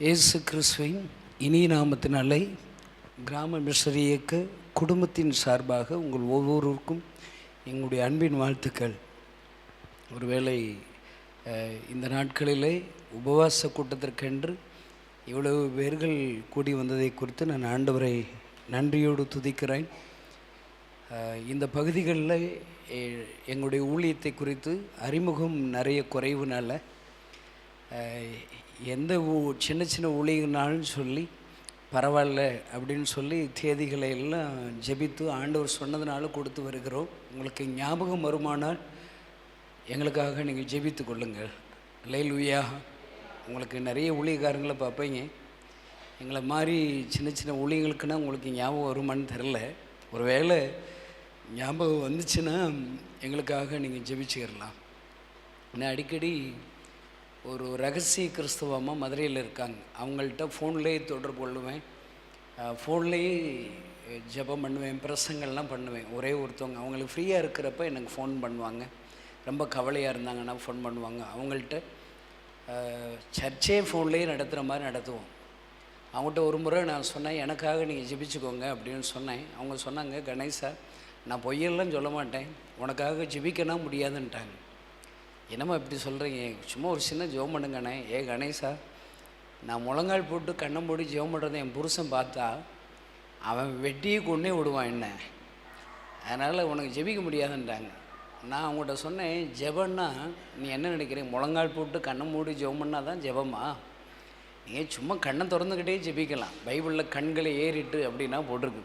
இயேசு கிறிஸ்துவின் இனிய நாமத்தினாலே கிராம மிஷனரி இயக்க குடும்பத்தின் சார்பாக உங்கள் ஒவ்வொருவருக்கும் எங்களுடைய அன்பின் வாழ்த்துக்கள். ஒருவேளை இந்த நாட்களிலே உபவாச கூட்டத்திற்கென்று இவ்வளவு பேர்கள் கூடி வந்ததை குறித்து நான் ஆண்டவரை நன்றியோடு துதிக்கிறேன். இந்த பகுதிகளில் எங்களுடைய ஊழியத்தை குறித்து அறிமுகம் நிறைய குறைவுனால எந்த சின்ன சின்ன ஊழியனாலும் சொல்லி பரவாயில்ல அப்படின்னு சொல்லி தேதிகளை எல்லாம் ஜெபித்து ஆண்டவர் சொன்னதுனால கொடுத்து வருகிறோம். உங்களுக்கு ஞாபகம் வருமானால் எங்களுக்காக நீங்கள் ஜெபித்து கொள்ளுங்கள். அல்லேலூயா. உங்களுக்கு நிறைய ஊழியக்காரங்களை பார்ப்பீங்க. எங்களை மாதிரி சின்ன சின்ன ஊழியங்களுக்குன்னா உங்களுக்கு ஞாபகம் வருமானு தெரில. ஒரு வேளை ஞாபகம் வந்துச்சுன்னா எங்களுக்காக நீங்கள் ஜெபிச்சுக்கிடலாம். நான் அடிக்கடி ஒரு ரகசிய கிறிஸ்தவமாக மதுரையில் இருக்காங்க. அவங்கள்ட்ட ஃபோன்லேயே தொடர்பு கொள்ளுவேன், ஃபோன்லேயே ஜெபம் பண்ணுவேன், பிரசங்கள்லாம் பண்ணுவேன். ஒரே ஒருத்தவங்க அவங்களுக்கு ஃப்ரீயாக இருக்கிறப்ப எனக்கு ஃபோன் பண்ணுவாங்க. ரொம்ப கவலையாக இருந்தாங்கன்னா ஃபோன் பண்ணுவாங்க. அவங்கள்ட்ட சர்ச்சே ஃபோன்லேயே நடத்துகிற மாதிரி நடத்துவோம். அவங்கள்ட்ட ஒரு முறை நான் சொன்னேன், எனக்காக நீங்கள் ஜெபிச்சுக்கோங்க அப்படின்னு சொன்னேன். அவங்க சொன்னாங்க, கணேசா நான் பொய்யெல்லாம் சொல்ல மாட்டேன், உனக்காக ஜெபிக்கனா முடியாதுன்ட்டாங்க. என்னம்மா இப்படி சொல்கிறீங்க, சும்மா ஒரு சின்ன ஜெபம் பண்ணுங்கண்ணே. கணேசா நான் முழங்கால் போட்டு கண்ணை மூடி ஜெபம் பண்ணுறதை என் புருஷன் பார்த்தா அவன் வெட்டியே கொண்டே விடுவான் என்ன, அதனால் உனக்கு ஜெபிக்க முடியாதுன்றாங்க. நான் அவங்கள்ட்ட சொன்னேன், ஜெபன்னா நீ என்ன நினைக்கிறேன், முழங்கால் போட்டு கண்ணை மூடி ஜெபம் பண்ணால் தான் ஜெபமா? நீங்கள் சும்மா கண்ணை திறந்துக்கிட்டே ஜெபிக்கலாம். பைபிளில் கண்களை ஏறிட்டு அப்படின்னா போட்டிருக்கு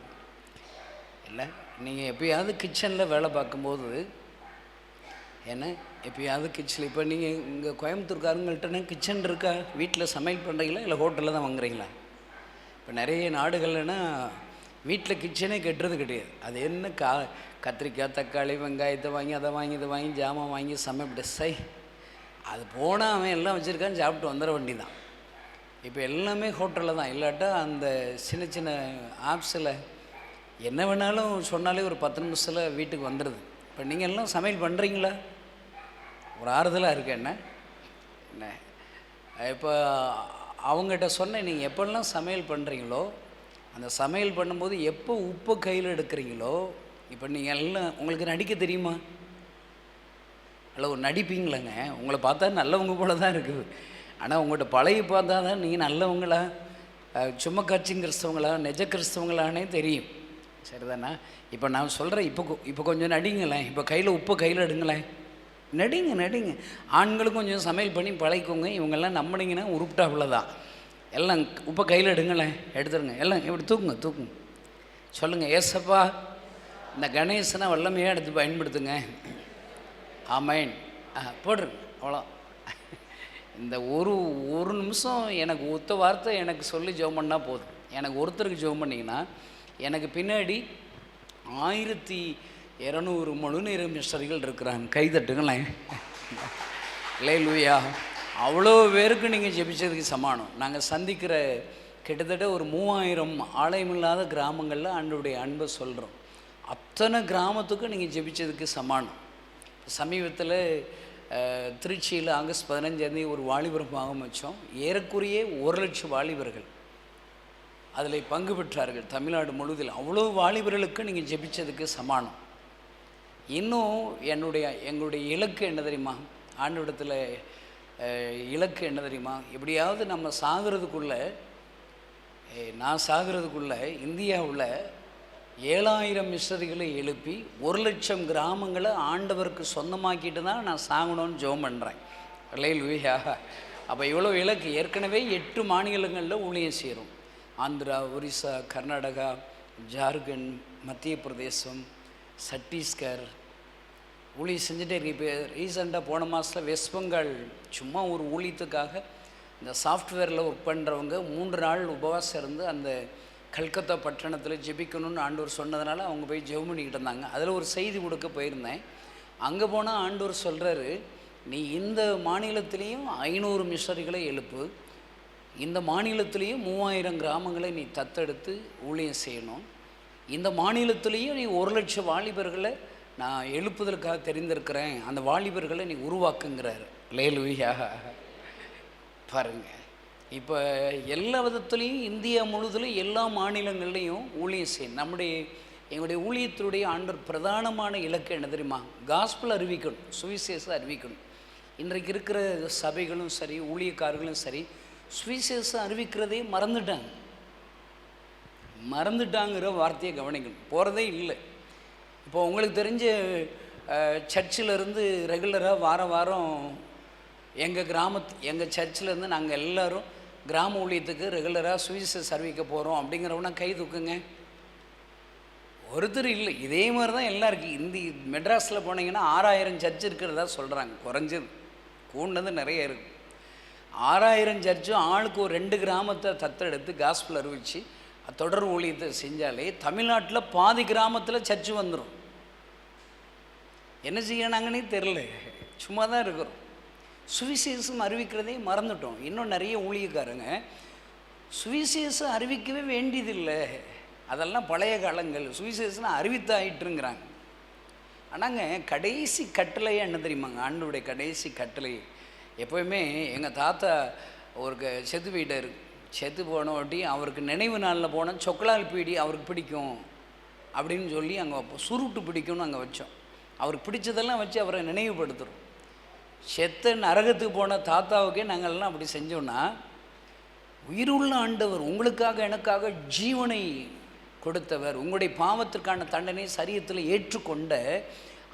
இல்லை. நீங்கள் எப்போயாவது கிச்சனில் வேலை பார்க்கும்போது ஏன்னா எப்போயாவது கிச்சனில், இப்போ நீங்கள் இங்கே கோயம்புத்தூர்காரங்கள்ட்டனா கிச்சன் இருக்கா, வீட்டில் சமையல் பண்ணுறீங்களா இல்லை ஹோட்டலில் தான் வாங்குறீங்களா? இப்போ நிறைய நாடுகள்னா வீட்டில் கிச்சனே கெட்டுறது கிடையாது. அது என்ன கத்திரிக்காய் தக்காளி வெங்காயத்தை வாங்கி அதை வாங்கி இதை வாங்கி ஜாமான் வாங்கி சமைப்பிட சை, அது போனால் அவன் எல்லாம் வச்சுருக்கான்னு சாப்பிட்டு வந்துட வேண்டி தான். இப்போ எல்லாமே ஹோட்டலில் தான். இல்லாட்டா அந்த சின்ன சின்ன ஆப்ஸில் என்ன வேணாலும் சொன்னாலே ஒரு 10 நிமிஷத்தில் வீட்டுக்கு வந்துடுது. இப்போ நீங்கள் எல்லாம் சமையல் பண்ணுறீங்களா? ஒரு ஆறுதலாக இருக்கு என்ன. இப்போ அவங்ககிட்ட சொன்னேன், நீங்கள் எப்பெல்லாம் சமையல் பண்ணுறீங்களோ அந்த சமையல் பண்ணும்போது எப்போ உப்பு கையில் எடுக்கிறீங்களோ, இப்போ நீங்கள் எல்லாம் உங்களுக்கு நடிக்க தெரியுமா? அல்ல ஒரு நடிப்பீங்களாங்க, உங்களை பார்த்தா நல்லவங்க போல தான் இருக்குது. ஆனால் உங்கள்கிட்ட பழகி பார்த்தா தான் நீங்கள் நல்லவங்களா சும்மா கட்சி கிறிஸ்தவங்களா நிஜ கிறிஸ்தவங்களானே தெரியும். சரிதானா? இப்போ நான் சொல்கிறேன், இப்போ கொஞ்சம் நடிங்களேன். இப்போ கையில் உப்பு கையில் எடுங்களேன், நடிங்க. ஆண்களும் கொஞ்சம் சமையல் பண்ணி பழகிக்கோங்க. இவங்கெல்லாம் நம்பினீங்கன்னா உருப்பிட்டாப்புல தான். எல்லாம் உப்பை கையில் எடுங்களேன், எடுத்துருங்க. எல்லாம் இப்படி தூக்குங்க. சொல்லுங்கள், ஏசப்பா இந்த கணேசனை வல்லமையாக எடுத்து பயன்படுத்துங்க. ஆமேன். போடுறேங்க. அவ்வளோ. இந்த ஒரு நிமிஷம் எனக்கு ஒத்த வார்த்தை எனக்கு சொல்லி ஜெபம் பண்ணால் போதும். எனக்கு ஒருத்தருக்கு ஜெபம் பண்ணிங்கன்னா எனக்கு பின்னாடி 1200 முழுநேர மிஷனரிகள் இருக்கிறாங்க. கைதட்டுங்களேன். அல்லேலூயா. அவ்வளோ பேருக்கு நீங்கள் ஜெபிச்சதுக்கு சமானம். நாங்கள் சந்திக்கிற கிட்டத்தட்ட ஒரு 3000 ஆலயமில்லாத கிராமங்களில் ஆண்டவருடைய அன்பை சொல்கிறோம். அத்தனை கிராமத்துக்கும் நீங்கள் ஜெபிச்சதுக்கு சமானம். சமீபத்தில் திருச்சியில் ஆகஸ்ட் 15 ஒரு வாலிபர் பாகம் வச்சோம். ஏறக்குறைய 1,00,000 வாலிபர்கள் அதில் பங்கு பெற்றார்கள். தமிழ்நாடு முழுவதில் அவ்வளோ வாலிபர்களுக்கு நீங்கள் ஜெபிச்சதுக்கு சமானம். இன்னும் எங்களுடைய இலக்கு என்ன தெரியுமா? ஆண்டவரிடத்தில் இலக்கு என்ன தெரியுமா? எப்படியாவது நம்ம நான் சாகிறதுக்குள்ளே இந்தியாவில் 7000 மிஷனரிகளை எழுப்பி 1,00,000 கிராமங்களை ஆண்டவருக்கு சொந்தமாக்கிட்டு தான் நான் சாகணும்னு ஜெபம் பண்ணுறேன். அல்லேலூயா. அப்போ இவ்வளோ இலக்கு. ஏற்கனவே 8 மாநிலங்களில் ஊழியம் செய்கிறோம். ஆந்திரா, ஒரிசா, கர்நாடகா, ஜார்க்கண்ட், மத்திய பிரதேசம், சத்தீஸ்கர் ஊழியம் செஞ்சுட்டே இருக்கு. இப்போ ரீசெண்டாக போன மாதத்தில் வெஸ்ட் பெங்கால் சும்மா ஒரு ஊழியத்துக்காக இந்த சாஃப்ட்வேரில் ஒர்க் பண்ணுறவங்க 3 நாள் உபவாசம் இருந்து அந்த கல்கத்தா பட்டணத்தில் ஜெபிக்கணும்னு ஆண்டவர் சொன்னதுனால அவங்க போய் ஜெபம் பண்ணிக்கிட்டு இருந்தாங்க. அதில் ஒரு செய்தி கொடுக்க போயிருந்தேன். அங்கே போனால் ஆண்டவர் சொல்கிறாரு, நீ இந்த மாநிலத்திலையும் 500 மிஷனரிகளை எழுப்பு, இந்த மாநிலத்திலையும் 3000 கிராமங்களை நீ தத்தெடுத்து ஊழியம் செய்யணும், இந்த மாநிலத்திலையும் நீ 1,00,000 வாலிபர்களை நான் எழுப்புதலுக்காக தெரிந்திருக்கிறேன், அந்த வாலிபர்களை நீ உருவாக்குங்கிறார். அல்லேலூயா. பாருங்கள், இப்போ எல்லா விதத்துலேயும் இந்தியா முழுவதும் எல்லா மாநிலங்கள்லேயும் ஊழியம் செய்யணும். எங்களுடைய ஊழியத்தினுடைய ஆண்டவர் பிரதானமான இலக்கு என்ன தெரியுமா? காஸ்பல் அறிவிக்கணும், சுவிசேஷம் அறிவிக்கணும். இன்றைக்கு இருக்கிற சபைகளும் சரி, ஊழியக்காரர்களும் சரி, சுவிசேஷம் அறிவிக்கிறதே மறந்துட்டாங்கிற வார்த்தையை கவனிக்கணும். போகிறதே இல்லை. இப்போ உங்களுக்கு தெரிஞ்ச சர்ச்சிலேருந்து ரெகுலராக வாரம் எங்கள் சர்ச்சிலேருந்து நாங்கள் எல்லோரும் கிராம ஊழியத்துக்கு ரெகுலராக சுவிசேஷம் அறிவிக்க போகிறோம் அப்படிங்கிறவனா கை தூக்குங்க. ஒருத்தர் இல்லை. இதே மாதிரி தான் எல்லாம் இருக்குது. மெட்ராஸில் போனீங்கன்னா 6000 சர்ச் இருக்கிறதா சொல்கிறாங்க. குறைஞ்சது, கூண்டது நிறைய இருக்குது. 6000 சர்ச்சும் ஆளுக்கு ஒரு 2 கிராமத்தை தத்தெடுத்து காஸ்பல் அறிவித்து தொடர் ஊழியத்தை செஞ்சாலே தமிழ்நாட்டில் பாதி கிராமத்தில் சர்ச்சு வந்துடும். என்ன செய்யணாங்கன்னே தெரில, சும்மா தான் இருக்கிறோம். சுவிசேஷம் அறிவிக்கிறதே மறந்துட்டோம். இன்னும் நிறைய ஊழியக்காரங்க சுவிசேஷம் அறிவிக்கவே வேண்டியதில்லை, அதெல்லாம் பழைய காலங்கள், சுவிசேஷம் அறிவித்தாயிட்டுருங்கிறாங்க. ஆனாங்க கடைசி கட்டளையே என்ன தெரியுமாங்க? ஆண்டவருடைய கடைசி கட்டளை எப்போயுமே எங்கள் தாத்தா ஒரு செத்து போயிட்டார். செத்து போனவாட்டி அவருக்கு நினைவு நாளில் போனால் சொக்கலால் பீடி அவருக்கு பிடிக்கும் அப்படின்னு சொல்லி அங்கே சுருட்டு பிடிக்கும்னு அங்கே வச்சோம். அவருக்கு பிடிச்சதெல்லாம் வச்சு அவரை நினைவுபடுத்துகிறோம். செத்த நரகத்துக்கு போன தாத்தாவுக்கே நாங்கள்லாம் அப்படி செஞ்சோன்னா, உயிருள்ள ஆண்டவர் உங்களுக்காக எனக்காக ஜீவனை கொடுத்தவர், உங்களுடைய பாவத்திற்கான தண்டனை சரீரத்தில் ஏற்றுக்கொண்ட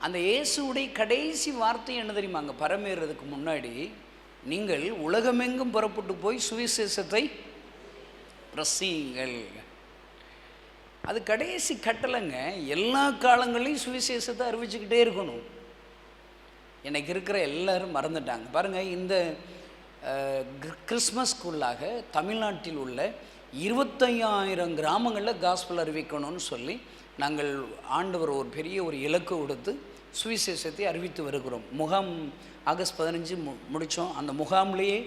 அந்த இயேசுடைய கடைசி வார்த்தை என்ன தெரியுமா? அங்கே பரமேறதுக்கு முன்னாடி, நீங்கள் உலகமெங்கும் புறப்பட்டு போய் சுவிசேஷத்தை பிரசியுங்கள். அது கடைசி கட்டளைங்க. எல்லா காலங்களையும் சுவிசேஷத்தை அறிவிச்சுக்கிட்டே இருக்கணும். எனக்கு இருக்கிற எல்லோரும் மறந்துட்டாங்க பாருங்கள். இந்த கிறிஸ்மஸ்க்குள்ளாக தமிழ்நாட்டில் உள்ள 25,000 கிராமங்களில் காஸ்பல் அறிவிக்கணும்னு சொல்லி நாங்கள் ஆண்டவர் ஒரு பெரிய ஒரு இலக்கு கொடுத்து சுவிசேஷத்தை அறிவித்து வருகிறோம். முகாம் ஆகஸ்ட் 15 முடித்தோம். அந்த முகாம்லேயே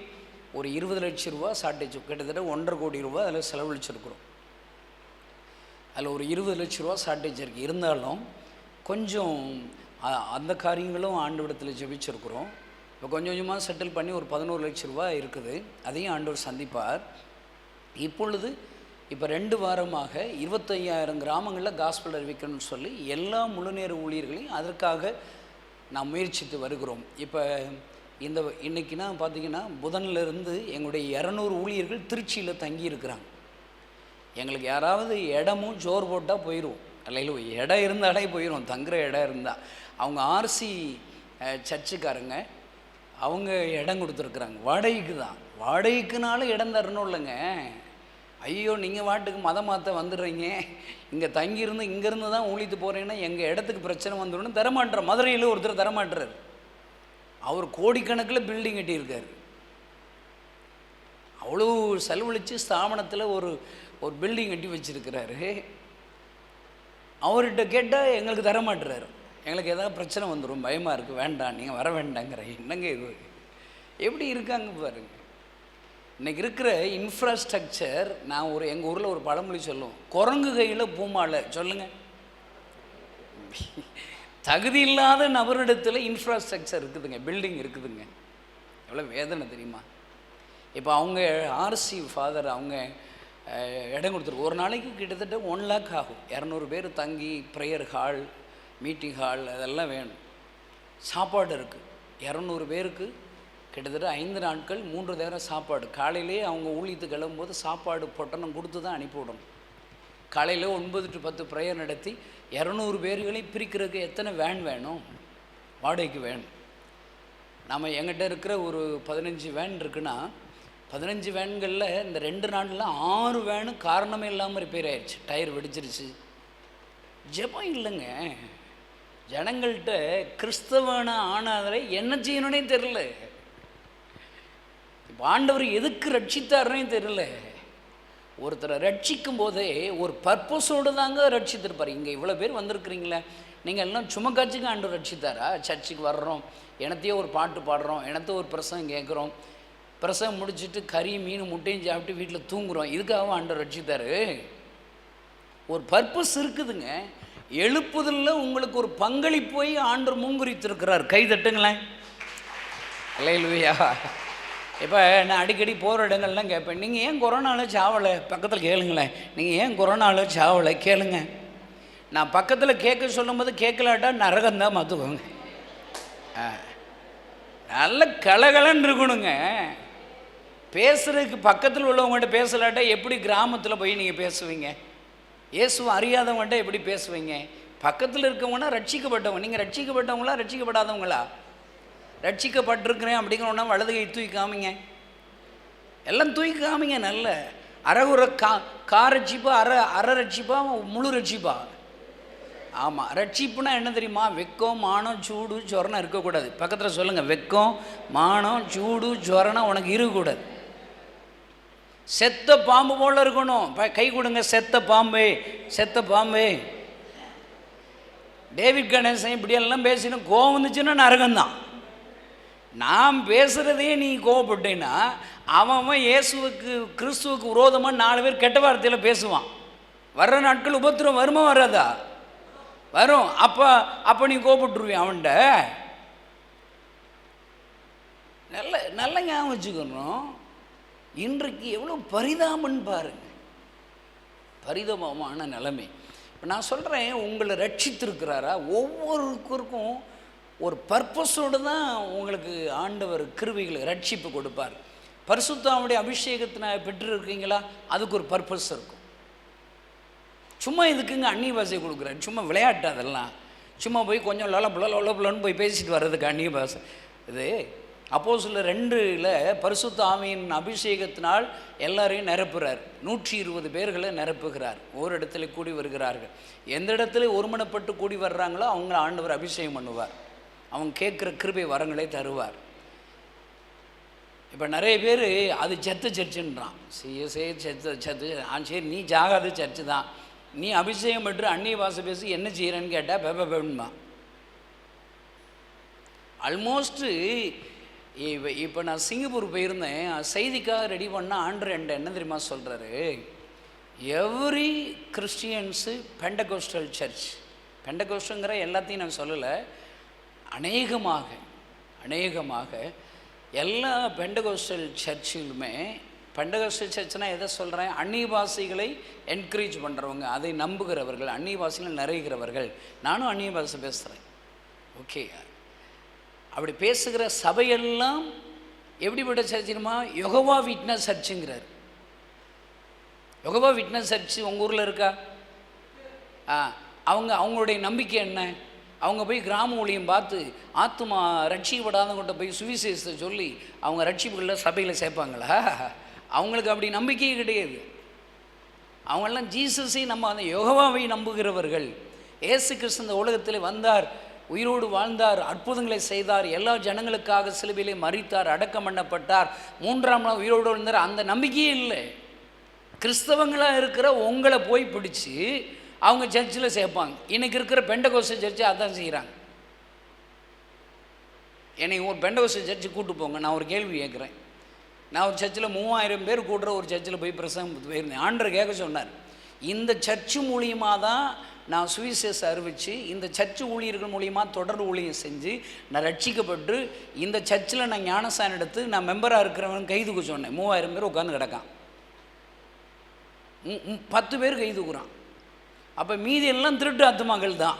ஒரு 20 லட்சம் ரூபா ஷார்ட்டேஜ், கிட்டத்தட்ட 1.5 கோடி ரூபா அதில் செலவழிச்சிருக்கிறோம். அதில் ஒரு 20 லட்ச ரூபா ஷார்ட்டேஜ் இருக்குது. இருந்தாலும் கொஞ்சம் அந்த காரியங்களும் ஆண்டவரிடத்தில் ஜெபிச்சிருக்கிறோம். இப்போ கொஞ்சம் கொஞ்சமாக செட்டில் பண்ணி ஒரு 11 லட்ச ரூபா இருக்குது. அதையும் ஆண்டவர் சந்திப்பார். இப்பொழுது இப்போ 2 வாரமாக 25,000 கிராமங்களில் காஸ்பல் அறிவிக்கணும்னு சொல்லி எல்லா முழுநேர ஊழியர்களையும் அதற்காக நாம் முயற்சித்து வருகிறோம். இப்போ இன்றைக்கினா பார்த்திங்கன்னா புதன்லேருந்து எங்களுடைய 200 ஊழியர்கள் திருச்சியில் தங்கி இருக்கிறாங்க. எங்களுக்கு யாராவது இடமும் ஜோர் போட்டால் போயிடுவோம். அல்லையில இடம் இருந்தாலே போயிடும், தங்குற இடம் இருந்தால். அவங்க ஆர்சி சர்ச்சுக்காரங்க அவங்க இடம் கொடுத்துருக்குறாங்க, வாடகைக்கு தான். வாடகைக்குனாலும் இடம் தரணும் இல்லைங்க. ஐயோ நீங்கள் வாட்டுக்கு மதம் மாற்ற வந்துடுறீங்க, இங்கே தங்கியிருந்து இங்கேருந்து தான் ஊழித்து போகிறீங்கன்னா எங்கள் இடத்துக்கு பிரச்சனை வந்துடும் தரமாட்டுற. மதுரையில் ஒருத்தர் தரமாட்டுறார். அவர் கோடிக்கணக்கில் பில்டிங் கட்டியிருக்கார். அவ்வளோ செலவழித்து ஸ்தாபனத்தில் ஒரு பில்டிங் கட்டி வச்சுருக்கிறாரு. அவர்கிட்ட கேட்டால் எங்களுக்கு தரமாட்டுறாரு. எங்களுக்கு எதாவது பிரச்சனை வந்துடும், பயமாக இருக்குது, வேண்டாம் நீங்கள் வர வேண்டாங்கிற. என்னங்க இது எப்படி இருக்காங்க பாருங்க. இன்றைக்கி இருக்கிற இன்ஃப்ராஸ்ட்ரக்சர், நான் எங்கள் ஊரில் ஒரு பழமொழி சொல்லுவோம், குரங்கு கையில் பூமாலை. சொல்லுங்கள், தகுதி இல்லாத நபரிடத்தில் இன்ஃப்ராஸ்ட்ரக்சர் இருக்குதுங்க, பில்டிங் இருக்குதுங்க. எவ்வளோ வேதனை தெரியுமா? இப்போ அவங்க ஆர்சி ஃபாதர் அவங்க இடம் கொடுத்துருக்கு. ஒரு நாளைக்கு கிட்டத்தட்ட 1 லேக் ஆகும். 200 பேர் தங்கி ப்ரேயர் ஹால், மீட்டிங் ஹால் அதெல்லாம் வேணும். சாப்பாடு இருக்குது 200 பேருக்கு கிட்டத்தட்ட 5 நாட்கள் 3 நேரம் சாப்பாடு. காலையிலே அவங்க ஊழியத்துக்கு கிளம்பும்போது சாப்பாடு பொட்டணம் கொடுத்து தான் அனுப்பிவிடணும். காலையில் 9 to 10 ப்ரேயர் நடத்தி 200 பேர்களையும் பிரிக்கிறதுக்கு எத்தனை வேன் வேணும்? வாடகைக்கு வேணும். நம்ம எங்கிட்ட இருக்கிற ஒரு 15 வேன் இருக்குன்னா 15 வேன்களில் இந்த 2 நாளில் 6 வேனு காரணமே இல்லாமல் ரிப்பேர் ஆயிடுச்சு, டயர் வெடிச்சிருச்சு. ஜெபம் இல்லைங்க. ஜனங்கள்கிட்ட கிறிஸ்தவன ஆனாதரை என்ன செய்யணுன்னே தெரில. இப்போ ஆண்டவர் எதுக்கு ரட்சித்தாருன்னே தெரில. ஒருத்தரை ரட்சிக்கும் போதே ஒரு பர்பஸோடு தாங்க ரட்சித்திருப்பார். இங்கே இவ்வளோ பேர் வந்திருக்கிறீங்களே, நீங்கள் எல்லாம் சும்மா காட்சிக்கு ஆண்டவர் ரட்சித்தாரா? சர்ச்சுக்கு வர்றோம், எனத்தையோ ஒரு பாட்டு பாடுறோம், எனத்த ஒரு பிரசங்கம் கேட்குறோம், பிரசங்கம் முடிச்சுட்டு கறி மீன் முட்டையும் சாப்பிட்டு வீட்டில் தூங்குகிறோம். இதுக்காக ஆண்டவர் ரட்சித்தார்? ஒரு பர்பஸ் இருக்குதுங்க. எழுப்புதலில் உங்களுக்கு ஒரு பங்களிப்போய் ஆண்டவர் முன்குறித்திருக்கிறார். கை தட்டுங்களேன். அல்லேலூயா. இப்போ நான் அடிக்கடி போகிற இடங்கள்லாம் கேட்பேன், நீங்கள் ஏன் கொரோனாவில் சாவலை? பக்கத்தில் கேளுங்களேன், நீங்கள் ஏன் கொரோனாவில் சாவலை கேளுங்க. நான் பக்கத்தில் கேட்க சொல்லும்போது கேட்கலாட்டா நரகந்தான் மாற்றுவாங்க. நல்ல கலகலன்னு இருக்கணுங்க. பேசுகிறதுக்கு பக்கத்தில் உள்ளவங்கள்ட்ட பேசலாட்டா எப்படி கிராமத்தில் போய் நீங்கள் பேசுவீங்க? இயேசுவை அறியாதவங்கள்ட்ட எப்படி பேசுவீங்க? பக்கத்தில் இருக்கவங்கன்னா ரட்சிக்கப்பட்டவங்க. நீங்கள் ரட்சிக்கப்பட்டவங்களா ரட்சிக்கப்படாதவங்களா? ரட்சிக்கப்பட்டிருக்கிறேன் அப்படிங்கிறோன்னா வலது கை தூக்கி காமிங்க, எல்லாம் தூக்கி காமிங்க. நல்ல அறகுற கா ரட்சிப்பா, அற ரட்சிப்பா, முழு ரட்சிப்பா? ஆமாம், ரட்சிப்புனா என்ன தெரியுமா? வெக்கம், மானம், சூடு, சொரணம் இருக்கக்கூடாது. பக்கத்தில் சொல்லுங்கள், வெக்கம், மானம், சூடு, சொரணம் உனக்கு இருக்கக்கூடாது. செத்த பாம்பு போல இருக்கணும். கை கொடுங்க, செத்த பாம்பே, செத்த பாம்பே. டேவிட் கணேசன் இப்படியெல்லாம் பேசினா கோவம் வந்துச்சுன்னா நரகம்தான். நான் பேசுகிறதே நீ கோவப்பட்டேன்னா அவன் இயேசுவுக்கு கிறிஸ்துவுக்கு விரோதமாக 4 பேர் கெட்ட வார்த்தையில் பேசுவான். வர்ற நாட்கள் உபத்திரம் வருமா வராதா? வரும். அப்போ நீ கோபப்பட்டுருவியா அவன்கிட்ட? நல்ல ஞாபகம் வச்சுக்கணும். இன்றைக்கு எவ்வளோ பரிதாபம்னு பாருங்க, பரிதாபமான நிலைமை. இப்போ நான் சொல்கிறேன், உங்களை ரட்சித்திருக்கிறாரா? ஒவ்வொருத்தருக்கும் ஒரு பர்பஸோடு தான் உங்களுக்கு ஆண்டவர் கிருபைகளை ரட்சிப்பு கொடுப்பார். பரிசுத்தாவுடைய அபிஷேகத்தினை பெற்றிருக்கீங்களா? அதுக்கு ஒரு பர்பஸ் இருக்கும். சும்மா இதுக்குங்க அந்நிய பாஷை கொடுக்குறாரு, சும்மா விளையாட்டு. அதெல்லாம் சும்மா போய் கொஞ்சம் லொலப்புலன்னு போய் பேசிட்டு வர்றதுக்கு அந்நிய பாஷை இது. அப்போஸ்தலர் 2 பரிசுத்த ஆவியின் அபிஷேகத்தினால் எல்லாரையும் நிரப்புகிறார். 120 பேர்களை நிரப்புகிறார். ஒரு இடத்துல கூடி வருகிறார்கள். எந்த இடத்துல ஒருமனப்பட்டு கூடி வர்றாங்களோ அவங்கள ஆண்டவர் அபிஷேகம் பண்ணுவார். அவங்க கேட்குற கிருபை வரங்களை தருவார். இப்போ நிறைய பேர் அது செத்த சர்ச்சுன்றான். செத்து சரி, நீ ஜாகாத சர்ச்சு தான். நீ அபிஷேகம் பெற்று அந்நிய பாஷை பேசி என்ன செய்கிறேன்னு கேட்டால் பெப்பா. ஆல்மோஸ்ட்டு இப்போ நான் சிங்கப்பூர் போயிருந்தேன். செய்திக்காக ரெடி பண்ணால் ஆண்டவர் என்ன தெரியுமா சொல்கிறாரு? எவ்ரி கிறிஸ்டியன்ஸு பெண்டகோஸ்டல் சர்ச், பெண்டகோஸ்டல்ங்கிற எல்லாத்தையும் நான் சொல்லலை, அநேகமாக எல்லா பெண்டகோஸ்டல் சர்ச்சிலுமே, பெண்டகோஸ்டல் சர்ச்னால் எதை சொல்கிறேன்? அந்நிய பாஷைகளை என்கரேஜ் பண்ணுறவங்க, அதை நம்புகிறவர்கள், அந்நிய பாஷைகள் நிறைகிறவர்கள். நானும் அந்நிய பாஷை பேசுகிறேன். ஓகே, அப்படி பேசுகிற சபையெல்லாம் எப்படிப்பட்ட சர்ச்சுமா? யெகோவா விட்னஸ் சர்ச்சுங்கிறார். யெகோவா விட்னஸ் சர்ச்சு உங்கள் ஊரில் இருக்கா? அவங்களுடைய நம்பிக்கை என்ன? அவங்க போய் கிராம ஊழியம் பார்த்து ஆத்துமா ரட்சிக்கப்படாதவங்கள்ட்ட போய் சுவிசேஷத்தை சொல்லி அவங்க ரட்சிப்புகளில் சபையில் சேர்ப்பாங்களா? அவங்களுக்கு அப்படி நம்பிக்கையே கிடையாது. அவங்கெல்லாம் ஜீசஸை அந்த யெகோவாவை நம்புகிறவர்கள். இயேசு கிறிஸ்து இந்த உலகத்தில் வந்தார், உயிரோடு வாழ்ந்தார், அற்புதங்களை செய்தார், எல்லா ஜனங்களுக்காக சிலுவையிலே மரித்தார், அடக்கம் பண்ணப்பட்டார், 3ஆம் நாள் உயிரோடு இருந்தார். அந்த நம்பிக்கையே இல்லை. கிறிஸ்தவங்களாக இருக்கிற உங்களை போய் பிடிச்சி அவங்க சர்ச்சில் சேர்ப்பாங்க. இன்றைக்கி இருக்கிற பெண்டகோஸ்டல் சர்ச்சு அதான் செய்கிறாங்க. என்னை ஒரு பெண்டகோஸ்டல் சர்ச்சு கூப்பிட்டு போங்க. நான் ஒரு கேள்வி கேட்குறேன். நான் ஒரு சர்ச்சில் 3000 பேர் கூடுற ஒரு சர்ச்சில் போய் பிரசங்கம் போயிருந்தேன். ஆண்டவர் கேட்க சொன்னார், இந்த சர்ச்சு மூலியமாக தான் நான் சுவிசேஷம் அறிவித்து, இந்த சர்ச்சு ஊழியர்கள் மூலியமாக தொடர் ஊழியம் செஞ்சு நான் ரட்சிக்கப்பட்டு இந்த சர்ச்சில் நான் ஞானஸ்தானம் எடுத்து நான் மெம்பராக இருக்கிறவன் கை தூக்க சொன்னேன். 3000 பேர் உட்காந்து கிடக்கான். 10 பேர் கை தூக்குறான். அப்போ மீதி எல்லாம் திருட்டு ஆத்துமாக்கள் தான்.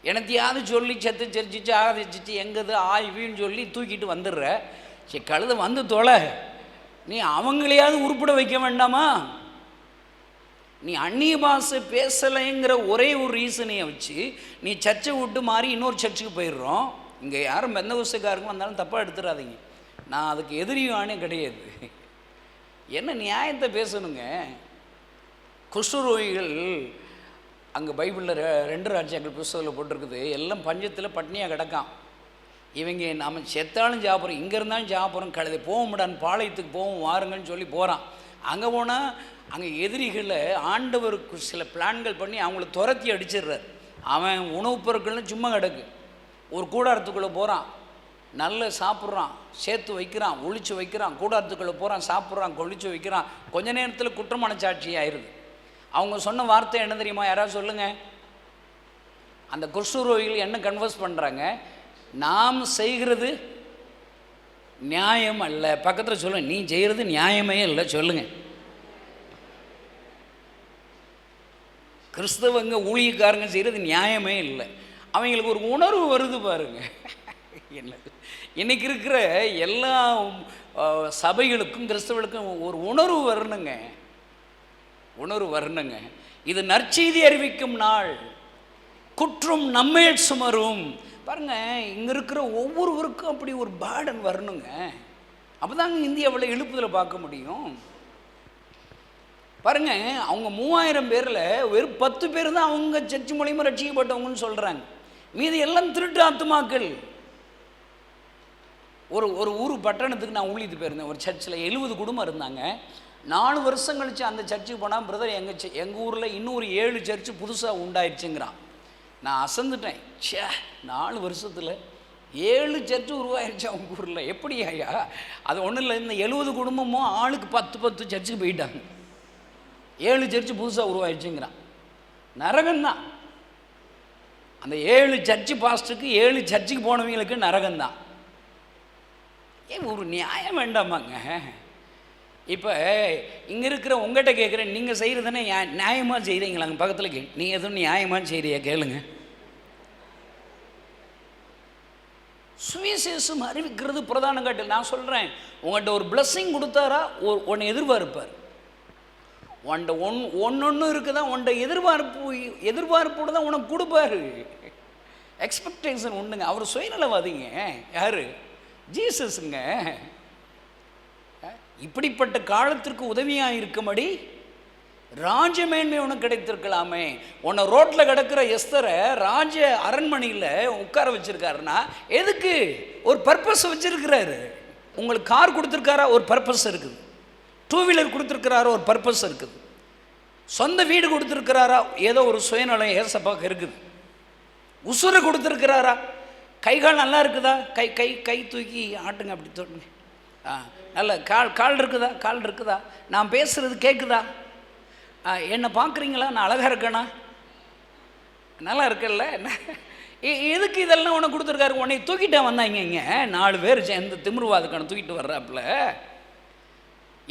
எனத்தையாவது சொல்லி செத்து செரிச்சிச்சு ஆகதிச்சிச்சு எங்கது ஆய்வின்னு சொல்லி தூக்கிட்டு வந்துடுற. சரி, கழுத வந்து தொலை, நீ அவங்களையாவது உருப்பிட வைக்க வேண்டாமா? நீ அந்நிய பாஷை பேசலைங்கிற ஒரே ஒரு ரீசனையை வச்சு நீ சர்ச்சை விட்டு மாறி இன்னொரு சர்ச்சுக்கு போயிடுறோம். இங்கே யாரும் பெந்தகோஸ்தக்காரங்க வந்தாலும் தப்பாக எடுத்துடாதீங்க, நான் அதுக்கு எதிரியானே கிடையாது. என்ன நியாயத்தை பேசணுங்க. குஷ்டரோகிகள் அங்கே பைபிளில் 2 ராஜ்யங்கள் புஸ்தகத்தில் போட்டிருக்குது. எல்லாம் பஞ்சத்தில் பட்னியாக கிடக்கான். இவங்க நம்ம செத்தாலும் சாப்பிட்றோம், இங்கே இருந்தாலும் சாப்பிட்றோம், கழுதை போக முடியான்னு பாளையத்துக்கு போவோம் வாருங்கன்னு சொல்லி போகிறான். அங்கே போனால் அங்கே எதிரிகளை ஆண்டவருக்கு சில பிளான்கள் பண்ணி அவங்கள துரத்தி அடிச்சிடுறார். அவன் உணவுப் பொருட்கள்னு சும்மா கிடக்கு. ஒரு கூடாரத்துக்குள்ளே போகிறான், நல்ல சாப்பிட்றான், சேர்த்து வைக்கிறான், ஒழிச்சு வைக்கிறான், கூடாரத்துக்குள்ளே போகிறான், சாப்பிட்றான், கொழிச்சு வைக்கிறான். கொஞ்ச நேரத்தில் குற்றமான சாட்சி ஆயிடுது. அவங்க சொன்ன வார்த்தை என்ன தெரியுமா? யாராவது சொல்லுங்கள். அந்த குஷ்டரோகிகள் என்ன கன்வர்ஸ் பண்ணுறாங்க? நாம் செய்கிறது நியாயம் அல்ல. பக்கத்தில் சொல்லுங்க, நீ செய்கிறது நியாயமே இல்லை சொல்லுங்க. கிறிஸ்தவங்க ஊழியக்காரங்க செய்கிறது நியாயமே இல்லை. அவங்களுக்கு ஒரு உணர்வு வருது பாருங்க. என்ன இன்னைக்கு இருக்கிற எல்லா சபைகளுக்கும் கிறிஸ்தவர்களுக்கும் ஒரு உணர்வு வரணுங்க, உணர்வு வரணுங்க. இது நற்செய்தி அறிவிக்கும் நாள், குற்றம் நம்மேல் சுமரும். பாருங்க, இங்கே இருக்கிற ஒவ்வொருவருக்கும் அப்படி ஒரு பேர்டன் வரணுங்க. அப்போ தாங்க இந்தியாவில் எழுப்புதலை பார்க்க முடியும். பாருங்க, அவங்க 3000 பேரில் வெறும் 10 பேர் தான் அவங்க சர்ச்சு மூலியமாக ரட்சிக்கப்பட்டவங்கன்னு சொல்கிறாங்க. மீது எல்லாம் திருட்டு ஆத்துமாக்கள். ஒரு ஊர் பட்டணத்துக்கு நான் ஊழியத்து போயிருந்தேன். ஒரு சர்ச்சில் 70 குடும்பம் இருந்தாங்க. 4 வருஷம் கழித்து அந்த சர்ச்சுக்கு போனால், பிரதர் எங்கள் ஊரில் இன்னொரு 7 சர்ச்சு புதுசாக உண்டாயிடுச்சுங்கிறான். நான் அசந்துட்டேன். 4 வருஷத்தில் 7 சர்ச்சு உருவாயிருச்சு அவங்க ஊரில். எப்படி ஐயா? அது ஒன்றும் இல்லை, இந்த 70 குடும்பமும் ஆளுக்கு 10 சர்ச்சுக்கு போயிட்டாங்க. 7 சர்ச்சு புதுசாக உருவாயிடுச்சுங்கிறான். நரகம்தான். அந்த 7 சர்ச்சு பாஸ்டருக்கு 7 சர்ச்சுக்கு போனவங்களுக்கு நரகம்தான். ஏன் ஒரு நியாயம் வேண்டாமாங்க? இப்போ இங்கே இருக்கிற உங்கள்கிட்ட கேட்குறேன், நீங்கள் செய்கிறதுனே நியாயமாக செய்கிறீங்களாங்க? பக்கத்தில் நீ எதுவும் நியாயமாக செய்கிறியா கேளுங்க. சுவிசேஷம் அறிவிக்கிறது பிரதான காட்டில். நான் சொல்கிறேன், உங்கள்கிட்ட ஒரு பிளஸ்ஸிங் கொடுத்தாரா ஒன்று எதிர்பார்ப்பார். ஒன்று இருக்குதான், உன்ட எதிர்பார்ப்போடு தான் உனக்கு கொடுப்பாரு. எக்ஸ்பெக்டேஷன் உண்டுங்க. அவர் சுயநலவாதிங்க. யார்? ஜீசஸுங்க. இப்படிப்பட்ட காலத்திற்கு உதவியாக இருக்கும்படி ராஜமேன்மை உனக்கு கிடைத்திருக்கலாமே. உன்னை ரோட்டில் கிடக்கிற எஸ்தரை ராஜ அரண்மனையில் உட்கார வச்சிருக்காருன்னா எதுக்கு? ஒரு பர்பஸ் வச்சிருக்கிறாரு. உங்களுக்கு கார் கொடுத்துருக்காரா? ஒரு பர்பஸ் இருக்குது. 2 வீலர் கொடுத்துருக்கிறாரா? ஒரு பர்பஸ் இருக்குது. சொந்த வீடு கொடுத்துருக்கிறாரா? ஏதோ ஒரு சுயநலம் ஏசப்பாக்கு இருக்குது. உசுரை கொடுத்துருக்கிறாரா? கைகால் நல்லா இருக்குதா? கை தூக்கி ஆட்டுங்க, அப்படி தோட்டுங்க. நல்ல கால் இருக்குதா? கால் இருக்குதா? நான் பேசுகிறது கேட்குதா? என்னை பார்க்குறீங்களா? நான் அழகாக இருக்கேனா? நல்லா இருக்கல்ல? எதுக்கு இதெல்லாம் உனக்கு கொடுத்துருக்காரு? உன்னை தூக்கிட்டே வந்தாங்க இங்கே 4 பேர் சேர்ந்து திமிருவாதுக்கான தூக்கிட்டு வர்றாப்புல.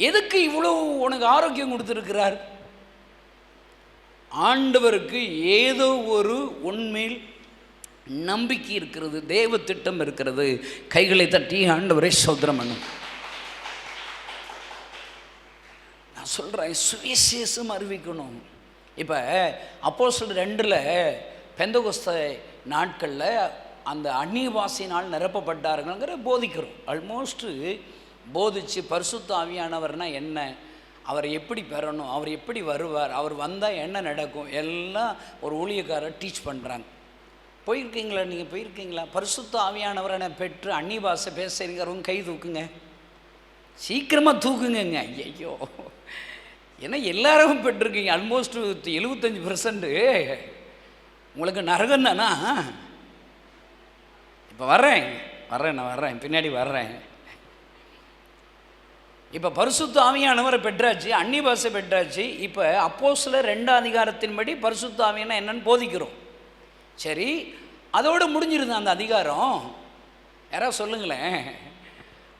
எதுக்கு இவ்வளோ உனக்கு ஆரோக்கியம் கொடுத்துருக்கிறார்? ஆண்டவருக்கு ஏதோ ஒரு உண்மையில் நம்பிக்கை இருக்கிறது, தேவ திட்டம் இருக்கிறது. கைகளை தட்டி ஆண்டவரை ஸ்தோத்திரம் பண்ணு. நான் சொல்கிறேன், சுவிசேஷம் அறிவிக்கணும். இப்போ அப்போஸ்தலர் 2 பெந்தெகோஸ்தே நாட்களில் அந்த அந்நிய பாஷையினால் நிரப்பப்பட்டார்கள்ங்கிற போதிக்கிறோம். ஆல்மோஸ்ட்டு போதிச்சு பரிசுத்த ஆவியானவர்னா என்ன, அவரை எப்படி பெறணும், அவர் எப்படி வருவார், அவர் வந்தால் என்ன நடக்கும், எல்லாம் ஒரு ஊழியக்காரர் டீச் பண்ணுறாங்க. போயிருக்கீங்களா? நீங்கள் போயிருக்கீங்களா? பரிசுத்த ஆவியானவரை பெற்று அந்நிய பாஷை பேசுகிறவங்க கை தூக்குங்க, சீக்கிரமாக தூக்குங்க. ஐயோ, ஏன்னா எல்லாரும் பெற்றிருக்கீங்க. ஆல்மோஸ்ட் 75% உங்களுக்கு நரகம் தானா? இப்போ நான் வர்றேன், பின்னாடி வர்றேன். இப்போ பரிசுத்த ஆவியானவரை பெற்றாச்சு, அந்நிய பாஷை பெற்றாச்சு. இப்போ அப்போஸ்தலர் 2 அதிகாரத்தின்படி பரிசுத்த ஆவியானா என்னன்னு போதிக்கிறோம். சரி, அதோடு முடிஞ்சிருந்தா அந்த அதிகாரம்? யாராவது சொல்லுங்களேன்.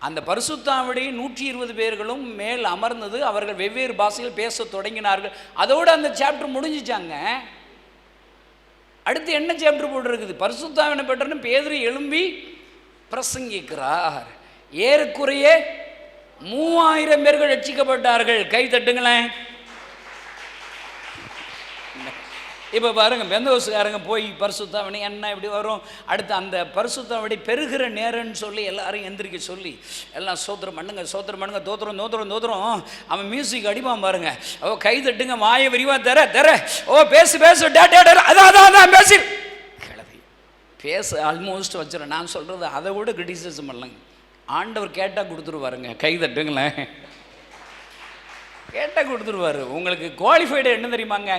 அந்த பரிசுத்த ஆவியை 120 பேர்களும் மேல் அமர்ந்தது, அவர்கள் வெவ்வேறு பாஷையில் பேச தொடங்கினார்கள். அதோடு அந்த சாப்டர் முடிஞ்சிச்சாங்க. அடுத்து என்ன சாப்டர் போட்டிருக்குது? பரிசுத்த ஆவியை பெற்றன்னு பேதுரு எழும்பி பிரசங்கிக்கிறார். ஏறக்குறைய 3000 பேர்கள் ரட்சிக்கப்பட்டார்கள். கை தட்டுங்களேன். இப்போ பாருங்கள், பெந்தெகோஸ்தேக்காரங்க போய் பரிசுத்த ஆவி என்ன இப்படி வரும், அடுத்து அந்த பரிசுத்த ஆவி பெருகிற நேரம்னு சொல்லி எல்லாரும் எந்திரிக்க சொல்லி எல்லாம் சோத்திரம் பண்ணுங்க, சோத்திரம் பண்ணுங்க, தோத்திரம் தோத்திரம் தோத்திரம். அவன் மியூசிக் அடிப்பான் பாருங்க. ஓ கை தட்டுங்க, வாயை விரிவா தர ஓ பேசு அதான் பேசி கிளவி பேச ஆல்மோஸ்ட் வச்சிடறேன். நான் சொல்கிறது அதை விட கிரிட்டிசிசம் இல்லைங்க. ஆண்டவர் கேட்டால் கொடுத்துருவாருங்க. கை தட்டுங்களேன். கேட்டால் கொடுத்துருவாரு. உங்களுக்கு குவாலிஃபைடு என்ன தெரியுமாங்க?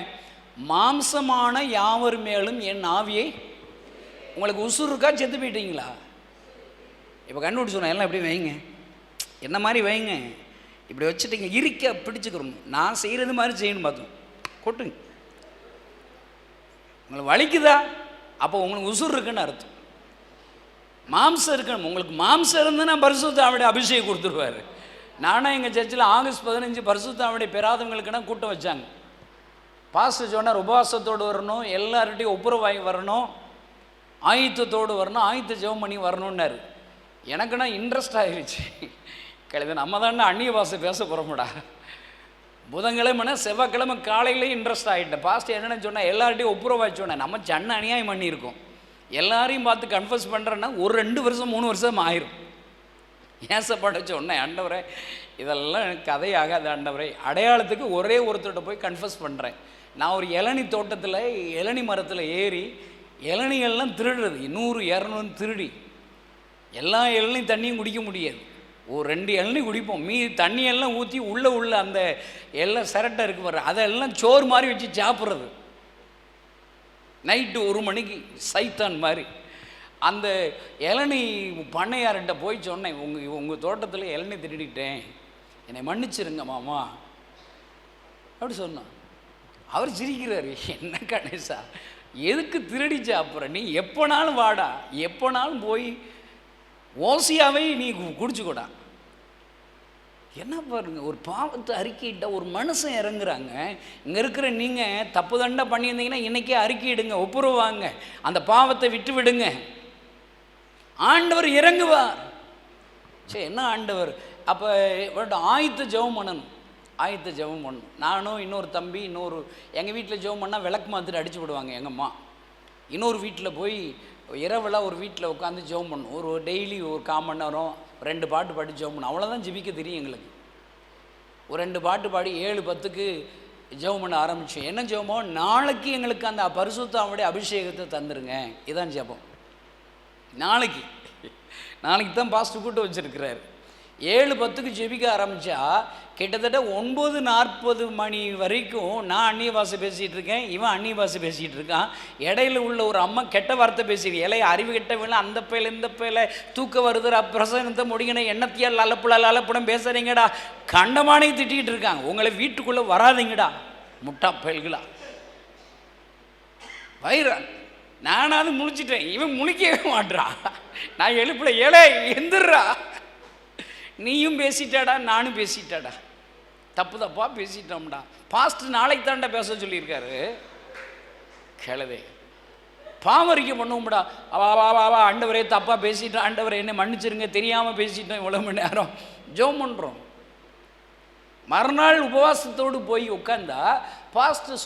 மாம்சமான யாவர் மேலும் என் ஆவியை. உங்களுக்கு உசுர் இருக்கா? செத்து போயிட்டீங்களா? இப்போ கண்டுபிடிச்சு சொன்னேன், எல்லாம் எப்படி வைங்க, என்ன மாதிரி வைங்க, இப்படி வச்சுட்டீங்க, இருக்க பிடிச்சிக்கிறோம். நான் செய்கிறது மாதிரி செய்யணும் பார்த்தோம். கொட்டுங்க. உங்களுக்கு வலிக்குதா? அப்போ உங்களுக்கு உசுர் இருக்குன்னு அர்த்தம். மாம்சம் இருக்கணும். உங்களுக்கு மாம்சம் இருந்துன்னா பரிசுத்த ஆவிடைய அபிஷேகம் கொடுத்துருவார். நானும் எங்கள் சர்ச்சில் ஆகஸ்ட் 15 பரிசுத்த ஆவிடைய பெறாதவங்களுக்குன்னா கூட்டம் வச்சாங்க. பாஸ்டர் சொன்னார், உபவாசத்தோடு வரணும், எல்லார்கிட்டையும் ஒப்புரவாகி வரணும், ஆயுத்தத்தோடு வரணும், ஆயுத்த ஜெபம் பண்ணி வரணுன்னாரு. எனக்குன்னா இன்ட்ரெஸ்ட் ஆகிடுச்சு. கழுது நம்ம தானே அந்நிய பாஷை பேச போகிறோம்டா. புதன்கிழமைனா செவ்வாய்க்கிழமை காலையிலேயே இன்ட்ரெஸ்ட் ஆகிட்டேன். பாஸ்டர் என்னென்னு சொன்னால் எல்லார்ட்டையும் ஒப்புரவாகி சொன்னேன். நம்ம சன்ன அநியாயம் பண்ணியிருக்கோம். எல்லாரையும் பார்த்து கன்ஃபஸ் பண்ணுறேன்னா ஒரு 2 வருஷம் 3 வருஷம் ஆயிரும். ஏசப்பட சொன்னேன், ஆண்டவரே இதெல்லாம் கதையாகாது ஆண்டவரே, அடையாளத்துக்கு ஒரே ஒருத்தர்கிட்ட போய் கன்ஃபஸ் பண்ணுறேன். நான் ஒரு இளநி தோட்டத்தில் இளநி மரத்தில் ஏறி இளநிகள்லாம் திருடுறது 100 200 திருடி எல்லா இளநி தண்ணியும் குடிக்க முடியாது. ஒரு 2 இளநி குடிப்போம், தண்ணியெல்லாம் ஊற்றி உள்ள அந்த எல்லாம் சிரட்டை இருக்கு வர்ற அதெல்லாம் சோறு மாதிரி வச்சு சாப்பிட்றது. நைட்டு 1 மணிக்கு சைத்தான் மாதிரி. அந்த இளநி பண்ணையார்கிட்ட போய் சொன்னேன், உங்கள் தோட்டத்தில் இளநி திருடிட்டேன், என்னை மன்னிச்சிருங்க மாமா அப்படி சொன்னான். அவர் சிரிக்கிறாரு, என்ன கணேசா எதுக்கு திருடி சாப்பிட்ற, நீ எப்போனாலும் வாடா, எப்போனாலும் போய் ஓசியாவே நீ குடிச்சுக்கூடா. என்ன பாருங்க, ஒரு பாவத்தை அறிக்கையிட்ட ஒரு மனுஷன் இறங்குறாங்க. இங்கே இருக்கிற நீங்கள் தப்பு தண்டை பண்ணியிருந்தீங்கன்னா இன்றைக்கே அறிக்கையிடுங்க, ஒப்புரவாங்க, அந்த பாவத்தை விட்டு விடுங்க, ஆண்டவர் இறங்குவார். சரி என்ன ஆண்டவர், அப்போ ஆயத்த ஜெபம் பண்ணணும், ஆயத்த ஜெபம் பண்ணணும். நானும் இன்னொரு தம்பி எங்கள் வீட்டில் ஜெபம் பண்ணால் விளக்கு மாத்திரை அடிச்சு விடுவாங்க எங்கள் அம்மா. இன்னொரு வீட்டில் போய் இரவெல்லாம் ஒரு வீட்டில் உட்காந்து ஜெபம் பண்ணணும். ஒரு டெய்லி ஒரு 1/4 மணி நேரம் 2 பாட்டு பாடி ஜெபம் பண்ணணும். அவ்வளோதான் ஜெபிக்க தெரியும் எங்களுக்கு. ஒரு 2 பாட்டு பாடி 7:10க்கு ஜெபம் பண்ண ஆரம்பித்தோம். என்ன ஜெபமோ, நாளைக்கு எங்களுக்கு அந்த பரிசுத்த ஆவியுடைய அபிஷேகத்தை தந்துருங்க, இதான் ஜெபம். நாளைக்கு தான் பாஸ்டர் கூட்டம் வச்சுருக்கிறார். 7:10க்கு ஜெபிக்க ஆரம்பித்தா கிட்டத்தட்ட 9:40 மணி வரைக்கும் நான் அந்நிய பாஷை பேசிகிட்டு இருக்கேன், இவன் அந்நிய பாஷை பேசிகிட்டு இருக்கான். இடையில உள்ள ஒரு அம்மா கெட்ட வார்த்தை பேசிடு, இலைய அறிவு கெட்டவங்கள அந்த பேல இந்த பேல தூக்க வருதுற பிரசனத்தை முடிக்கணும், எண்ணத்தியால் லலப்புடம் பேசுகிறீங்கடா, கண்டமானே திட்டிகிட்டு இருக்காங்க. உங்களை வீட்டுக்குள்ளே வராதிங்கடா முட்டா பயல்களா வைரான். நானாவது முழிச்சிட்டேன், இவன் முழிக்கவே மாட்டான். நான் எழுப்புல, ஏழை எந்திரா, நீயும் பேசிட்டாடா நானும் பேசிட்டாடா, தப்பாக பேசிட்டோம்டா. பாஸ்டர் நாளைக்கு தாண்டா பேச சொல்லியிருக்காரு. கிழதே பாவரிக்கை பண்ணுவோம்டா, வா ஆண்டவரே தப்பாக பேசிட்டோம், ஆண்டவரே என்ன மன்னிச்சிருங்க, தெரியாமல் பேசிட்டோம், இவ்வளோ மணி நேரம் ஜெபம் பண்ணுறோம். மறுநாள் உபவாசத்தோடு போய் உட்காந்தா பாஸ்டர்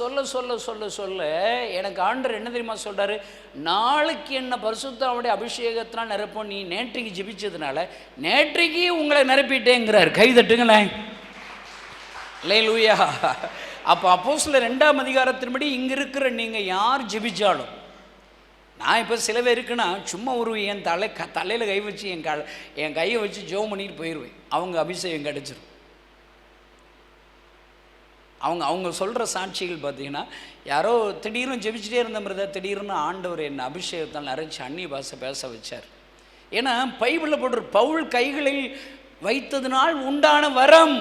சொல்ல எனக்கு ஆண்டவர் என்ன தெரியுமா சொல்கிறாரு, நாளைக்கு என்ன பரிசுத்தாவுடைய அபிஷேகத்தினால் நிரப்போம், நீ நேற்றைக்கு ஜெபிச்சதுனால நேற்றைக்கு உங்களை நிரப்பிட்டேங்கிறார். கை தட்டுங்களேன், அல்லேலூயா. அப்போ அப்போஸ்தலர் 2ஆம் அதிகாரத்தின்படி இங்கே இருக்கிற நீங்கள் யார் ஜெபிச்சாலும், நான் இப்போ சில பேர் இருக்குன்னா சும்மா ஒரு என் தலையில் கை வச்சு என் கையை வச்சு ஜெபம் பண்ணிட்டு போயிடுவேன், அவங்க அபிஷேகம் கிடச்சிரும். அவங்க சொல்கிற சாட்சிகள் பார்த்தீங்கன்னா, யாரோ திடீர்னு ஜெபிச்சுட்டே இருந்த மாதிரி தான் திடீர்னு ஆண்டவர் என்ன அபிஷேகத்தால் நிறைச்சி அந்நிய பாஷை பேச வச்சார். ஏன்னா பைபிளில் போடுற பவுல் கைகளில் வைத்ததினால் உண்டான வரம்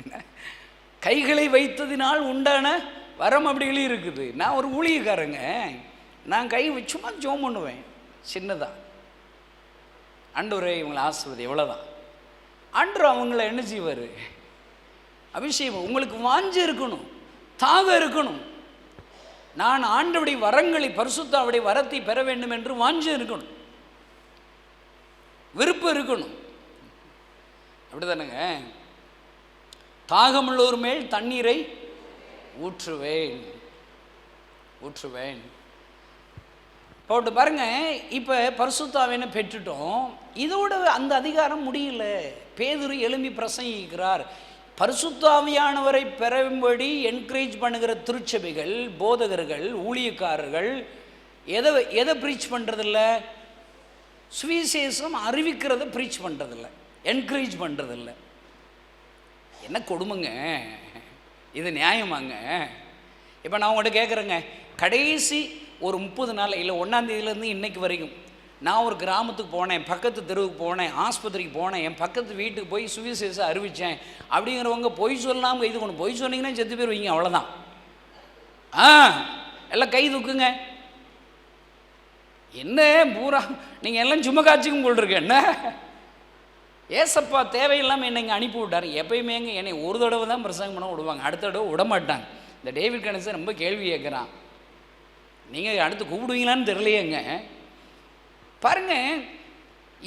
என்ன, கைகளை வைத்ததினால் உண்டான வரம் அப்படிகளே இருக்குது. நான் ஒரு ஊழியக்காரங்க, நான் கை சும்மா ஜெபம் பண்ணுவேன் சின்னதாக, ஆண்டவரே இவங்களை ஆசீர்வதி, எவ்வளோதான். ஆண்டவர் அவங்கள என்ன செய்வார், அபிஷேகம். உங்களுக்கு வாஞ்சை இருக்கணும், தாகம் இருக்கணும். நான் ஆண்டவருடைய வரங்களை பரிசுத்தாவுடைய வரத்தை பெற வேண்டும் என்று வாஞ்சை இருக்கணும், விருப்பம் இருக்கணும். அப்படிதானுங்க. தாகமுள்ளோர் மேல் தண்ணீரை ஊற்றுவேன். போட்டு பாருங்க. இப்போ பரிசுத்தாவினை பெற்றுட்டோம், இதோட அந்த அதிகாரம் முடியல. பேதுரு எழும்பி பிரசங்கிக்கிறார். பரிசுத்தாவியானவரை பெறும்படி என்கரேஜ் பண்ணுகிற திருச்சபைகள், போதகர்கள், ஊழியக்காரர்கள் எதை ப்ரீச் பண்ணுறதில்ல, சுவிசேஷம் அறிவிக்கிறத ப்ரீச் பண்ணுறதில்ல, என்கரேஜ் பண்ணுறதில்ல. என்ன கொடுமைங்க இது, நியாயமாங்க? இப்போ நான் உங்கள்கிட்ட கேட்குறேங்க, கடைசி ஒரு 30 நாள் இல்லை 1ஆம் தேதியிலேருந்து இன்றைக்கு வரைக்கும் நான் ஒரு கிராமத்துக்கு போனேன், பக்கத்து தெருவுக்கு போனேன், ஆஸ்பத்திரிக்கு போனேன், என் பக்கத்து வீட்டுக்கு போய் சுவிசேஷம் அறிவித்தேன் அப்படிங்கிறவங்க பொய் சொல்லாமல் இது கொண்டு பொய் சொன்னீங்கன்னா செத்து போயிருவீங்க, அவ்வளோதான். எல்லாம் கை தூக்குங்க. என்ன பூரா நீங்கள் எல்லாம் சும்மா காட்சிக்கும் கொள்ளுருக்க என்ன ஏசப்பா தேவையில்லாமல் என்னை இங்கே அனுப்பி விட்டார். எப்பயுமேங்க என்னை ஒரு தடவை தான் பிரசங்கம் பண்ண விடுவாங்க, அடுத்த தடவை விடமாட்டாங்க. இந்த டேவிட் கணேசன் ரொம்ப கேள்வி கேட்குறான், நீங்கள் அடுத்து கூப்பிடுவீங்களான்னு தெரியலையேங்க. பாருங்க,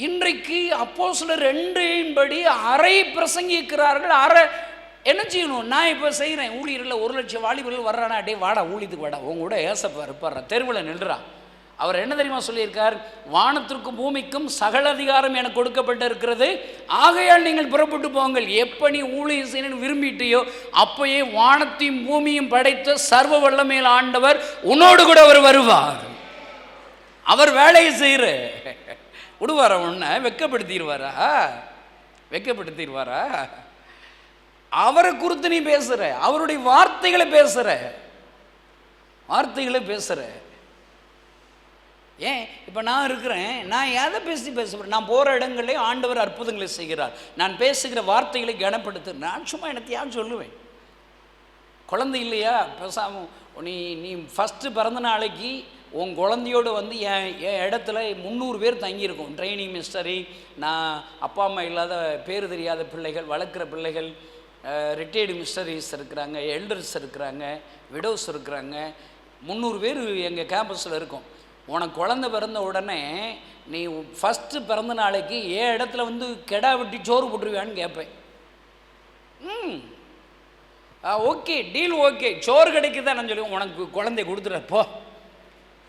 இன்றைக்கு அப்போஸ்தலர் 2 அரை பிரசங்கிக்கிறார்கள். அரை என்ன செய்யணும்? நான் இப்போ செய்கிறேன் ஊழியரில் 1,00,000 வாலிபர்கள் வர்றானா, டே வாடா ஊழியத்துக்கு வாடா, உங்க கூட ஏசப்பா இருப்பார், தெருவில் நின்றுறான். அவர் என்ன தெரியுமா சொல்லியிருக்கார்? வானத்திற்கும் பூமிக்கும் சகல அதிகாரம் எனக்கு கொடுக்கப்பட்டு இருக்கிறது, ஆகையால் நீங்கள் புறப்பட்டு போங்கள். எப்போ நீ ஊழியம் செய்யணும்னு விரும்பிட்டியோ அப்பயே வானத்தையும் பூமியும் படைத்த சர்வ வல்லமையில் ஆண்டவர் உன்னோடு கூட அவர் வருவார். அவர் வேலையை செய்கிற விடுவாரா? உன்னை வெக்கப்படுத்திடுவாரா? வெக்கப்படுத்திடுவாரா? அவரை குறித்து நீ பேசுற, அவருடைய வார்த்தைகளை பேசுற. ஏன் இப்போ நான் இருக்கிறேன், நான் எதை பேசுகிறேன்? நான் போகிற இடங்களே ஆண்டவர் அற்புதங்களை செய்கிறார். நான் பேசுகிற வார்த்தைகளை கனப்படுத்து. நான் சும்மா என்னத்தையாவது சொல்லுவேன். குழந்தை இல்லையா, பேசாமல் நீ ஃபஸ்ட்டு பிறந்த நாளைக்கு உன் குழந்தையோடு வந்து என் இடத்துல 300 பேர் தங்கியிருக்கோம். ட்ரைனிங் மிஸ்டரி, நான் அப்பா அம்மா இல்லாத பேர் தெரியாத பிள்ளைகள், வளர்க்குற பிள்ளைகள், ரிட்டையர்டு மிஸ்டரிஸ் இருக்கிறாங்க, எல்டர்ஸ் இருக்கிறாங்க, விடோஸ் இருக்கிறாங்க. 300 பேர் எங்கள் கேம்பஸில் இருக்கோம். உனக்கு குழந்தை பிறந்த உடனே நீ ஃபஸ்ட்டு பிறந்த நாளைக்கு என் இடத்துல வந்து கெடா வெட்டி சோறு போட்டுருவியான்னு கேட்பேன். ஓகே டீல், ஓகே சோறு கிடைக்குதான் நான் சொல்லுவேன். உனக்கு குழந்தைய கொடுத்துறப்போ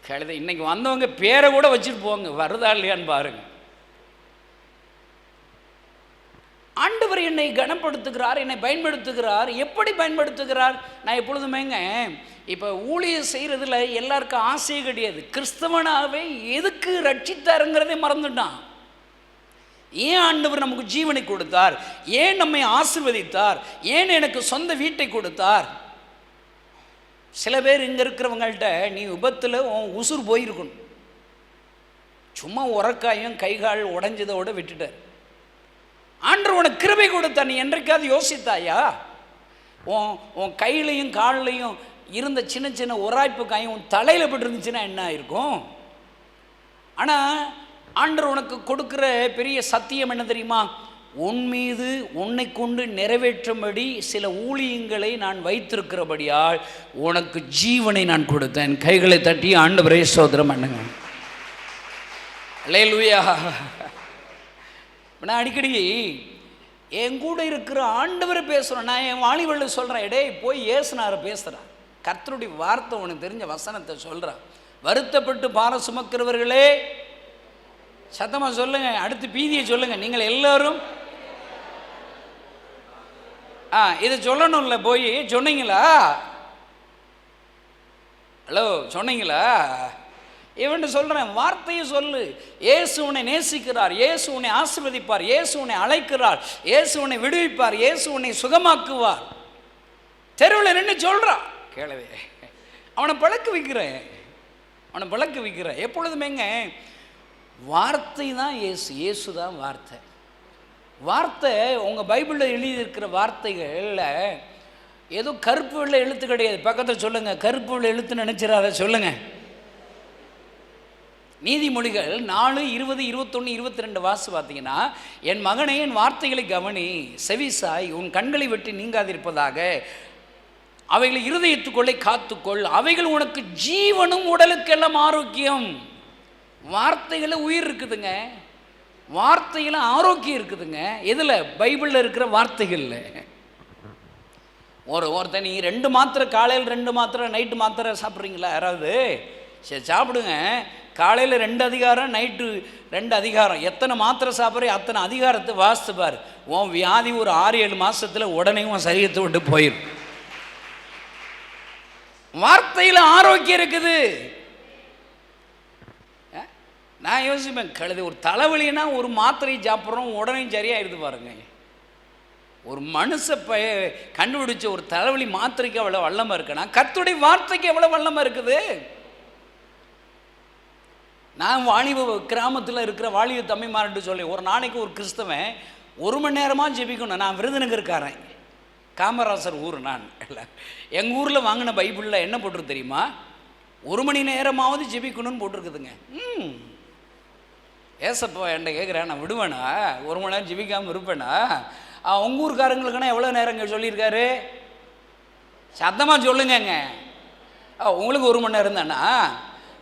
கழுத இன்னைக்கு வந்தவங்க பேரை கூட வச்சுட்டு போங்க, வருதா இல்லையான்னு பாருங்க. ஆண்டவர் என்னை கனப்படுத்துகிறார், என்னை பயன்படுத்துகிறார். எப்படி பயன்படுத்துகிறார்? நான் எப்பொழுதுமேங்க இப்போ ஊழியம் செய்கிறதுல எல்லாருக்கும் ஆசையே கிடையாது. கிறிஸ்தவனாகவே எதுக்கு ரட்சித்தாருங்கிறதே மறந்துட்டான். ஏன் ஆண்டவர் நமக்கு ஜீவனை கொடுத்தார்? ஏன் நம்மை ஆசீர்வதித்தார்? ஏன் எனக்கு சொந்த வீட்டை கொடுத்தார்? சில பேர் இங்கே இருக்கிறவங்கள்ட்ட நீ விபத்தில் உன் உசுர் போயிருக்கணும், சும்மா உரக்காயும் கைகால் உடஞ்சதோடு விட்டுட்டார். ஆண்டவர் உனக்கு கிருபை கொடுத்தா நீ என்றைக்காவது யோசித்தாயா? உன் கையிலையும் காலிலையும் இருந்த சின்ன சின்ன உராய்ப்பு காயும் உன் தலையில் பட்டு இருந்துச்சுன்னா என்ன ஆயிருக்கும்? ஆனால் ஆண்டவர் உனக்கு கொடுக்குற பெரிய சத்தியம் என்ன தெரியுமா? உன் மீது உன்னை கொண்டு நிறைவேற்றும்படி சில ஊழியங்களை நான் வைத்திருக்கிறபடியால் உனக்கு ஜீவனை நான் கொடுத்தேன். கைகளை தட்டி ஆண்டவரே ஸ்தோத்திரம் பண்ணுங்க. அல்லேலூயா. நான் அடிக்கடி என் கூட இருக்கிற ஆண்டவரை பேசுகிறேன். நான் என் வாலிபர்கள் சொல்கிறேன், எடே போய் ஏசுனாரை பேசுகிறான், கர்த்தருடைய வார்த்தை உனக்கு தெரிஞ்ச வசனத்தை சொல்கிறான். வருத்தப்பட்டு பாரம் சுமக்கிறவர்களே சத்தமாக சொல்லுங்க, அடுத்து பீதியை சொல்லுங்க. நீங்கள் எல்லாரும் இதை சொல்லணும்ல, போய் சொன்னீங்களா? ஹலோ சொன்னீங்களா? இவன் சொல்கிறேன், வார்த்தையை சொல்லு. இயேசு உன்னை நேசிக்கிறார், இயேசு உன்னை ஆசீர்வதிப்பார், இயேசு உன்னை அழைக்கிறார், இயேசு உன்னை விடுவிப்பார், இயேசு உன்னை சுகமாக்குவார். தெருவில் நின்று சொல்கிறான், கேளவே. அவனை பழக்க வைக்கிறேன். எப்பொழுதுமேங்க வார்த்தை தான் இயேசு, இயேசு தான் வார்த்தை. வார்த்தை உங்கள் பைபிளில் எழுதியிருக்கிற வார்த்தைகளில் ஏதோ கருப்பு வெள்ளை எழுத்து கிடையாது. பக்கத்தில் சொல்லுங்கள், கருப்பு வெள்ளை எழுத்து நினச்சிடாத சொல்லுங்கள். நீதிமொழிகள் 4:20-21-22 வாசி பார்த்தீங்கன்னா, என் மகனே என் வார்த்தைகளை கவனி, செவிசாய், உன் கண்களை விட்டு நீங்காதிருப்பதாக, அவைகளை இருதயத்துக்குள்ளே காத்துக்கொள், அவைகள் உனக்கு ஜீவனும் உடலுக்கெல்லாம் ஆரோக்கியம். வார்த்தைகளில் உயிர் இருக்குதுங்க, வார்த்தையில் ஆரோக்கியம் இருக்குதுங்க. எதில்? பைபிளில் இருக்கிற வார்த்தைகளில். ஒருத்தன் நீ 2 மாத்திரை காலையில் 2 மாத்திரை நைட்டு மாத்திரை சாப்பிட்றீங்களா? யாராவது? சரி சாப்பிடுங்க. காலையில் 2 அதிகாரம், நைட்டு 2 அதிகாரம். எத்தனை மாத்திரை சாப்பிட்ற அத்தனை அதிகாரத்தை வாசித்து பார். உன் வியாதி ஒரு 6-7 மாதத்தில் உடனே உன் சரீரத்தை விட்டு போயிடும். வார்த்தையில் ஆரோக்கியம் இருக்குது. நான் யோசிப்பேன், கழுது ஒரு தலைவலின்னா ஒரு மாத்திரை சாப்பிட்றோம் உடனே சரியாயிடுது பாருங்க. ஒரு மனுஷ கண்டுபிடிச்ச ஒரு தலைவலி மாத்திரைக்கு அவ்வளோ வல்லமாக இருக்குன்னா கர்த்தருடைய வார்த்தைக்கு எவ்வளோ வல்லமாக இருக்குது. நான் வாலிப கிராமத்தில் இருக்கிற வாலிப தம்பிமார்ட்டு சொல்லி, ஒரு நாளைக்கு ஒரு கிறிஸ்தவன் 1 மணி நேரமாக ஜெபிக்கணும். நான் விருதுநகர்காரன், காமராசர் ஊர். நான் இல்லை, எங்கள் ஊரில் வாங்கின பைபிளில் என்ன போட்டிருக்கு தெரியுமா? 1 மணி நேரமாவது ஜெபிக்கணும்னு போட்டிருக்குதுங்க. ஏசப்பா என்கிட்ட கேட்குறேன், நான் விடுவேனா? 1 மணி நேரம் ஜெபிக்காமல் இருப்பேனா? உங்கள் ஊருக்காரங்களுக்குன்னா எவ்வளோ நேரங்க சொல்லியிருக்காரு? சத்தமாக சொல்லுங்கங்க. உங்களுக்கு 1 மணி நேரம் தானா?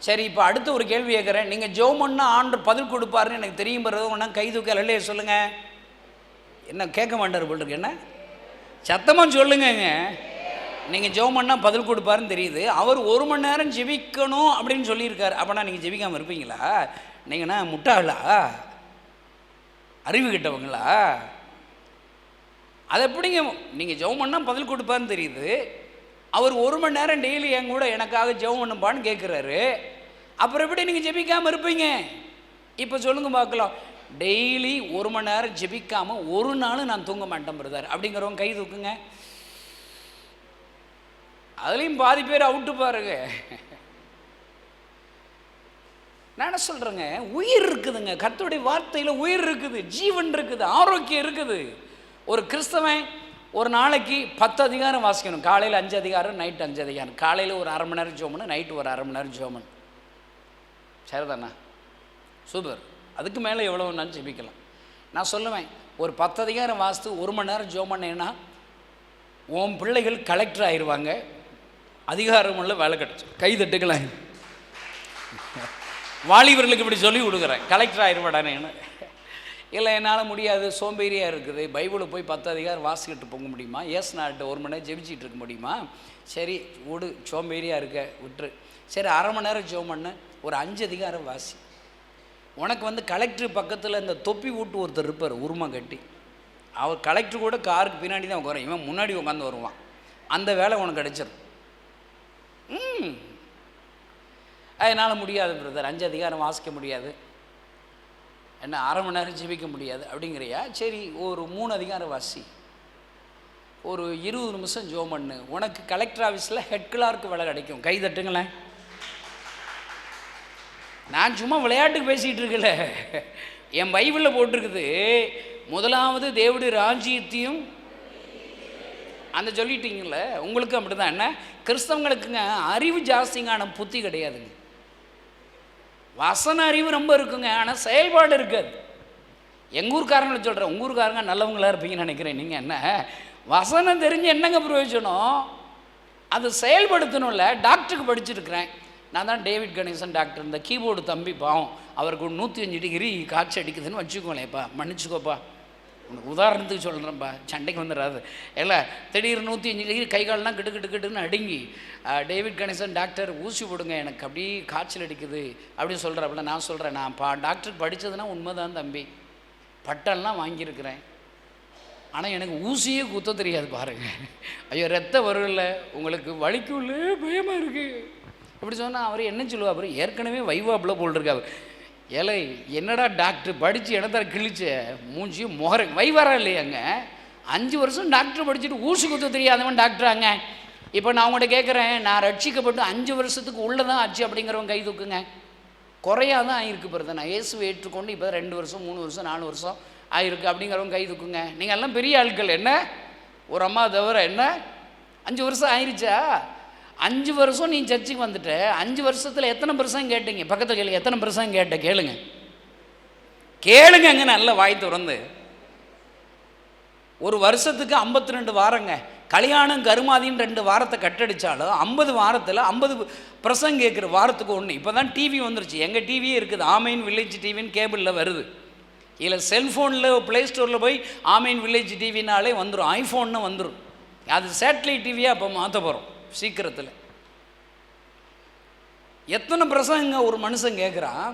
சரி, இப்போ அடுத்த ஒரு கேள்வி கேட்குறேன். நீங்கள் ஜெபம் பண்ணால் ஆண்டவர் பதில் கொடுப்பாருன்னு எனக்கு தெரியும். பிறகு ஒன்றா கை தூக்க இல்லையே சொல்லுங்கள். என்ன கேட்க மாட்டார் போல் இருக்கு? என்ன சத்தமாக சொல்லுங்கங்க. நீங்கள் ஜெபம் பண்ணால் பதில் கொடுப்பாருன்னு தெரியுது. அவர் 1 மணி நேரம் ஜெபிக்கணும் அப்படின்னு சொல்லியிருக்காரு. அப்போனா நீங்கள் ஜெபிக்காமல் இருப்பீங்களா? நீங்கள்னா முட்டாளா? அறிவு கிட்டவங்களா? அது எப்படிங்க? நீங்கள் ஜெபம் பண்ணால் பதில் கொடுப்பாருன்னு தெரியுது. அவர் 1 மணி நேரம் டெய்லி என் கூட எனக்காக ஜெபம் பண்ணுப்பான்னு கேட்குறாரு. அப்புறம் எப்படி நீங்கள் ஜெபிக்காமல் இருப்பீங்க? இப்போ சொல்லுங்கள் பார்க்கலாம். டெய்லி 1 மணி நேரம் ஜெபிக்காமல் ஒரு நாள் நான் தூங்க மாட்டேன் பிரதர் அப்படிங்கிறவங்க கை தூக்குங்க. அதுலேயும் பாதி பேர் அவுட்டு பாருங்க. நான் என்ன சொல்கிறேங்க, உயிர் இருக்குதுங்க. கர்த்தருடைய வார்த்தையில் உயிர் இருக்குது, ஜீவன் இருக்குது, ஆரோக்கியம் இருக்குது. ஒரு கிறிஸ்தவன் ஒரு நாளைக்கு 10 அதிகாரம் வாசிக்கணும். காலையில் 5 அதிகாரம், நைட்டு 5 அதிகாரம். காலையில் ஒரு அரை மணி நேரம் ஜோமனு, நைட்டு ஒரு அரை மணி நேரம் ஜோமன். சரிதாண்ணா? சூப்பர். அதுக்கு மேலே எவ்வளோ வேணாலும் ஜெபிக்கலாம். நான் சொல்லுவேன், ஒரு 10 அதிகாரம் வாசித்து 1 மணி நேரம் ஜோமன்னேன்னா உன் பிள்ளைகள் கலெக்டர் ஆயிடுவாங்க. அதிகாரம் உள்ள வேலை கிடச்சி. கை தட்டுக்கலாம். வாலிபர்களுக்கு இப்படி சொல்லி கொடுக்குறேன், கலெக்டர் ஆயிடுவாடானேன்னு. இல்லை என்னால் முடியாது, சோம்பேறியாக இருக்குது. பைபிளை போய் 10 அதிகாரம் வாசிக்கிட்டு போக முடியுமா? நாட்டு 1 மணி நேரம் ஜெபிச்சிட்டு இருக்க முடியுமா? சரி விடு, சோம்பேறியாக இருக்க விட்டுரு. சரி, அரை மணி நேரம் ஜெபம் பண்ணு, ஒரு 5 அதிகாரம் வாசி. உனக்கு கலெக்டர் பக்கத்தில் இந்த தொப்பி விட்டு ஒருத்தர் இருப்பார், உருமா கட்டி. அவர் கலெக்டர் கூட காருக்கு பின்னாடி தான் உட்காரும், இவன் முன்னாடி உட்காந்து வருவான். அந்த வேலை உனக்கு கிடைச்சிடும். அதனால் முடியாது பிரதர், 5 அதிகாரம் வாசிக்க முடியாது, என்ன அரை மணி நேரம் ஜெபிக்க முடியாது அப்படிங்கிறியா? சரி, ஒரு 3 அதிகாரம் வாசி, ஒரு 20 நிமிஷம் ஜெபம் பண்ணு. உனக்கு கலெக்டர் ஆஃபீஸில் ஹெட் கிளார்க்கு வேலை கிடைக்கும். கை தட்டுங்களேன். நான் சும்மா விளையாட்டுக்கு பேசிகிட்டு இருக்கல, என் பைபிளில் போட்டிருக்குது. முதலாவது தேவனுடைய ராஜ்யத்தையும் அந்த சொல்லிட்டீங்கள. உங்களுக்கு அப்படி தான். என்ன கிறிஸ்தவங்களுக்குங்க அறிவு ஜாஸ்திங்கான புத்தி கிடையாதுங்க. வசன அறிவு ரொம்ப இருக்குங்க, ஆனால் செயல்பாடு இருக்காது. எங்கள் ஊருக்காரங்களை சொல்கிறேன், உங்கள் ஊருக்காரங்க நல்லவங்களாக இருப்பீங்கன்னு நினைக்கிறேன். நீங்கள் என்ன வசனம் தெரிஞ்சு என்னங்க பிரயோஜனம்? அது செயல்படுத்தணும்ல. டாக்டருக்கு படிச்சுருக்கிறேன் நான் தான், டேவிட் கணேசன் டாக்டர். இந்த கீபோர்டு தம்பி பாவம், அவருக்கு 105 டிகிரி காய்ச்சி அடிக்குதுன்னு வச்சுக்கோங்களேப்பா, மன்னிச்சுக்கோப்பா, உனக்கு உதாரணத்துக்கு சொல்கிறேன்ப்பா, சண்டைக்கு வந்துடாது. இல்லை, திடீர்னு 105 டிகிரி கை கால்லாம் கிட்டுன்னு அடுங்கி, டேவிட் கணேசன் டாக்டர் ஊசி போடுங்க, எனக்கு அப்படி காய்ச்சல் அடிக்குது அப்படின்னு சொல்கிறப்பல நான் சொல்கிறேன், நான் டாக்டருக்கு படித்ததுன்னா உண்மைதான் தம்பி, பட்டெல்லாம் வாங்கியிருக்கிறேன், ஆனால் எனக்கு ஊசியே குத்த தெரியாது பாருங்க. ஐயோ ரத்தம் வரும்ல, உங்களுக்கு வலிக்குள்ள பயமாக இருக்குது இப்படி சொன்னால் அவர் என்ன சொல்லுவார்? அவர் ஏற்கனவே வைவாப்பில் போட்டிருக்காரு. ஏலை என்னடா டாக்டர் படித்து இடத்த கிழிச்ச மூஞ்சியும் முகர வைவாரா இல்லையாங்க? 5 வருஷம் டாக்டர் படிச்சுட்டு ஊசி குத்த தெரியாதவன் டாக்டராங்க. இப்போ நான் அவங்கள்ட்ட கேட்குறேன், நான் ரட்சிக்கப்பட்டு 5 வருஷத்துக்கு உள்ளே தான் ஆச்சு அப்படிங்கிறவங்க கை தூக்குங்க. குறையாதான் ஆகிருக்கு பிறகு, நான் இயேசுவை ஏற்றுக்கொண்டு இப்போ 2 வருஷம் 3 வருஷம் 4 வருஷம் ஆகிருக்கு அப்படிங்கிறவங்க கை தூக்குங்க. நீங்கள் எல்லாம் பெரிய ஆட்கள். என்ன ஒரு அம்மா தவிர என்ன 5 வருஷம் ஆயிடுச்சா? 5 வருஷம் நீ சர்ச்சுக்கு வந்துட்ட, 5 வருஷத்தில் எத்தனை பிரசங்கம் கேட்டீங்க? பக்கத்தில் கேளுங்க, எத்தனை பிரசங்கம் கேட்ட கேளுங்க, கேளுங்க நல்ல வாய் திறந்து. ஒரு வருஷத்துக்கு 52 வாரங்க. கல்யாணம் கருமாதின்னு 2 வாரத்தை கட்டடிச்சாலும் 50 வாரத்தில் 50 பிரசங்கம் கேட்குற வாரத்துக்கு 1. இப்போ தான் டிவி வந்துருச்சு, எங்கள் டிவியே இருக்குது, ஆமைன் வில்லேஜ் டிவின்னு கேபிளில் வருது. இதில் செல்ஃபோனில் ப்ளே ஸ்டோரில் போய் ஆமைன் வில்லேஜ் டிவினாலே வந்துடும், ஐஃபோன்னு வந்துடும். அது சேட்டலைட் டிவியாக அப்போ மாற்ற போகிறோம் சீக்கிரத்தில். எத்தனை பிரசங்க ஒரு மனுஷன் கேட்குறான்?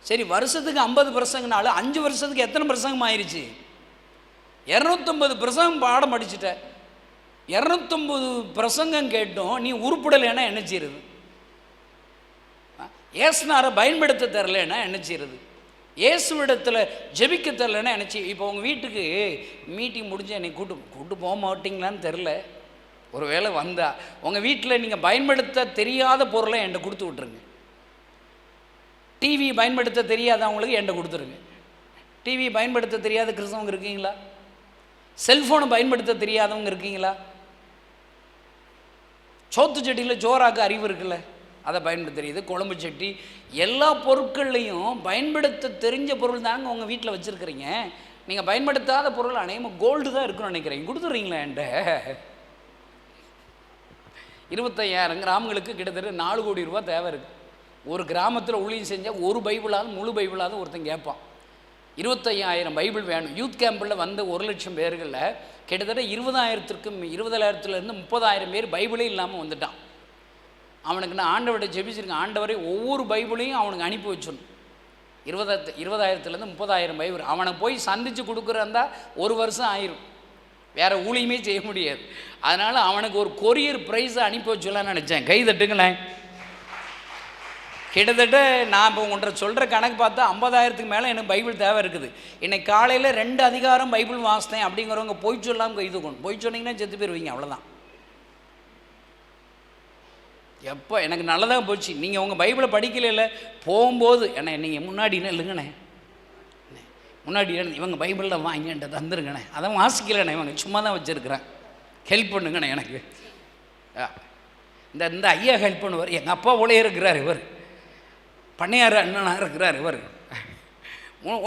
சரி, வருஷத்துக்கு 50 பிரசங்கனாலும் 5 வருஷத்துக்கு எத்தனை பிரசங்கம் ஆயிடுச்சு? 250 பிரசங்கம் பாடம் படிச்சுட்ட. 250 பிரசங்கம் கேட்டோம், நீ உருப்படலைன்னா என்ன செய்யுது? ஏசுனாரை பயன்படுத்த தரலைன்னா என்ன செய்யுது? இயேசுவிடத்தில் ஜெபிக்க தரலைன்னா என்ன செய்ய? இப்போ உங்கள் வீட்டுக்கு மீட்டிங் முடிஞ்சு என்னை கூட்டு போக மாட்டிங்களான்னு தெரில. ஒரு வேளை வந்தால் உங்கள் வீட்டில் நீங்கள் பயன்படுத்த தெரியாத பொருளை என்கிட்ட கொடுத்து விட்ருங்க. டிவி பயன்படுத்த தெரியாதவங்களுக்கு என்கிட்ட கொடுத்துருங்க. டிவி பயன்படுத்த தெரியாத கிறிஸ்தவங்க இருக்கீங்களா? செல்ஃபோனை பயன்படுத்த தெரியாதவங்க இருக்கீங்களா? சோத்து செடியில் ஜோராக்கு அறிவு இருக்குல்ல, அதை பயன்படுத்த தெரியுது. குழம்பு சட்டி, எல்லா பொருட்கள்லையும் பயன்படுத்த தெரிஞ்ச பொருள் தாங்க உங்கள் வீட்டில் வச்சுருக்கிறீங்க. நீங்கள் பயன்படுத்தாத பொருள் அநேகமாக கோல்டு தான் இருக்குன்னு நினைக்கிறீங்க. கொடுத்துட்றீங்களா என்கிட்ட? 25,000 கிராமங்களுக்கு கிட்டத்தட்ட 4 கோடி ரூபா தேவை இருக்குது. ஒரு கிராமத்தில் ஊழியம் செஞ்சால் ஒரு பைபிளாவது, முழு பைபிளாவது ஒருத்தன் கேட்பான். 25,000 பைபிள் வேணும். யூத் கேம்பில் வந்த 1,00,000 பேர்களில் கிட்டத்தட்ட 20,000 30,000 பேர் பைபிளே இல்லாமல் வந்துட்டான். அவனுக்கு நான் ஆண்டவர்கிட்ட ஜெபிச்சிருக்கேன், ஆண்டவரை ஒவ்வொரு பைபிளையும் அவனுக்கு அனுப்பி வச்சிடணும். 20,000 30,000 பைபிள் அவனை போய் சந்தித்து கொடுக்குறதா 1 வருஷம் ஆயிரும். வேறு ஊழியமே செய்ய முடியாது. அதனால் அவனுக்கு ஒரு கொரியர் ப்ரைஸை அனுப்பி வச்சுலான்னு நினச்சேன். கை தட்டுங்களேன். கிட்டத்தட்ட நான் இப்போ உங்கள்கிட்ட சொல்கிற கணக்கு பார்த்தா 50,000க்கு மேலே எனக்கு பைபிள் தேவை இருக்குது. இன்னைக்கு காலையில் 2 அதிகாரம் பைபிள் வாசித்தேன் அப்படிங்கிறவங்க பொய் சொல்லாமல் கை தூக்கணும். பொய் சொன்னீங்கன்னா செத்து போயிருவீங்க, அவ்வளோதான். எப்போ எனக்கு நல்லதாக போச்சு. நீங்கள் உங்கள் பைபிளை படிக்கல போகும்போது ஏன்னா நீங்கள் முன்னாடி இல்லைங்கண்ணே, முன்னாடி இவங்க பைபிளில் வாங்கிட்ட தந்துருங்கண்ணே, அதான் வாசிக்கலண்ணே, இவங்க சும்மா தான் வச்சுருக்கிறேன், ஹெல்ப் பண்ணுங்கண்ணே எனக்கு. இந்த ஐயா ஹெல்ப் பண்ணுவார். எங்கள் அப்பா போலே இருக்கிறார் இவர், பண்ணையார் அண்ணனாக இருக்கிறார் இவர்.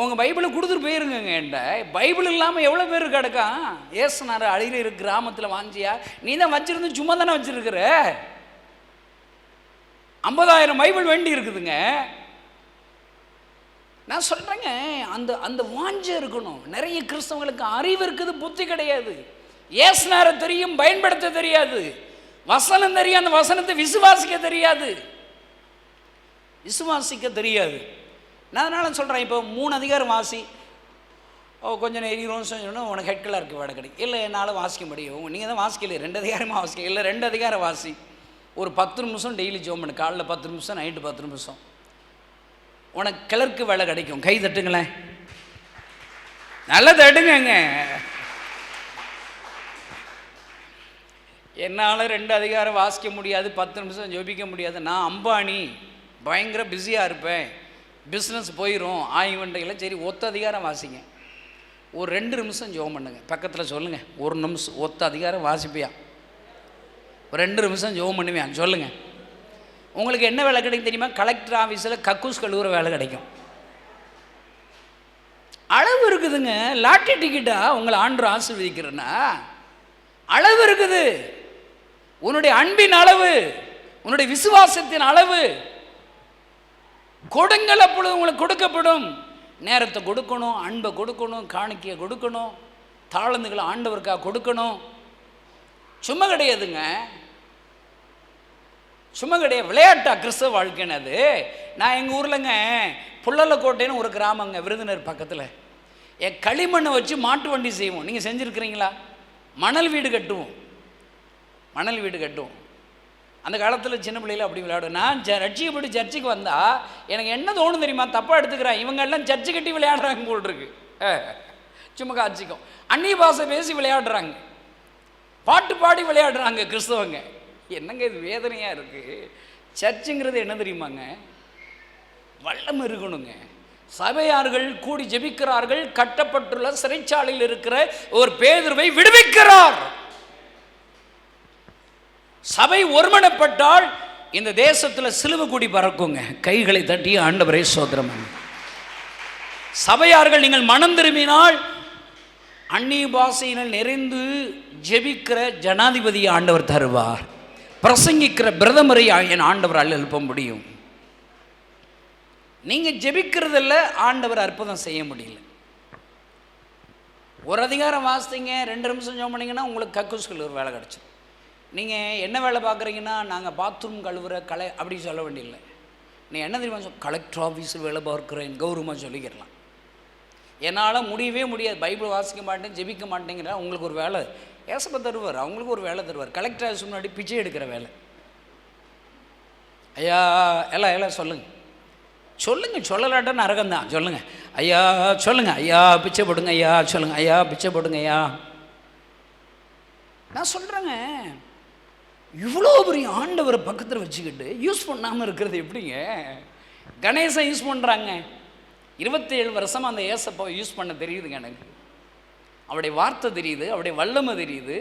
உங்கள் பைபிளை கொடுத்துட்டு போயிருங்க என்கிட்ட. பைபிள் இல்லாமல் எவ்வளோ பேர் கிடக்கா? ஏசுனார் அழிகிற கிராமத்தில் வாஞ்சியா, நீ தான் வச்சுருந்து சும்மா தானே வச்சுருக்கிற. 50,000 பைபிள் வேண்டி இருக்குதுங்க. நான் சொல்கிறேங்க, அந்த வாஞ்சை இருக்கணும். நிறைய கிறிஸ்தவங்களுக்கு அறிவு இருக்குது, புத்தி கிடையாது. ஏசுனாரை தெரியும், பயன்படுத்த தெரியாது. வசனம் தெரியும், அந்த வசனத்தை விசுவாசிக்க தெரியாது. நான் அதனால் சொல்கிறேன், இப்போ 3 அதிகாரம் வாசி, கொஞ்சம் நேரம் சொன்னோன்னா உனக்கு ஹெட் கிளர்க்கு வேலை கிடைக்கும். இல்லை என்னால் வாசிக்க முடியும், நீங்கள் தான் வாசிக்கல, 2 அதிகாரமாக வாசிக்க இல்லை, 2 அதிகாரம் வாசி. ஒரு 10 நிமிஷம் டெய்லி ஜெபம் பண்ணு. காலைல 10 நிமிஷம், நைட்டு 10 நிமிஷம், உனக்கு கிளர்க்கு வேலை கிடைக்கும். கை தட்டுங்களேன், நல்லா தட்டுங்க. என்னால் 2 அதிகாரம் வாசிக்க முடியாது, 10 நிமிஷம் ஜெபிக்க முடியாது. நான் அம்பானி, பயங்கர பிஸியாக இருப்பேன், பிஸ்னஸ் போயிடும், ஆய்வண்டையில். சரி, ஒத்த அதிகாரம் வாசிங்க. ஒரு 2 நிமிஷம் ஜெபம் பண்ணுங்க. பக்கத்தில் சொல்லுங்கள், 1 நிமிஷம் ஒத்த அதிகாரம் வாசிப்பியா, ஒரு 2 நிமிஷம் ஜெபம் பண்ணுவேன். சொல்லுங்கள், உங்களுக்கு என்ன வேலை கிடைக்கும் தெரியுமா? கலெக்டர் ஆஃபீஸில் கக்கூஸ் கழுவுற வேலை கிடைக்கும். அளவு இருக்குதுங்க. லாட்டரி டிக்கெட்டா உங்களை ஆண்டு ஆசீர்வதிக்கிறேன்னா அளவு இருக்குது. உன்னுடைய அன்பின் அளவு, உன்னுடைய விசுவாசத்தின் அளவு. கொடுங்கள், அப்பொழுது உங்களுக்கு கொடுக்கப்படும். நேரத்தை கொடுக்கணும், அன்பை கொடுக்கணும், காணிக்கையை கொடுக்கணும், தாளந்துகளை ஆண்டவருக்காக கொடுக்கணும். சும்மா கிடையாதுங்க, சும்மா கிடையாது. விளையாட்டா கிறிஸ்தவ வாழ்க்கைன்னு அது. நான் எங்கள் ஊர்லங்க புள்ளலக்கோட்டைன்னு ஒரு கிராமங்க, விருதுநகர் பக்கத்தில். களிமண்ணை வச்சு மாட்டு வண்டி செய்வோம். நீங்கள் செஞ்சுருக்கிறீங்களா? மணல் வீடு கட்டுவோம். அந்த காலத்தில் சின்ன பிள்ளையில் அப்படி விளையாடுவேன். நான் ரட்சிக்கப்பட்டு சர்ச்சுக்கு வந்தால் எனக்கு என்ன தோணும் தெரியுமா? தப்பாக எடுத்துக்கிறேன், இவங்க எல்லாம் சர்ச்சு கட்டி விளையாடுறாங்க போல் இருக்கு. சும்மா காட்சிக்கும் அந்நிய பாஷை பேசி விளையாடுறாங்க, பாட்டு பாடி விளையாடுறாங்க கிறிஸ்தவங்க. என்னங்க இது வேதனையாக இருக்குது. சர்ச்சுங்கிறது என்ன தெரியுமாங்க? வல்லம் இருக்கணுங்க. சபையார்கள் கூடி ஜெபிக்கிறார்கள். கட்டப்பட்டுள்ள சிறைச்சாலையில் இருக்கிற ஒரு பேதுருவை விடுவிக்கிறார். சபை ஒருமனப்பட்டால் இந்த தேசத்தில் சிலுவை கொடி பறக்குங்க. கைகளை தட்டி ஆண்டவரே சோதரம். சபையார்கள் நீங்கள் மனம் திரும்பினால் அந்நிய பாஷையினால் நிறைந்து ஜெபிக்கிற ஜனாதிபதியை ஆண்டவர் தருவார். பிரசங்கிக்கிற பிரதமரை என் ஆண்டவரால் எழுப்ப முடியும். நீங்கள் ஜெபிக்கிறதில்ல, ஆண்டவர் அற்புதம் செய்ய முடியல. ஒரு அதிகாரம் வாசித்தீங்க, 2 நிமிஷம் ஜெபம் பண்ணிங்கன்னா உங்களுக்கு கக்கூஸ் கழுவுற வேலை கிடச்சிடும். நீங்கள் என்ன வேலை பார்க்குறீங்கன்னா, நாங்கள் பாத்ரூம் கழுவுற கலை அப்படி சொல்ல வேண்டியதில்லை. நீங்கள் என்ன தெரியுமா கலெக்டர் ஆஃபீஸில் வேலை பார்க்குறேன் கௌரவமாக சொல்லிக்கிறலாம். என்னால் முடியவே முடியாது, பைபிள் வாசிக்க மாட்டேன், ஜெபிக்க மாட்டேங்கிற உங்களுக்கு ஒரு வேலை ஏசப்ப தருவார். அவங்களுக்கு ஒரு வேலை தருவார். கலெக்டர் ஆஃபீஸ் முன்னாடி பிச்சை எடுக்கிற வேலை. ஐயா எல்லாம் சொல்லுங்கள் சொல்லலாட்ட நரகம் தான். சொல்லுங்கள் ஐயா, சொல்லுங்கள் ஐயா பிச்சை போடுங்க ஐயா, சொல்லுங்கள் ஐயா பிச்சை போடுங்க ஐயா. நான் சொல்கிறேங்க, இவ்வளோ பெரிய ஆண்டவரை பக்கத்தில் வச்சுக்கிட்டு யூஸ் பண்ணாமல் இருக்கிறது எப்படிங்க? கணேசன் யூஸ் பண்ணுறாங்க, 27 வருஷமாக அந்த ஏசப்பா யூஸ் பண்ண தெரியுதுங்க எனக்கு. அவருடைய வார்த்தை தெரியுது, அவருடைய வல்லமை தெரியுது,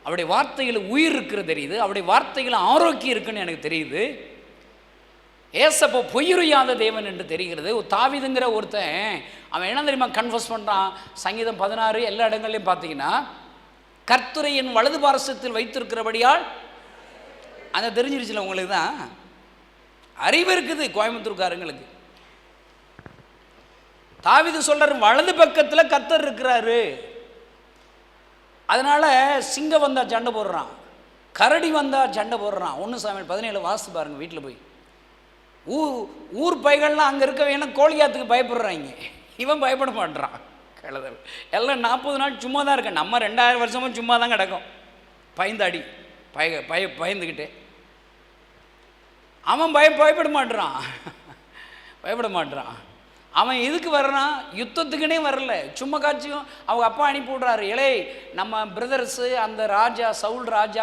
அவருடைய வார்த்தைகளை உயிர் இருக்கிற தெரியுது, அவருடைய வார்த்தைகளை ஆரோக்கியம் இருக்குன்னு எனக்கு தெரியுது. ஏசப்போ பொய்யுரையாத தேவன் என்று தெரிகிறது. தாவீதுங்கிற ஒருத்தன் அவன் என்ன தெரியுமா கன்ஃபஸ் பண்ணுறான்? சங்கீதம் 16 எல்லா இடங்கள்லையும் பார்த்தீங்கன்னா, கர்த்தரை என் வலது பாரசத்தில் வைத்திருக்கிறபடியால், அதை தெரிஞ்சிருச்சுல உங்களுக்கு தான் அறிவு இருக்குது கோயம்புத்தூர்காரங்களுக்கு. தாவீது சொல்றாரு வலது பக்கத்தில் கர்த்தர் இருக்கிறாரு, அதனால சிங்கம் வந்தா சண்டை போடுறான், கரடி வந்தா சண்டை போடுறான். 1 சாமுவேல் 17 வாசித்து பாருங்க வீட்டில் போய். ஊர் பைகள்லாம் அங்கே இருக்கவங்க கோழியாத்துக்கு பயப்படுறாங்க, இவன் பயப்பட மாட்டான். கழுதல் எல்லாம் 40 நாள் சும்மா தான் இருக்கேன். நம்ம 2000 வருஷமும் சும்மா தான் கிடக்கும் பயந்தாடி பயந்துக்கிட்டே. அவன் பயப்பட மாட்டான், பயப்பட மாட்டான். அவன் எதுக்கு வர்றான்? யுத்தத்துக்குன்னே வரல, சும்மா காட்சியும் அவங்க அப்பா அனுப்பி விட்றாரு. இலே நம்ம பிரதர்ஸு அந்த ராஜா சவுல் ராஜா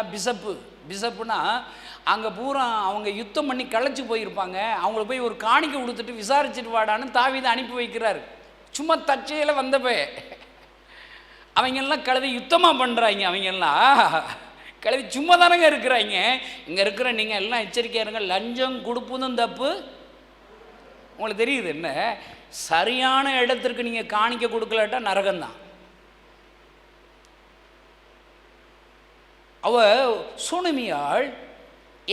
பிசப்புனா அங்கே பூரா அவங்க யுத்தம் பண்ணி களைச்சி போயிருப்பாங்க, அவங்கள போய் ஒரு காணிக்கை கொடுத்துட்டு விசாரிச்சுட்டு வாடான்னு தாவீதை அனுப்பி வைக்கிறாரு. சும்மா தச்சையில் வந்தப்போ அவங்கெல்லாம் கழுதை யுத்தமாக பண்ணுறாங்க. அவங்கெல்லாம் கழுதை சும்மா தானங்க இருக்கிறாங்க. இங்கே இருக்கிற நீங்கள் எல்லாம் எச்சரிக்கையாக இருங்க, லஞ்சம் கொடுப்பதும் தப்பு. உங்களுக்கு தெரியுது என்ன? சரியான இடத்திற்கு நீங்கள் காணிக்க கொடுக்கலாட்டா நரகம்தான். அவ சூனமியாள்,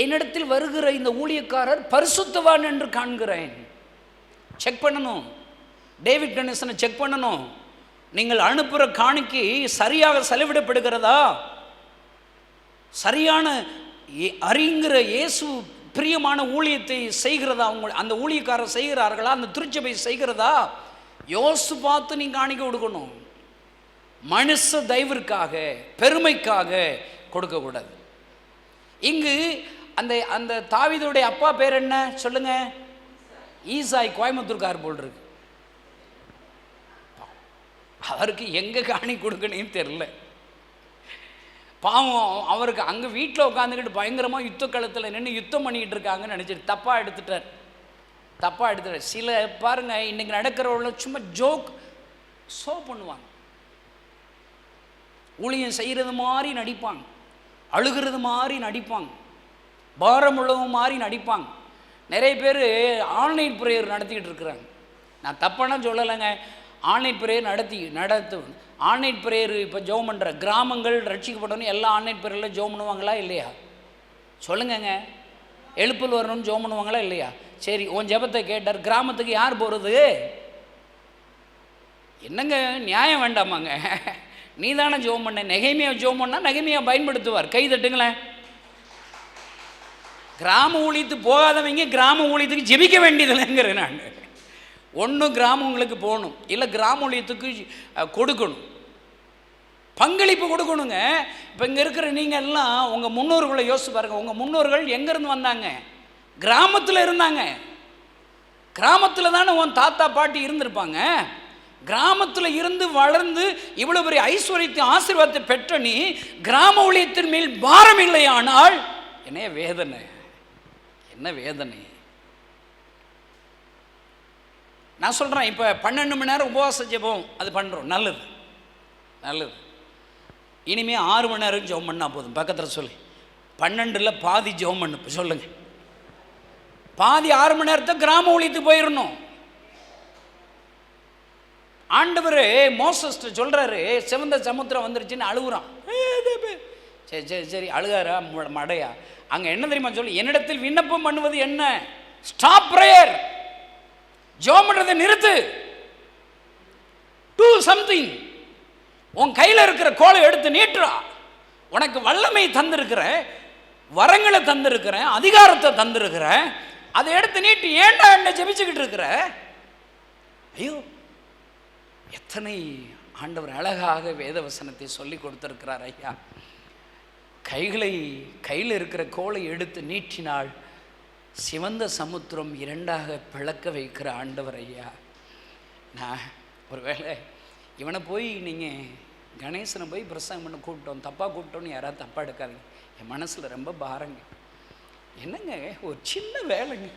என்னிடத்தில் வருகிற இந்த ஊழியக்காரர் பரிசுத்தவான் என்று காண்கிறேன். செக் பண்ணணும், டேவிட் கணேசனை செக் பண்ணணும். நீங்கள் அனுப்புகிற காணிக்கை சரியாக செலவிடப்படுகிறதா, சரியான அறிங்கிற இயேசு பிரியமான ஊழியத்தை செய்கிறதா, அவங்க அந்த ஊழியக்காரர் செய்கிறார்களா, அந்த திருச்சபை செய்கிறதா யோசித்து பார்த்து நீங்கள் காணிக்க கொடுக்கணும். மனுஷ தயவிற்காக பெருமைக்காக கொடுக்கக்கூடாது. இங்கு அந்த அந்த தாவீதுடைய அப்பா பேர் என்ன சொல்லுங்க? ஈசாய். கோயம்புத்தூர்கார் போல் இருக்கு. அவருக்கு எங்கே காணி கொடுக்கணும்னு தெரில. பாவம், அவருக்கு அங்கே வீட்டில் உட்காந்துக்கிட்டு பயங்கரமாக யுத்த களத்தில் நின்று யுத்தம் பண்ணிக்கிட்டு இருக்காங்கன்னு நினச்சிட்டு தப்பாக எடுத்துட்டார். சில பாருங்க இன்றைக்கி நடக்கிறவங்கள சும்மா ஷோ பண்ணுவாங்க, ஊழியம் செய்கிறது மாதிரி நடிப்பாங்க, அழுகிறது மாதிரி நடிப்பாங்க, பாரம் உள்ளவங்க மாதிரி நடிப்பாங்க. நிறைய பேர் ஆன்லைன் ப்ரேயர் நடத்திக்கிட்டு இருக்கிறாங்க. நான் தப்பானா சொல்லலைங்க, ஆன்லைன் ப்ரேயர் நடத்து ஆன்லைன் ப்ரேயர் இப்போ ஜெபம் பண்ணுற கிராமங்கள் ரட்சிக்கப்படணும். எல்லாம் ஆன்லைன் ப்ரேயரில் ஜெபம் பண்ணுவாங்களா இல்லையா? சொல்லுங்கங்க. எழுப்பல் வரணும்னு ஜெபம் பண்ணுவாங்களா இல்லையா? சரி, உன் ஜெபத்தை கேட்டார். கிராமத்துக்கு யார் போகிறது? என்னங்க நியாயம் வேண்டாமாங்க? நீ தானே ஜெபம் பண்ண. நெகேமியா ஜெபம் பண்ணால் நெகேமியா பயன்படுத்துவார். கை தட்டுங்களேன். கிராம ஊழியத்துக்கு போகாதவங்க கிராம ஊழியத்துக்கு ஜெபிக்க வேண்டியதில்லைங்கிறேன் நான். ஒன்று கிராமங்களுக்கு போகணும், இல்லை கிராம ஊழியத்துக்கு கொடுக்கணும், பங்களிப்பு கொடுக்கணுங்க. இப்போ இங்கே இருக்கிற நீங்கள் எல்லாம் உங்கள் முன்னோர்களை யோசிச்சு பாருங்கள். உங்கள் முன்னோர்கள் எங்கேருந்து வந்தாங்க? கிராமத்தில் இருந்தாங்க. கிராமத்தில் தானே உன் தாத்தா பாட்டி இருந்திருப்பாங்க. கிராமத்தில் இருந்து வளர்ந்து இவ்வளோ பெரிய ஐஸ்வர்யத்தை ஆசீர்வாதத்தை பெற்ற நீ கிராம ஊழியத்தின் மேல் பாரம் இல்லையானால் என்ன வேதனை, என்ன வேதனை. நான் சொல்கிறேன், இப்போ 12 மணி நேரம் உபவாச ஜெபம் அது பண்ணுறோம், நல்லது நல்லது. இனிமேல் 6 மணி நேரம் ஜெபம் பண்ணால் போதும். பக்கத்தில் சொல்லி 12ல் பாதி ஜெபம் பண்ணு சொல்லுங்க. பாதி 6 மணி நேரத்தை கிராம ஊழியத்துக்கு போயிடணும். ஆண்டவர் மோசஸ்ட்டு சொல்கிறாரு, சிவந்த சமுத்திரம் வந்துருச்சுன்னு அழுகுறான். சரி சரி சரி அழுகாரா மடையா? அங்கே என்ன தெரியுமா சொல்லி, என்னிடத்தில் விண்ணப்பம் பண்ணுவது என்ன? Stop prayer. ஜெபம் பண்ணுறதை நிறுத்து. Do something. உன் கையில் இருக்கிற கோலை எடுத்து நீட்டுறா. உனக்கு வல்லமை தந்திருக்கிறேன், வரங்களை தந்திருக்கிறேன், அதிகாரத்தை தந்திருக்கிறேன், அதை எடுத்து நீட்டு. ஏன்டா என்ன ஜெபிச்சுக்கிட்டு இருக்கிற? ஐயோ, எத்தனை ஆண்டவர் அழகாக வேதவசனத்தை சொல்லி கொடுத்திருக்கிறார் ஐயா. கையில் இருக்கிற கோலை எடுத்து நீட்டினால் சிவந்த சமுத்திரம் 2ஆக பிளக்க வைக்கிற ஆண்டவர் ஐயா. நான் ஒருவேளை இவனை போய் நீங்கள் கணேசனை போய் பிரசங்கம் பண்ண கூப்பிட்டோம், தப்பாக கூப்பிட்டோன்னு யாராவது தப்பாக எடுக்காதீங்க. என் மனசில் ரொம்ப பாரங்க. என்னங்க ஒரு சின்ன வேலைங்க,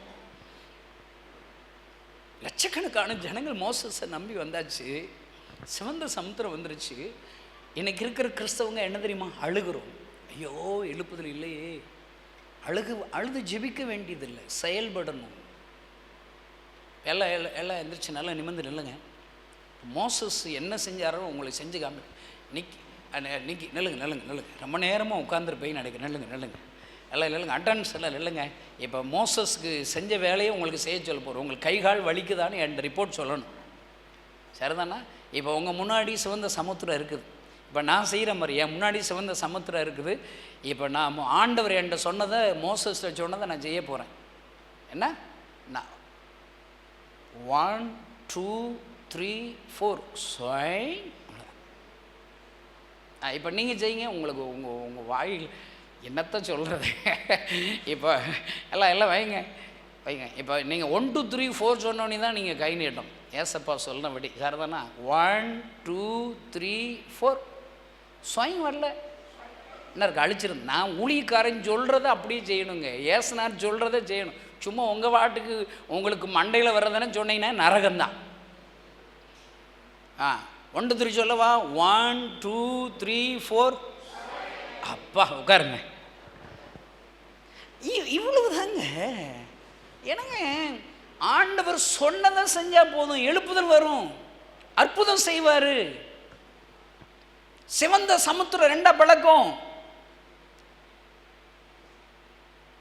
லட்சக்கணக்கான ஜனங்கள் மோசஸை நம்பி வந்தாச்சு, சிவந்த சமுத்திரம் வந்துருச்சு. இன்னைக்கு இருக்கிற கிறிஸ்தவங்க என்ன தெரியுமா, அழுகிறோம். ஐயோ எழுப்புதல் இல்லையே. அழுது ஜெபிக்க வேண்டியதில்லை, செயல்படணும். எல்லாம் எந்திரிச்சு நல்லா நிமிர்ந்து நில்லுங்க. மோசஸ் என்ன செஞ்சாரோ உங்களுக்கு செஞ்சு காமி. நிக்கி நில்லுங்க. ரொம்ப நேரமாக உட்காந்துருப்பேன் நினைக்கிறேன். நில்லுங்க எல்லாம் இல்லைங்க. அட்டன்ஸ் எல்லாம் இல்லைங்க. இப்போ மோசஸ்க்கு செஞ்ச வேலையை உங்களுக்கு செய்ய சொல்ல போகிறோம். உங்களுக்கு கை கால் வலிக்குதான்னு என் ரிப்போர்ட் சொல்லணும். சரிதானா? இப்போ உங்கள் முன்னாடி சிவந்த சமுத்திரம் இருக்குது. இப்போ நான் செய்கிற மாதிரி என் முன்னாடி சிவந்த சமுத்திரம் இருக்குது. இப்போ நான் ஆண்டவர் என்கிட்ட சொன்னதை, மோசஸ் சொன்னதை நான் செய்ய போகிறேன். என்ன? நான் 1 2 3 4 இப்போ நீங்கள் செய்யுங்க. உங்களுக்கு உங்கள் வாயில் என்னத்தை சொல்கிறது? இப்போ எல்லாம் வைங்க. இப்போ நீங்கள் 1 2 3 4 சொன்னோன்னே தான் நீங்கள் கை நீட்டும். ஏசப்பா சொன்னபடி. சரிதானா? 1 2 3 4 ஸ்வயம் வரல என்ன இருக்கு? அழிச்சிருந்து. நான் ஊழியக்காரன் சொல்கிறத அப்படியே செய்யணுங்க. ஏசுனார் சொல்கிறத செய்யணும். சும்மா உங்கள் வாட்டுக்கு உங்களுக்கு மண்டையில் வர்றதுன்னு சொன்னீங்கன்னா நரகம்தான். 1 2 3 சொல்லவா? 1 2 3 4. அப்பா உட்காருங்க. இவ்வளவு தாங்க. என்னங்க, ஆண்டவர் சொன்னதை செஞ்சால் போதும், எழுப்புதல் வரும், அற்புதம் செய்வார். சிவந்த சமுத்திரம் 2 பழக்கம்.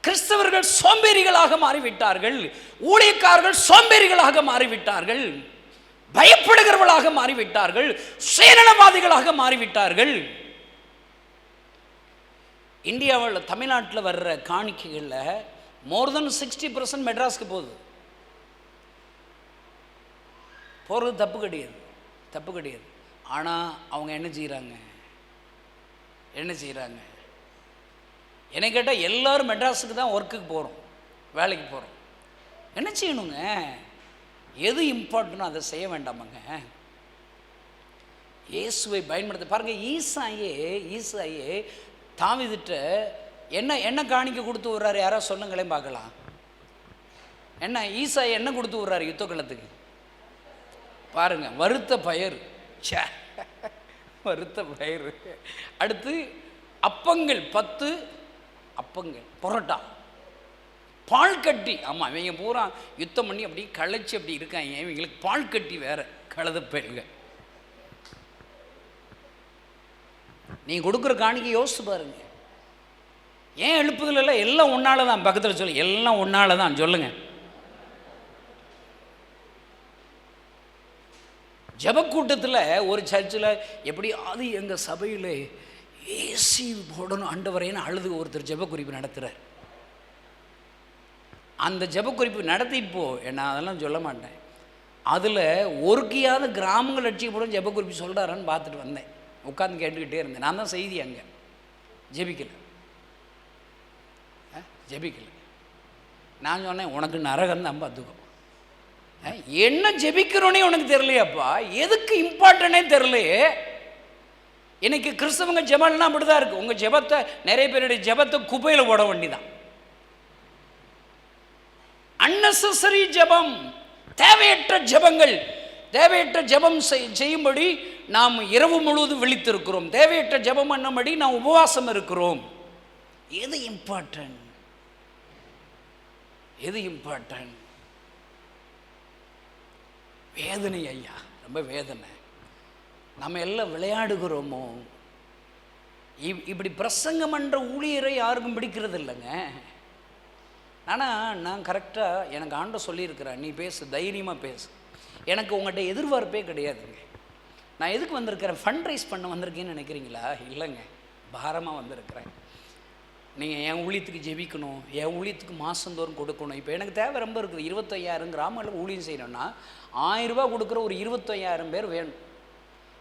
கிறிஸ்தவர்கள் சோம்பேறிகளாக மாறிவிட்டார்கள், ஊழியக்காரர்கள் சோம்பேறிகளாக மாறிவிட்டார்கள், பயப்படுகிறவர்களாக மாறிவிட்டார்கள், சுயநலவாதிகளாக மாறிவிட்டார்கள். இந்தியாவில் தமிழ்நாட்டில் வர்ற காணிக்கைகளில் மோர் தென் 60% மெட்ராஸ்க்கு போகிறது தப்பு கிடையாது. ஆனால் அவங்க என்ன செய்கிறாங்க? என்னை கேட்டால் எல்லோரும் மெட்ராஸுக்கு தான் ஒர்க்குக்கு போகிறோம், வேலைக்கு போகிறோம். என்ன செய்யணுங்க? எது இம்பார்ட்டன்ட்டோ அதை செய்ய வேண்டாமாங்க? இயேசுவை பயன்படுத்த பாருங்கள். ஈசாயே தாவீதுட்ட என்ன காணிக்க கொடுத்து விட்றாரு? யாராவது சொல்லுங்களேன் பார்க்கலாம். என்ன ஈசாயை என்ன கொடுத்து விட்றாரு யுத்த களத்துக்கு? பாருங்க, வறுத்த பயிர். அடுத்து அப்பங்கள் 10 அப்பங்கள், பொரோட்டா, பால் கட்டி. ஆமாம், இவங்க பூரா யுத்தம் பண்ணி அப்படி களைச்சி அப்படி இருக்காங்க. இவங்களுக்கு பால் கட்டி வேற கழுத பயல்க. நீங்கள் கொடுக்குற காணிக்கை யோசிச்சு பாருங்க. ஏன் எழுப்புதல் எல்லாம் ஒன்னால தான்? பக்கத்தில் சொல்லு, எல்லாம் ஒன்னால தான் சொல்லுங்க. ஜபக்கூட்டத்தில் ஒரு சர்ச்சில் எப்படியாவது எங்கள் சபையில் ஏசி போடணும் ஆண்டவரேன்னு அழுது ஒருத்தர் ஜபக்குறிப்பு நடத்துகிறார். அந்த ஜபக்குறிப்பு நடத்திப்போ நான் அதெல்லாம் சொல்ல மாட்டேன். அதில் ஒருக்கையாவது கிராமங்கள் லட்சியப்படும் ஜபக்குறிப்பு சொல்கிறாரான்னு பார்த்துட்டு வந்தேன். உட்காந்து கேட்டுக்கிட்டே இருந்தேன். நான் தான் செய்தி அங்கே ஜெபிக்கலை. நான் சொன்னேன், உனக்கு நரகம் தான் பார்த்துக்கோ. என்ன ஜெபிக்கிறோன்னே உனக்கு தெரியலையாப்பா, எதுக்கு இம்பார்ட்டனே தெரியலையே. இன்னைக்கு கிறிஸ்தவங்க ஜெபம்லாம் அப்படி தான் இருக்குது. உங்கள் ஜெபத்தை, நிறைய பேருடைய ஜெபத்தை குப்பையில் போட வேண்டிதான். அன்னெசரி ஜெபம், தேவையற்ற ஜெபங்கள். தேவையற்ற ஜெபம் செய்யும்படி நாம் இரவு முழுவதும் விழித்திருக்கிறோம். தேவையற்ற ஜெபம் பண்ணும்படி நாம் உபவாசம் இருக்கிறோம். எது இம்பார்ட்டன்ட்? வேதனை ஐயா, ரொம்ப வேதனை. நம்ம எல்லாம் விளையாடுகிறோமோ? இப்படி பிரசங்கம் என்ற ஊழியரை யாருக்கும் பிடிக்கிறது இல்லைங்க. ஆனால் நான் கரெக்டாக எனக்கு ஆண்டவர் சொல்லியிருக்கிறேன், நீ பேசு, தைரியமாக பேசு. எனக்கு உங்கள்கிட்ட எதிர்பார்ப்பே கிடையாதுங்க. நான் எதுக்கு வந்திருக்கிறேன்? ஃபண்ட் ரைஸ் பண்ண வந்திருக்கேன்னு நினைக்கிறீங்களா? இல்லைங்க, பாரமாக வந்திருக்கிறேன். நீங்கள் என் ஊழியத்துக்கு ஜெபிக்கணும், என் ஊழியத்துக்கு மாதந்தோறும் கொடுக்கணும். இப்போ எனக்கு தேவை ரொம்ப இருக்குது. 25,000 கிராமங்களில் ஊழியம் செய்யணும்னா 1000 ரூபா கொடுக்குற ஒரு 25,000 பேர் வேணும்.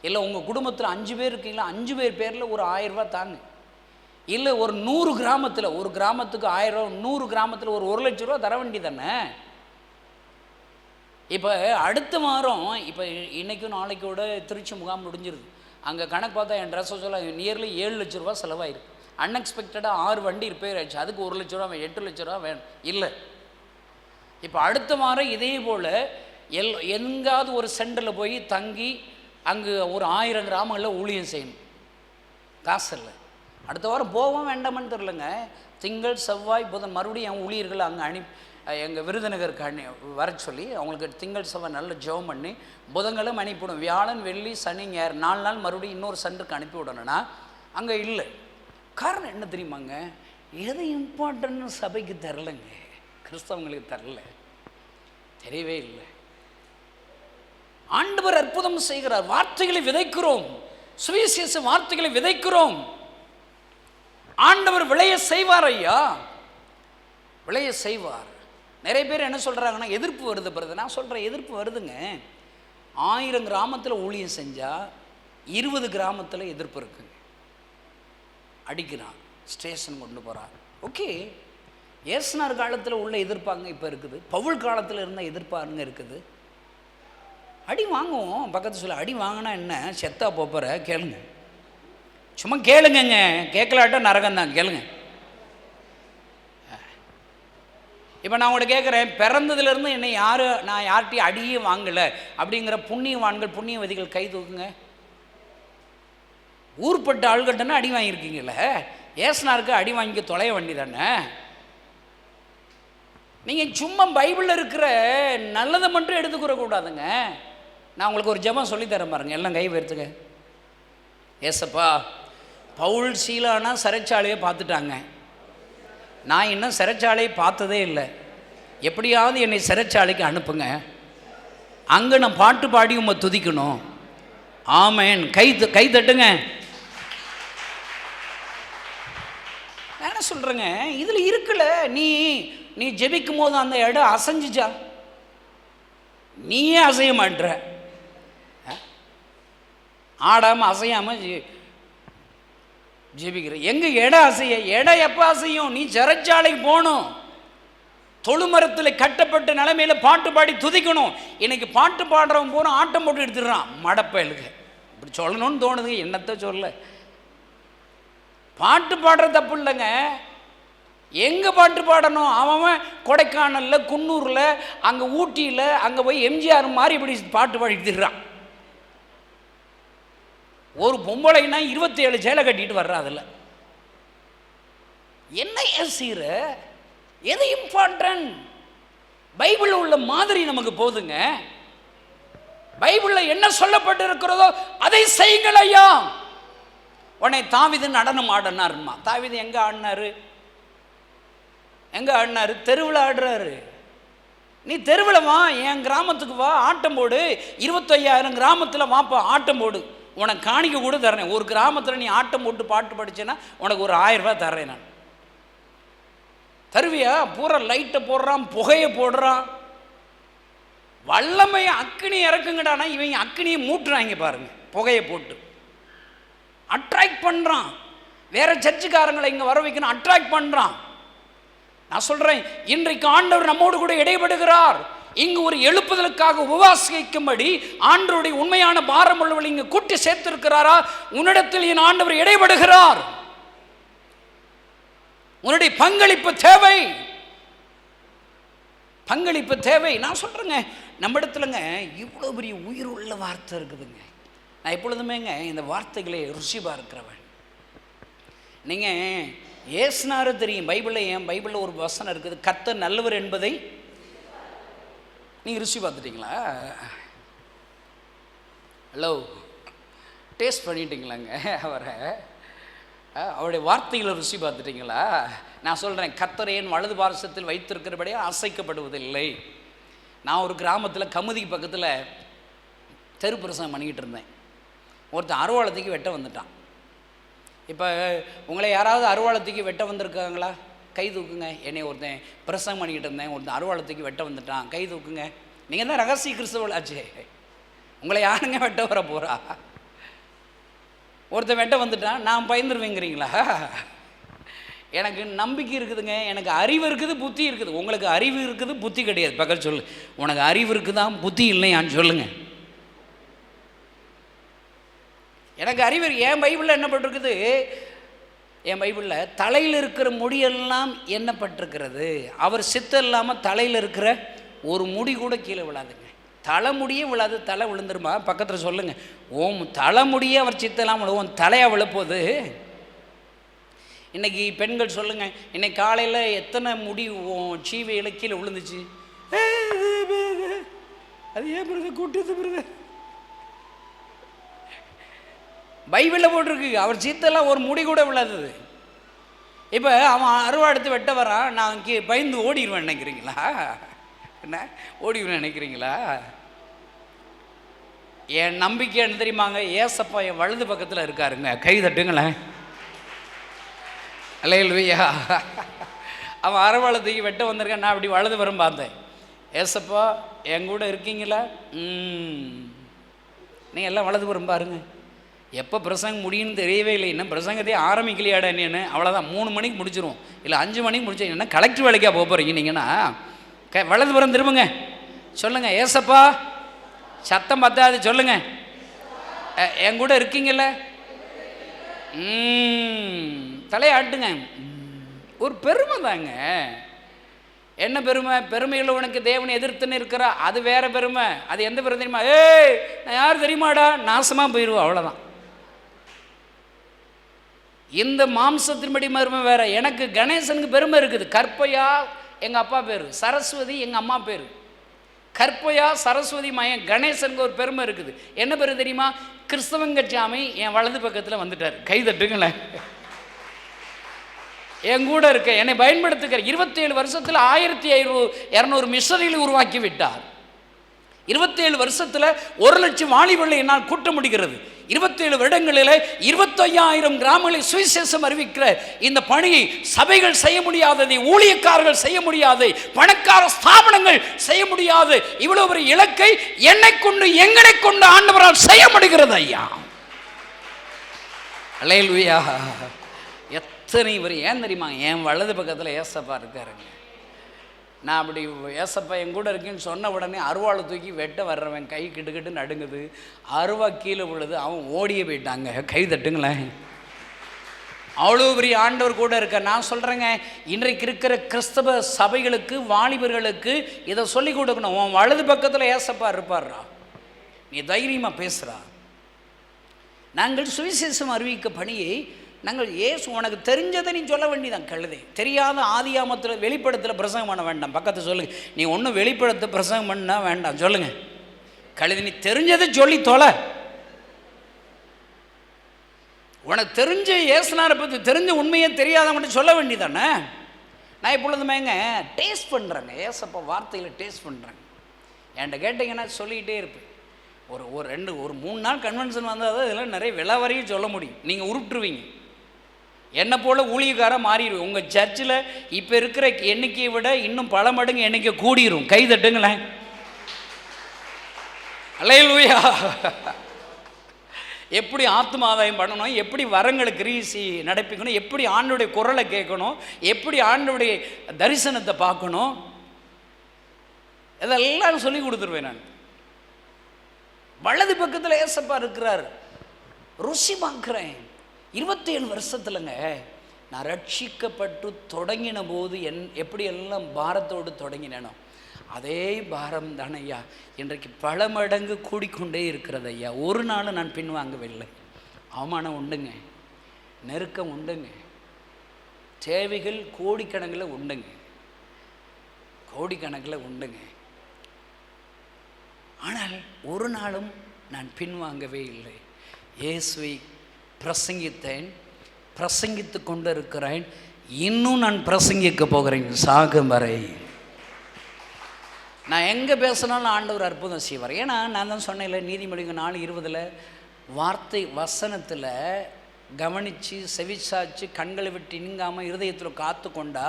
இல்லை உங்கள் குடும்பத்தில் 5 பேர் இருக்கீங்களா, 5 பேரில் ஒரு 1000 ரூபா தாங்க. இல்லை ஒரு 100 கிராமத்தில், ஒரு கிராமத்துக்கு 1000 ரூபா, 100 கிராமத்தில் ஒரு 1 லட்ச ரூபா தர வேண்டி தானே. இப்போ அடுத்த வாரம், இப்போ இன்றைக்கும் நாளைக்கோட திருச்சி முகாம் முடிஞ்சிருது. அங்கே கணக்கு பார்த்தா என் ட்ரெஸ்ஸை சொல்ல நியர்லி 7 லட்ச ரூபா செலவாயிருக்கு. அன்எக்ஸ்பெக்டடாக 6 வண்டி ரிப்பேர் ஆயிடுச்சு. அதுக்கு 1 லட்ச ரூபா, 8 லட்ச ரூபா வேணும். இல்லை, இப்போ அடுத்த வாரம் இதே போல் எங்காவது ஒரு சென்டரில் போய் தங்கி அங்கே ஒரு 1000 கிராமங்களில் ஊழியம் செய்யணும். காசு இல்லை. அடுத்த வாரம் போவோம் வேண்டாமான்னு தெரிலங்க. திங்கள் செவ்வாய் புதன் மறுபடியும் என் ஊழியர்கள் அங்கே எங்கள் விருதுநகர் வர சொல்லி அவங்களுக்கு திங்கள் செவ்வாய் நல்ல ஜெபம் பண்ணி புதன்கிழமை அனுப்பிவிடும். வியாழன் வெள்ளி சனி ஞாயிறு 4 நாள் மறுபடியும் இன்னொரு சென்டருக்கு அனுப்பி விடணும்னா அங்கே இல்லை. காரணம் என்ன தெரியுமாங்க? எது இம்பார்ட்டன்ட்னு சபைக்கு தரலைங்க, கிறிஸ்தவங்களுக்கு தரல, தெரியவே இல்லை. ஆண்டவர் அற்புதம் செய்கிறார். வார்த்தைகளை விதைக்கிறோம், சுவிசேஷ வார்த்தைகளை விதைக்கிறோம். ஆண்டவர் விளைய செய்வார் ஐயா, விளைய செய்வார். நிறைய பேர் என்ன சொல்கிறாங்கன்னா எதிர்ப்பு வருது பிறகு. நான் சொல்கிறேன், எதிர்ப்பு வருதுங்க. 1000 கிராமத்தில் ஊழியம் செஞ்சால் 20 கிராமத்தில் எதிர்ப்பு இருக்குங்க. அடிக்கிறான், ஸ்டேஷன் கொண்டு போகிறார். ஓகே, ஏசுனார் காலத்தில் உள்ள எதிர்ப்பாங்க இப்போ இருக்குது, பவுல் காலத்தில் இருந்த எதிர்ப்பாருங்க இருக்குது. அடி வாங்குவோம், பக்கத்து சொல்ல அடி வாங்கினா என்ன, செத்தா போகிற கேளுங்க, சும்மா கேளுங்கங்க, கேட்கலாட்ட நரகம்தான், கேளுங்க. இப்போ நான் உங்கள்கிட்ட கேட்குறேன், பிறந்ததுலேருந்து என்னை நான் யார்கிட்டையும் அடியே வாங்கலை அப்படிங்கிற புண்ணியவான்கள் புண்ணியவதிகள் கை தூக்குங்க. ஊர்பட்ட ஆள்கிட்டனா அடி வாங்கியிருக்கீங்கள, ஏசுனாருக்கு அடி வாங்கி தொலைய வண்டி தானே. நீங்கள் சும்மா பைபிளில் இருக்கிற நல்லதை மட்டும் எடுத்துக்கூட கூடாதுங்க. நான் உங்களுக்கு ஒரு ஜெபம் சொல்லித்தரேன் பாருங்க, எல்லாம் கை உயர்த்துங்க. ஏசப்பா, பவுல் சீலானா சிறைச்சாலையை பார்த்துட்டாங்க, நான் இன்னும் சிறைச்சாலையை பார்த்ததே இல்லை, எப்படியாவது என்னை சிறைச்சாலைக்கு அனுப்புங்க, அங்கே நான் பாட்டு பாடி உம்மை துதிக்கணும். ஆமேன். கை தட்டுங்க. நான் என்ன சொல்கிறேங்க, இதில் இருக்குல்ல, நீ ஜெபிக்கும் போது அந்த இடம் அசைஞ்சிச்சா? நீயே அசைய மாட்டுற, ஆடாமல் அசையாமல் ஜெபிக்கிற. எங்கே இடம் அசைய? இடம் எப்போ அசையும்? நீ சிறைச்சாலைக்கு போகணும், தொழுமரத்தில் கட்டப்பட்ட நிலைமையில் பாட்டு பாடி துதிக்கணும். இன்னைக்கு பாட்டு பாடுறவன் போன ஆட்டம் போட்டு எடுத்துடுறான் மடப்பயலுக்கு. இப்படி சொல்லணும்னு தோணுது, என்னத்தை சொல்ல. பாட்டு பாடுற தப்பு இல்லைங்க, எங்கே பாட்டு பாடணும்? அவன் கொடைக்கானலில், குன்னூரில், அங்கே ஊட்டியில், அங்கே போய் எம்ஜிஆர் மாதிரி இப்படி பாட்டு பாடிட்டுறான். ஒரு பொம்பளைனா 27 சேலை கட்டிட்டு வர்றா. அதில் என்ன ஏசிற? எது இம்பார்ட்டன்ட்? பைபிளில் உள்ள மாதிரி நமக்கு போதுங்க. பைபிளில் என்ன சொல்லப்பட்டு இருக்கிறதோ அதை செய்யுங்கள் ஐயா. உடனே தாவீது நடனம் ஆடினாருமா. தாவீது எங்கே ஆடினாரு? எங்கே ஆடினாரு? தெருவில் ஆடுறாரு. நீ தெருவில் வா, என் கிராமத்துக்கு வா, ஆட்டம் போடு. 25,000 கிராமத்தில் வாப்பா, ஆட்டம் போடு, உனக்கு காணிக்க கூட தரேன். ஒரு கிராமத்தில் நீ ஆட்டம் போட்டு பாட்டு படிச்சேன்னா உனக்கு ஒரு 1000 ரூபாய் தர்றேன் நான். தருவியா? பூரா லைட்டை போடுறான், புகையை போடுறான், வல்லமை அக்கினி இறக்குங்கடானா இவங்க அக்கினியை மூட்டுறாங்க பாருங்க, புகையை போட்டு அட்ராக்ட் பண்ணுறான். வேற சர்ச்சுக்காரங்களை இங்கே வர வைக்கணும், அட்ராக்ட் பண்ணுறான். நான் சொல்கிறேன், இன்றைக்கு ஆண்டவர் நம்மோடு கூட இடைபடுகிறார். இங்கு ஒரு எழுப்புதலுக்காக உபவாசிக்கும்படி ஆண்டவருடைய உண்மையான பாரம் உள்ளவர்கள் இங்கு கூட்டி சேர்த்திருக்கிறாரா? உன்னிடத்தில் என் ஆண்டவர் இடைபடுகிறார். உன்னுடைய பங்களிப்பு தேவை, பங்களிப்பு தேவை. நான் சொல்கிறேங்க, நம்ம இடத்துலங்க இவ்வளோ பெரிய உயிர் உள்ள வார்த்தை இருக்குதுங்க. நான் எப்பொழுதுமேங்க இந்த வார்த்தைகளை ருசி பார்க்கிறவன். நீங்கள் ஏசுனாரு தெரியும், பைபிளில் என் பைபிளில் ஒரு வசனம் இருக்குது, கர்த்தர் நல்லவர் என்பதை நீங்கள் ருசி பார்த்துட்டிங்களா? ஹலோ, டேஸ்ட் பண்ணிட்டீங்களாங்க அவரை? அவருடைய வார்த்தைகளை ருசி பார்த்துட்டிங்களா? நான் சொல்கிறேன், கர்த்தர் என் வலது பாரசத்தில் வைத்திருக்கிறபடியே அசைக்கப்படுவதில்லை. நான் ஒரு கிராமத்தில் கமுதிக்கு பக்கத்தில் தெரு பிரசங்கம் பண்ணிக்கிட்டு இருந்தேன். ஒருத்தன் அருவாளத்துக்கு வெட்ட வந்துட்டான். இப்போ உங்களை யாராவது அருவாளத்துக்கு வெட்ட வந்திருக்காங்களா? கை தூக்குங்க. என்னை ஒருத்தன் பிரசங்கம் பண்ணிக்கிட்டு இருந்தேன், ஒருத்தன் அருவாளத்துக்கு வெட்ட வந்துட்டான், கை தூக்குங்க. நீங்கள் தான் ரகசிய கிறிஸ்தவளாச்சே, உங்களை யாருங்க வெட்ட வர போகிறா? ஒருத்தன் வெட்ட வந்துட்டான், நான் பயந்துருவேங்கிறீங்களா? எனக்கு நம்பிக்கை இருக்குதுங்க, எனக்கு அறிவு இருக்குது, புத்தி இருக்குது. உங்களுக்கு அறிவு இருக்குது, புத்தி கிடையாது. பக்கத்து சொல்லு, உனக்கு அறிவு இருக்குதான், புத்தி இல்லையான்னு சொல்லுங்க. எனக்கு அறிவு. என் பைபிளில் என்ன பட்டிருக்குது? என் பைபிளில் தலையில் இருக்கிற முடியெல்லாம் எண்ணப்பட்டிருக்கிறது. அவர் சித்தம் இல்லாமல் தலையில் இருக்கிற ஒரு முடி கூட கீழே விழாதுங்க. தலைமுடியே விழாது. தலை விழுந்துருமா? பக்கத்தில் சொல்லுங்கள், ஓம் தலைமுடியே அவர் சித்தம் இல்லாமல் உன் தலையாக விழப்போகுது. இன்றைக்கி பெண்கள் சொல்லுங்கள், இன்னைக்கு காலையில் எத்தனை முடி சீவையில் கீழே விழுந்துச்சு? அது ஏன் பிரதர் கூட்டத்து பிரதர்? பைபிளில் போட்டிருக்கு, அவர் சீத்தெல்லாம் ஒரு முடி கூட விழாதது. இப்போ அவன் அருவா எடுத்து வெட்ட வரான், நான் பயந்து ஓடிடுவேன் நினைக்கிறீங்களா? என்ன ஓடிடுவேன் நினைக்கிறீங்களா? என் நம்பிக்கை என்ன தெரியுமாங்க? ஏசப்பா என் வலது பக்கத்தில் இருக்காருங்க. கை தட்டுங்களேன். அல்லேலூயா. அவன் அறவாளத்துக்கு வெட்ட வந்திருக்கேன், நான் அப்படி வலது வரும் பார்த்தேன். ஏசப்பா என் கூட இருக்கீங்களா? நீ எல்லாம் வலது வரும் பாருங்க. எப்போ பிரசங்கம் முடியும்னு தெரியவே இல்லை. இன்னும் பிரசங்கத்தையே ஆரம்பிக்கலையாடா என்னன்னு. அவ்வளோதான், 3 மணிக்கு முடிச்சிருவோம், இல்லை 5 மணிக்கு முடிச்சு. என்ன கலெக்டர் வேலைக்காக போக போகிறீங்க நீங்கன்னா? வலது புறம் திரும்புங்க, சொல்லுங்கள் ஏசப்பா. சத்தம் பத்தாது, சொல்லுங்க என் கூட இருக்கீங்கல்ல. தலையாட்டுங்க. ஒரு பெருமை தாங்க. என்ன பெருமை? பெருமையில் உனக்கு தேவனை எதிர்த்துன்னு இருக்கிறா, அது வேற பெருமை. அது எந்த பெருமை தெரியுமா? ஏய் நான் யார் தெரியுமாடா, நாசமாக போயிடுவோம், அவ்வளோதான். இந்த மாம்சத்தின்படி பெருமை வேற. எனக்கு கணேசனுக்கு பெருமை இருக்குது. கற்பையா எங்கள் அப்பா பேர், சரஸ்வதி எங்கள் அம்மா பேர். கற்பையா சரஸ்வதி மயன் கணேசனுக்கு ஒரு பெருமை இருக்குது. என்ன பெருமை தெரியுமா? கிறிஸ்தவங்கச்சாமி என் வலது பக்கத்தில் வந்துட்டார். கை தட்டுங்களேன். என் கூட இருக்க, என்னை பயன்படுத்துகிற 27 வருஷத்தில் 1200 மிஷனரிகளை உருவாக்கி விட்டார். 27 வருஷத்தில் 1,00,000 வாலிபர்களை என்னால் கூட்ட முடிகிறது. 27 வருடங்களில் 25,000 கிராமங்களில் சுவிசேஷம் அறிவிக்கிற இந்த பணியை சபைகள் செய்ய முடியாததை, ஊழியக்காரர்கள் செய்ய முடியாது, பணக்கார ஸ்தாபனங்கள் செய்ய முடியாது. இவ்வளவு ஒரு இலக்கை என்னை கொண்டு எங்களை கொண்டு ஆண்டவரால் செய்ய முடிகிறது ஐயா. அல்லேலூயா. எத்தனை இவர் ஏன் தெரியுமா? என் வலது பக்கத்தில் ஏசப்பா இருக்காருங்க. நான் அப்படி ஏசப்பா என் கூட இருக்கேன்னு சொன்ன உடனே அருவாளை தூக்கி வெட்ட வர்றவன் கை கிட்டுக்கிட்டு நடுங்குது. அருவா கீழே விழுது, அவன் ஓடியே போயிட்டாங்க. கை தட்டுங்களேன். அவ்வளோ பெரிய ஆண்டவர் கூட இருக்க. நான் சொல்கிறேங்க, இன்றைக்கு இருக்கிற கிறிஸ்தவ சபைகளுக்கு, வாலிபர்களுக்கு இதை சொல்லி கொடுக்கணும். உன் வலது பக்கத்தில் ஏசப்பா இருப்பார்ரா, நீ தைரியமாக பேசுகிறா. நாங்கள் சுவிசேஷம் அறிவிக்க பணியை நாங்கள் ஏசு உனக்கு தெரிஞ்சதை நீ சொல்ல வேண்டியதான். கழுதை தெரியாத ஆதியாமத்தில் வெளிப்படத்தில் பிரசங்கம் பண்ண வேண்டாம். பக்கத்தை சொல்லுங்க, நீ ஒன்றும் வெளிப்படத்தை பிரசங்கம் பண்ண வேண்டாம். சொல்லுங்க கழுதை, நீ தெரிஞ்சதை சொல்லி தொலை. உனக்கு தெரிஞ்ச ஏசுனாரை பற்றி தெரிஞ்ச உண்மையே தெரியாதவங்கள்ட்ட சொல்ல வேண்டியதானே. நான் இப்பொழுதுமேங்க டேஸ்ட் பண்ணுறேங்க, ஏசப்பா வார்த்தையில் டேஸ்ட் பண்ணுறேங்க. என்கிட்ட கேட்டிங்கன்னா சொல்லிக்கிட்டே இருப்பேன். ஒரு 3 நாள் கன்வென்ஷன் வந்தால் தான் இதெல்லாம் நிறைய விலை வரையும் சொல்ல முடியும். நீங்கள் உருட்டுருவீங்க. என்னை போல் ஊழியக்காரன் மாறிடுவோம். உங்கள் சர்ச்சில் இப்போ இருக்கிற எண்ணிக்கையை விட இன்னும் பல மடங்கு எண்ணிக்கை கூடிரும். கை தட்டுங்களேன். அல்லேலூயா. எப்படி ஆத்தும ஆதாயம் பண்ணணும், எப்படி வரங்களை கிரீசி நடப்பிக்கணும், எப்படி ஆண்டோடைய குரலை கேட்கணும், எப்படி ஆண்டோடைய தரிசனத்தை பார்க்கணும், இதெல்லாம் சொல்லி கொடுத்துருவேன் நான். வலது பக்கத்தில் ஏசப்பா இருக்கிறார். ருசி பார்க்குறேன். 27 வருஷத்துலங்க நான் ரட்சிக்கப்பட்டு தொடங்கின போது எப்படி எல்லாம் பாரத்தோடு தொடங்கினேனோ அதே பாரம் தானே ஐயா இன்றைக்கு பல மடங்கு கூடிக்கொண்டே இருக்கிறது ஐயா. ஒரு நாள் நான் பின்வாங்கவில்லை. அவமானம் உண்டுங்க, நெருக்கம் உண்டுங்க, தேவைகள் கோடிக்கணக்கில் உண்டுங்க, கோடிக்கணக்கில் உண்டுங்க. ஆனால் ஒரு நாளும் நான் பின்வாங்கவே இல்லை. இயேசுவை பிரசங்கித்தேன், பிரசங்கித்து கொண்டு இருக்கிறேன், இன்னும் நான் பிரசங்கிக்க போகிறேன் சாகும் வரை. நான் எங்கே பேசினாலும் ஆண்டவர் அற்புதம் செய்வார். ஏன்னா நான் தான் சொன்னேன்ல, நீதிமொழிகள் 4:20 வார்த்தை வசனத்தில் கவனித்து செவிச்சாச்சு கண்களை விட்டு நீங்காமல் இருதயத்தில் காத்து கொண்டா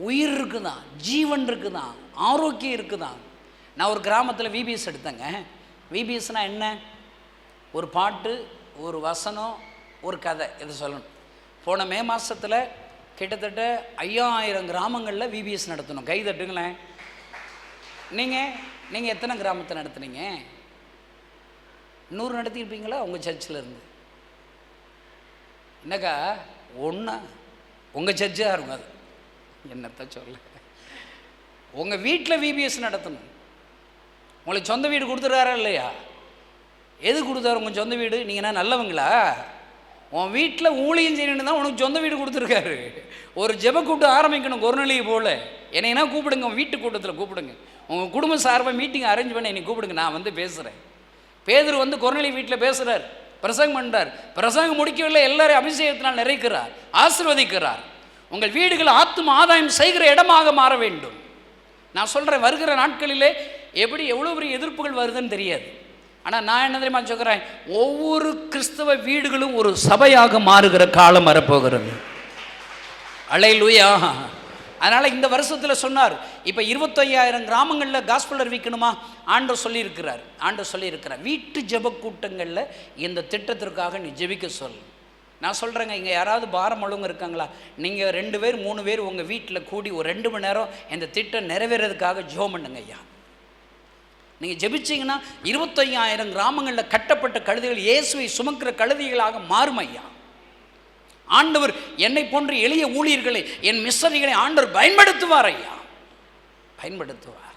உயிர் இருக்குதான், ஜீவன் இருக்குதான், ஆரோக்கியம் இருக்குதான். நான் ஒரு கிராமத்தில் விபிஎஸ் எடுத்தேங்க. விபிஎஸ்னால் என்ன? ஒரு பாட்டு, ஒரு வசனம், ஒரு கதை, இதை சொல்லணும். போன மே மாதத்தில் கிட்டத்தட்ட 5000 கிராமங்களில் விபிஎஸ் நடத்தணும். கை தட்டுங்களேன். நீங்கள் எத்தனை கிராமத்தை நடத்துனீங்க? 100 நடத்தியிருப்பீங்களா உங்கள் சர்ச்சில் இருந்து? என்னக்கா ஒன்றா உங்கள் சர்ச்சாக இருக்கும். அது என்னத்த சொல்ல, உங்கள் வீட்டில் விபிஎஸ் நடத்தணும். உங்களுக்கு சொந்த வீடு கொடுத்துருக்காரா இல்லையா? எது கொடுத்தாரு உங்கள் சொந்த வீடு? நீங்கள் என்ன நல்லவங்களா? உன் வீட்டில் ஊழியம் செய்யணுன்னு தான் உனக்கு சொந்த வீடு கொடுத்துருக்காரு. ஒரு ஜெப கூட்டம் ஆரம்பிக்கணும் கொரோனாலியை போல். என்னைனா கூப்பிடுங்க, வீட்டு கூட்டத்தில் கூப்பிடுங்க, உங்கள் குடும்ப சார்பாக மீட்டிங் அரேஞ்ச் பண்ணி என்னை கூப்பிடுங்க, நான் வந்து பேசுகிறேன். பேதுரு வந்து கொரோனாலி வீட்டில் பேசுகிறார், பிரசங்கம் பண்ணுறார். பிரசங்கம் முடிக்கவில்லை, எல்லாரும் அபிஷேகத்தினால் நிறைக்கிறார், ஆசீர்வதிக்கிறார். உங்கள் வீடுகள் ஆத்தும ஆதாயம் செய்கிற இடமாக மாற வேண்டும். நான் சொல்கிறேன், வருகிற நாட்களிலே எப்படி எவ்வளோ பெரிய எதிர்ப்புகள் வருதுன்னு தெரியாது. ஆனால் நான் என்ன தெரியுமா சொல்கிறேன், ஒவ்வொரு கிறிஸ்தவ வீடுகளும் ஒரு சபையாக மாறுகிற காலம் வரப்போகிறது. அல்லேலூயா. அதனால் இந்த வருஷத்தில் சொன்னார், இப்போ 25,000 கிராமங்களில் காஸ்பல் அறிவிக்கணுமா ஆண்டவர் சொல்லியிருக்கிறார். வீட்டு ஜெப கூட்டங்களில் இந்த திட்டத்திற்காக நீ ஜெபிக்க சொல். நான் சொல்கிறேங்க, இங்கே யாராவது பாரம் அழுங்க இருக்காங்களா? நீங்கள் 2 பேர் 3 பேர் உங்கள் வீட்டில் கூடி ஒரு 2 மணி நேரம் இந்த திட்டம் நிறைவேறதுக்காக ஜெபம் பண்ணுங்க ஐயா. நீங்கள் ஜெபிச்சிங்கன்னா 25,000 கிராமங்களில் கட்டப்பட்ட கழுதைகள் இயேசுவை சுமக்கிற கழுதைகளாக மாறும் ஐயா. ஆண்டவர் என்னை போன்ற எளிய ஊழியர்களை, என் மிஷனரிகளை ஆண்டவர் பயன்படுத்துவார் ஐயா, பயன்படுத்துவார்.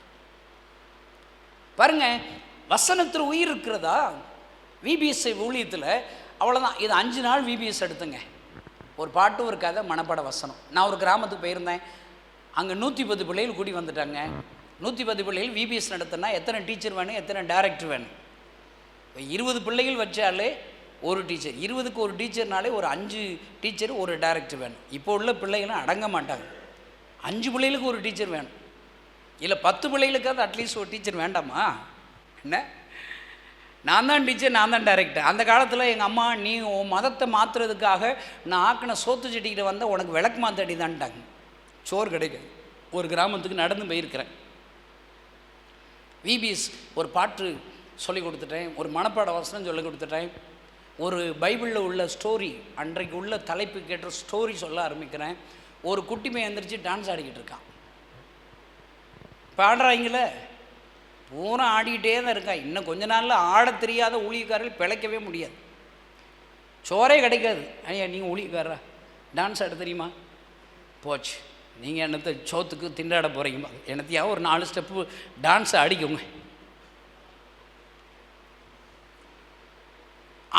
பாருங்க, வசனத்தில் உயிர் இருக்கிறதா? விபிஎஸ் ஊழியத்தில் அவ்வளோதான். இது 5 நாள் விபிஎஸ் எடுத்துங்க. ஒரு பாட்டு, ஒரு கதை, மனப்பாட வசனம். நான் ஒரு கிராமத்துக்கு போயிருந்தேன். அங்கே 110 பிள்ளைகள் கூடி வந்துட்டாங்க. 110 பிள்ளைகள் விபிஎஸ் நடத்தினா எத்தனை டீச்சர் வேணும், எத்தனை டைரக்டர் வேணும்? 20 பிள்ளைகள் வச்சாலே ஒரு டீச்சர், 20க்கு ஒரு டீச்சர்னாலே ஒரு 5 டீச்சர், ஒரு டைரக்டர் வேணும். இப்போ உள்ள பிள்ளைகள்லாம் அடங்க மாட்டாங்க. 5 பிள்ளைகளுக்கு ஒரு டீச்சர் வேணும், இல்லை 10 பிள்ளைகளுக்காவது அட்லீஸ்ட் ஒரு டீச்சர் வேண்டாமா? என்ன, நான் தான் டீச்சர், நான் தான் டைரக்டர். அந்த காலத்தில் எங்கள் அம்மா, நீ உன் மதத்தை மாற்றுறதுக்காக நான் ஆக்கின சோத்து செட்டிக்கிட்ட வந்தால் உனக்கு விளக்கு மாத்தடி தான்ட்டாங்க. சோறு கிடைக்காது. ஒரு கிராமத்துக்கு நடந்து போயிருக்கிறேன். விபிஎஸ் ஒரு பாட்டு சொல்லி கொடுத்துட்டேன், ஒரு மனப்பாட வசனம் சொல்லி கொடுத்துட்டேன், ஒரு பைபிளில் உள்ள ஸ்டோரி, அன்றைக்கு உள்ள தலைப்பு கேட்ட ஸ்டோரி சொல்ல ஆரம்பிக்கிறேன். ஒரு குட்டி பையன் எந்திரிச்சு டான்ஸ் ஆடிக்கிட்டு இருக்கான். பாடுறாங்களே, பூரா ஆடிக்கிட்டே தான் இருக்கான். இன்னும் கொஞ்ச நாளில் ஆட தெரியாத ஊழியக்காரர்கள் பிழைக்கவே முடியாது, சோறே கிடைக்காது. ஐயா, நீங்கள் ஊழியக்காரரா, டான்ஸ் ஆட தெரியுமா? போச்சு, நீங்கள் என்னத்தை சோத்துக்கு திண்டாட போகிறீங்க? என்னத்தையா ஒரு 4 ஸ்டெப்பு டான்ஸை அடிக்குங்க.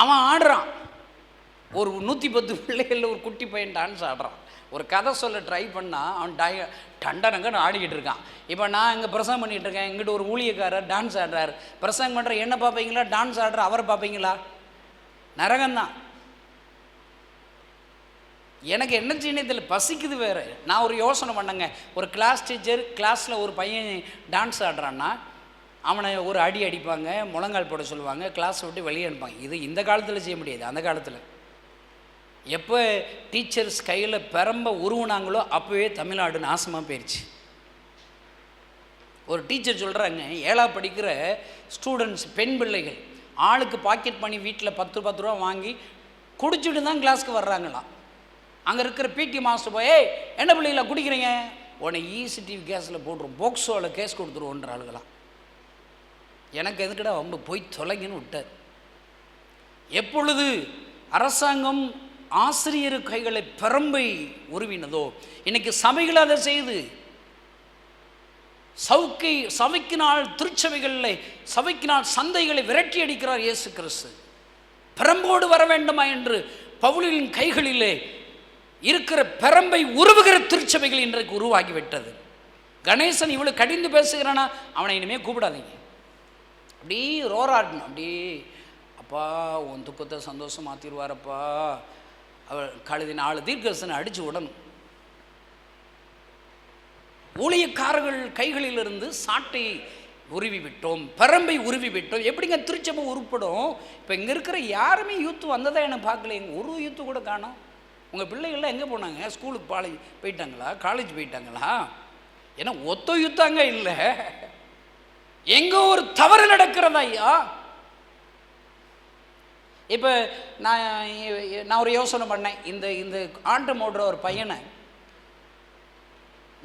அவன் ஆடுறான். ஒரு 110 பிள்ளைகளில் ஒரு குட்டி பையன் டான்ஸ் ஆடுறான். ஒரு கதை சொல்ல ட்ரை பண்ணால் அவன் டண்டனங்கன்னு ஆடிக்கிட்டு இருக்கான். இப்போ நான் இங்கே பிரசங்கம் பண்ணிகிட்டு இருக்கேன், எங்கிட்ட ஒரு ஊழியக்காரர் டான்ஸ் ஆடுறாரு. பிரசங்கம் பண்ணுற என்ன பார்ப்பீங்களா, டான்ஸ் ஆடுற அவரை பார்ப்பீங்களா? நரகம்தான். எனக்கு என்ன செய்யணும் தெரியல, பசிக்குது வேறு. நான் ஒரு யோசனை பண்ணேங்க, ஒரு கிளாஸ் டீச்சர் கிளாஸில் ஒரு பையன் டான்ஸ் ஆடுறான்னா அவனை ஒரு அடி அடிப்பாங்க, முழங்கால் போட சொல்லுவாங்க, கிளாஸை விட்டு வெளியே அனுப்பாங்க. இது இந்த காலத்தில் செய்ய முடியாது. அந்த காலத்தில் எப்போ டீச்சர்ஸ் கையில் பெரம்ப உருவுனாங்களோ அப்போவே தமிழ்நாடு நாசமாக போயிடுச்சு. ஒரு டீச்சர் சொல்கிறாங்க, 7ஆவது படிக்கிற ஸ்டூடெண்ட்ஸ், பெண் பிள்ளைகள் ஆளுக்கு பாக்கெட் பண்ணி வீட்டில் 10 ரூபா வாங்கி குடிச்சிட்டு தான் கிளாஸ்க்கு வர்றாங்களாம். அங்கே இருக்கிற பிடி மாஸ்டர் போய், என்ன பிள்ளைங்களா குடிக்கிறீங்க, உடனே இசிடிவி கேஸில் போட்டுரும், போக்சோவில் கேஸ் கொடுத்துருவோன்ற ஆளுகளாம். எனக்கு எதுக்கிட்ட ரொம்ப போய் தொலைங்கன்னு விட்டார். எப்பொழுது அரசாங்கம் ஆசிரியர் கைகளை பெரம்பை உருவினதோ, இன்னைக்கு சபைகள் அதை செய்து சபைக்கினால் திருச்சபைகளில் சபைக்கினால் சந்தைகளை விரட்டி அடிக்கிறார் இயேசு கிறிஸ்து. பெரம்போடு வர வேண்டுமா என்று பவுலின் கைகளிலே இருக்கிற பெரம்பை உருவுகிற திருச்சபைகள் இன்றைக்கு உருவாகிவிட்டது. கணேசன் இவ்வளோ கடிந்து பேசுகிறானா, அவனை இனிமேல் கூப்பிடாதீங்க. அப்படி ரோராடணும், அப்படி அப்பா உன் துக்கத்தை சந்தோஷம் மாற்றிடுவாரப்பா. அவர் கழுதி 4 தீர்க்கதரிசனை அடித்து விடணும். ஊழியக்காரர்கள் கைகளிலிருந்து சாட்டை உருவி விட்டோம், பெரம்பை உருவி விட்டோம். எப்படிங்க திருச்சபை உருப்படும்? இப்போ இங்கே இருக்கிற யாருமே யூத்து வந்ததாக எனக்கு பார்க்கல. எங்கள் ஒரு யூத்து கூட காணோம். உங்கள் பிள்ளைகள்லாம் எங்கே போனாங்க? ஸ்கூலுக்கு போயிட்டாங்களா, காலேஜ் போயிட்டாங்களா? ஏன்னா ஒத்த யூத்தாங்க இல்லை, எங்கே ஒரு தவறு நடக்கிறதா ஐயா. இப்போ நான் ஒரு யோசனை பண்ணேன், இந்த ஆட்டம் ஓடுற ஒரு பையனை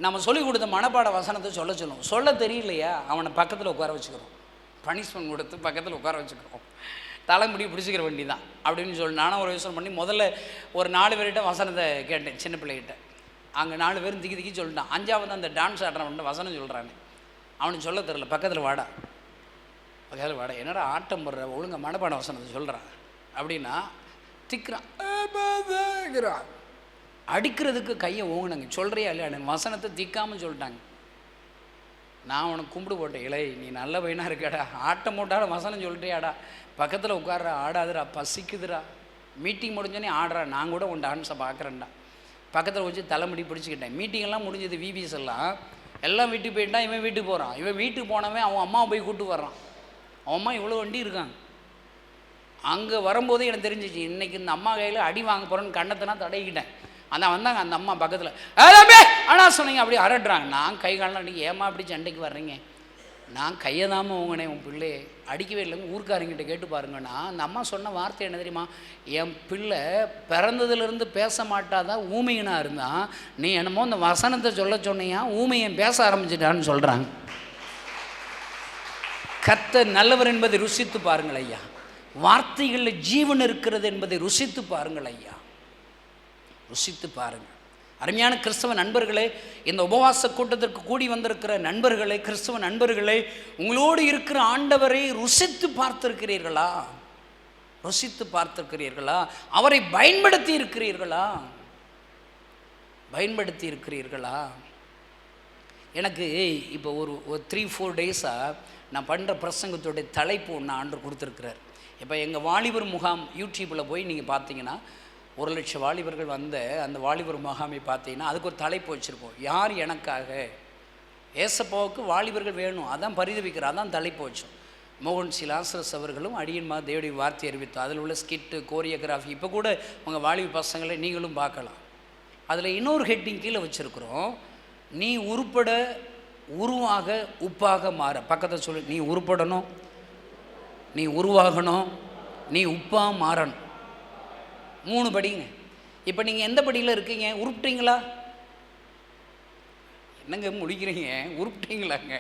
நம்ம சொல்லிக் கொடுத்த மனப்பாட வசனத்தை சொல்லுவோம். சொல்ல தெரியலையா, அவனை பக்கத்தில் உட்கார வச்சுக்கிறோம், பனிஷ்மெண்ட் கொடுத்து பக்கத்தில் உட்கார வச்சுக்கிறோம், தலைமுடி பிடிச்சிக்கிற வேண்டி தான் அப்படின்னு சொல்லி நானும் ஒரு யோசனை பண்ணி முதல்ல ஒரு 4 பேர்கிட்ட வசனத்தை கேட்டேன், சின்ன பிள்ளைகிட்ட. அங்கே 4 பேரும் திக்கி சொல்லிட்டான். 5ஆவது அந்த டான்ஸ் ஆடுறவன்ட்டு வசனம் சொல்கிறானே, அவனுக்கு சொல்ல தெரில. பக்கத்தில் வாடா, என்னடா ஆட்டம் போடுற, ஒழுங்காக மனப்பாட வசனத்தை சொல்கிறான் அப்படின்னா திக்கிறான். அடிக்கிறதுக்கு கையை ஓங்கினாங்க. சொல்கிறியா இல்லையா? எனக்கு வசனத்தை திக்காமல் சொல்லிட்டாங்க. நான் உனக்கு கும்பிடு போட்டேன், இலை நீ நல்ல பையனாக இருக்காடா, ஆட்டம் போட்டாலும் வசனம் சொல்கிறியாடா, பக்கத்தில் உட்கார்றா, ஆடாதுடா, பசிக்குதுடா, மீட்டிங் முடிஞ்சோன்னே ஆடுறா, நான் கூட உன் டான்ஸை பார்க்குறேன்டா. பக்கத்தில் வச்சு தலைமுடி பிடிச்சிக்கிட்டேன். மீட்டிங்கெல்லாம் முடிஞ்சது, விபிஎஸ் எல்லாம் வீட்டுக்கு போயிட்டான். இவன் வீட்டுக்கு போகிறான். இவன் வீட்டுக்கு போனவன் அவன் அம்மாவை போய் கூப்பிட்டு வர்றான். அவன் அம்மா இவ்வளோ வண்டி இருக்காங்க. அங்கே வரும்போது எனக்கு தெரிஞ்சிச்சு, இன்றைக்கி இந்த அம்மா கையில் அடி வாங்க போகிறேன்னு கண்ணத்தை நான் தடவிக்கிட்டேன். அந்த வந்தாங்க, அந்த அம்மா பக்கத்தில் ஆனால் சொன்னீங்க அப்படி அரட்டுறாங்க. நான் கை காலெலாம் அடிக்க, ஏமா அப்படி சண்டைக்கு வர்றீங்க? நான் கையை தாமல் உங்கனே, உன் பிள்ளையை அடிக்கவே இல்லைங்க, ஊருக்காரங்கிட்ட கேட்டு பாருங்கன்னா. அந்த அம்மா சொன்ன வார்த்தை என்ன தெரியுமா? என் பிள்ளை பிறந்ததுலேருந்து பேச மாட்டாதான் ஊமையனாக இருந்தான், நீ என்னமோ இந்த வசனத்தை சொல்ல சொன்னியா ஊமையன் பேச ஆரம்பிச்சிட்டான்னு சொல்கிறாங்க. கர்த்தர் நல்லவர் என்பதை ருசித்து பாருங்கள் ஐயா. வார்த்தைகளில் ஜீவன் இருக்கிறது என்பதை ருசித்து பாருங்கள் ஐயா, ருசித்து பாருங்கள். அருமையான கிறிஸ்தவ நண்பர்களே, இந்த உபவாச கூட்டத்திற்கு கூடி வந்திருக்கிற நண்பர்களே, கிறிஸ்தவ நண்பர்களே, உங்களோடு இருக்கிற ஆண்டவரை ருசித்து பார்த்திருக்கிறீர்களா? ருசித்து பார்த்திருக்கிறீர்களா? அவரை பயன்படுத்தி இருக்கிறீர்களா? பயன்படுத்தி இருக்கிறீர்களா? எனக்கு இப்போ ஒரு 3-4 டேஸாக நான் பண்ணுற பிரசங்கத்தோடைய தலைப்பு ஒன்று ஆண்டு கொடுத்துருக்கிறார். இப்போ எங்கள் வாலிபர் முகாம் யூடியூப்பில் போய் நீங்கள் பார்த்தீங்கன்னா 1,00,000 வாலிபர்கள் வந்த அந்த வாலிபர் முகாமை பார்த்தீங்கன்னா அதுக்கு ஒரு தலைப்பு வச்சுருப்போம், யார் எனக்காக. ஏசப்பாவுக்கு வாலிபர்கள் வேணும், அதான் பரிதவிக்கிறார், அதான் தலைப்பு வச்சோம். மோகன் சி லாசரஸ் அவர்களும் அடியன்மா தேவடைய வார்த்தை அறிவித்தோம். அதில் உள்ள ஸ்கிட்டு, கோரியோகிராஃபி இப்போ கூட உங்கள் வாலிப பசங்களை நீங்களும் பார்க்கலாம். அதில் இன்னொரு ஹெட்டிங் கீழே வச்சுருக்குறோம், நீ உருப்பட உருவாக உப்பாக மாற. பக்கத்தை சொல்லு, நீ உருப்படணும், நீ உருவாகணும், நீ உப்பாக மாறணும். 3 படிங்க. இப்போ நீங்கள் எந்த படியில் இருக்கீங்க? உருப்பிட்டீங்களா? என்னங்க முடிக்கிறீங்க? உருப்பிட்டீங்களாங்க?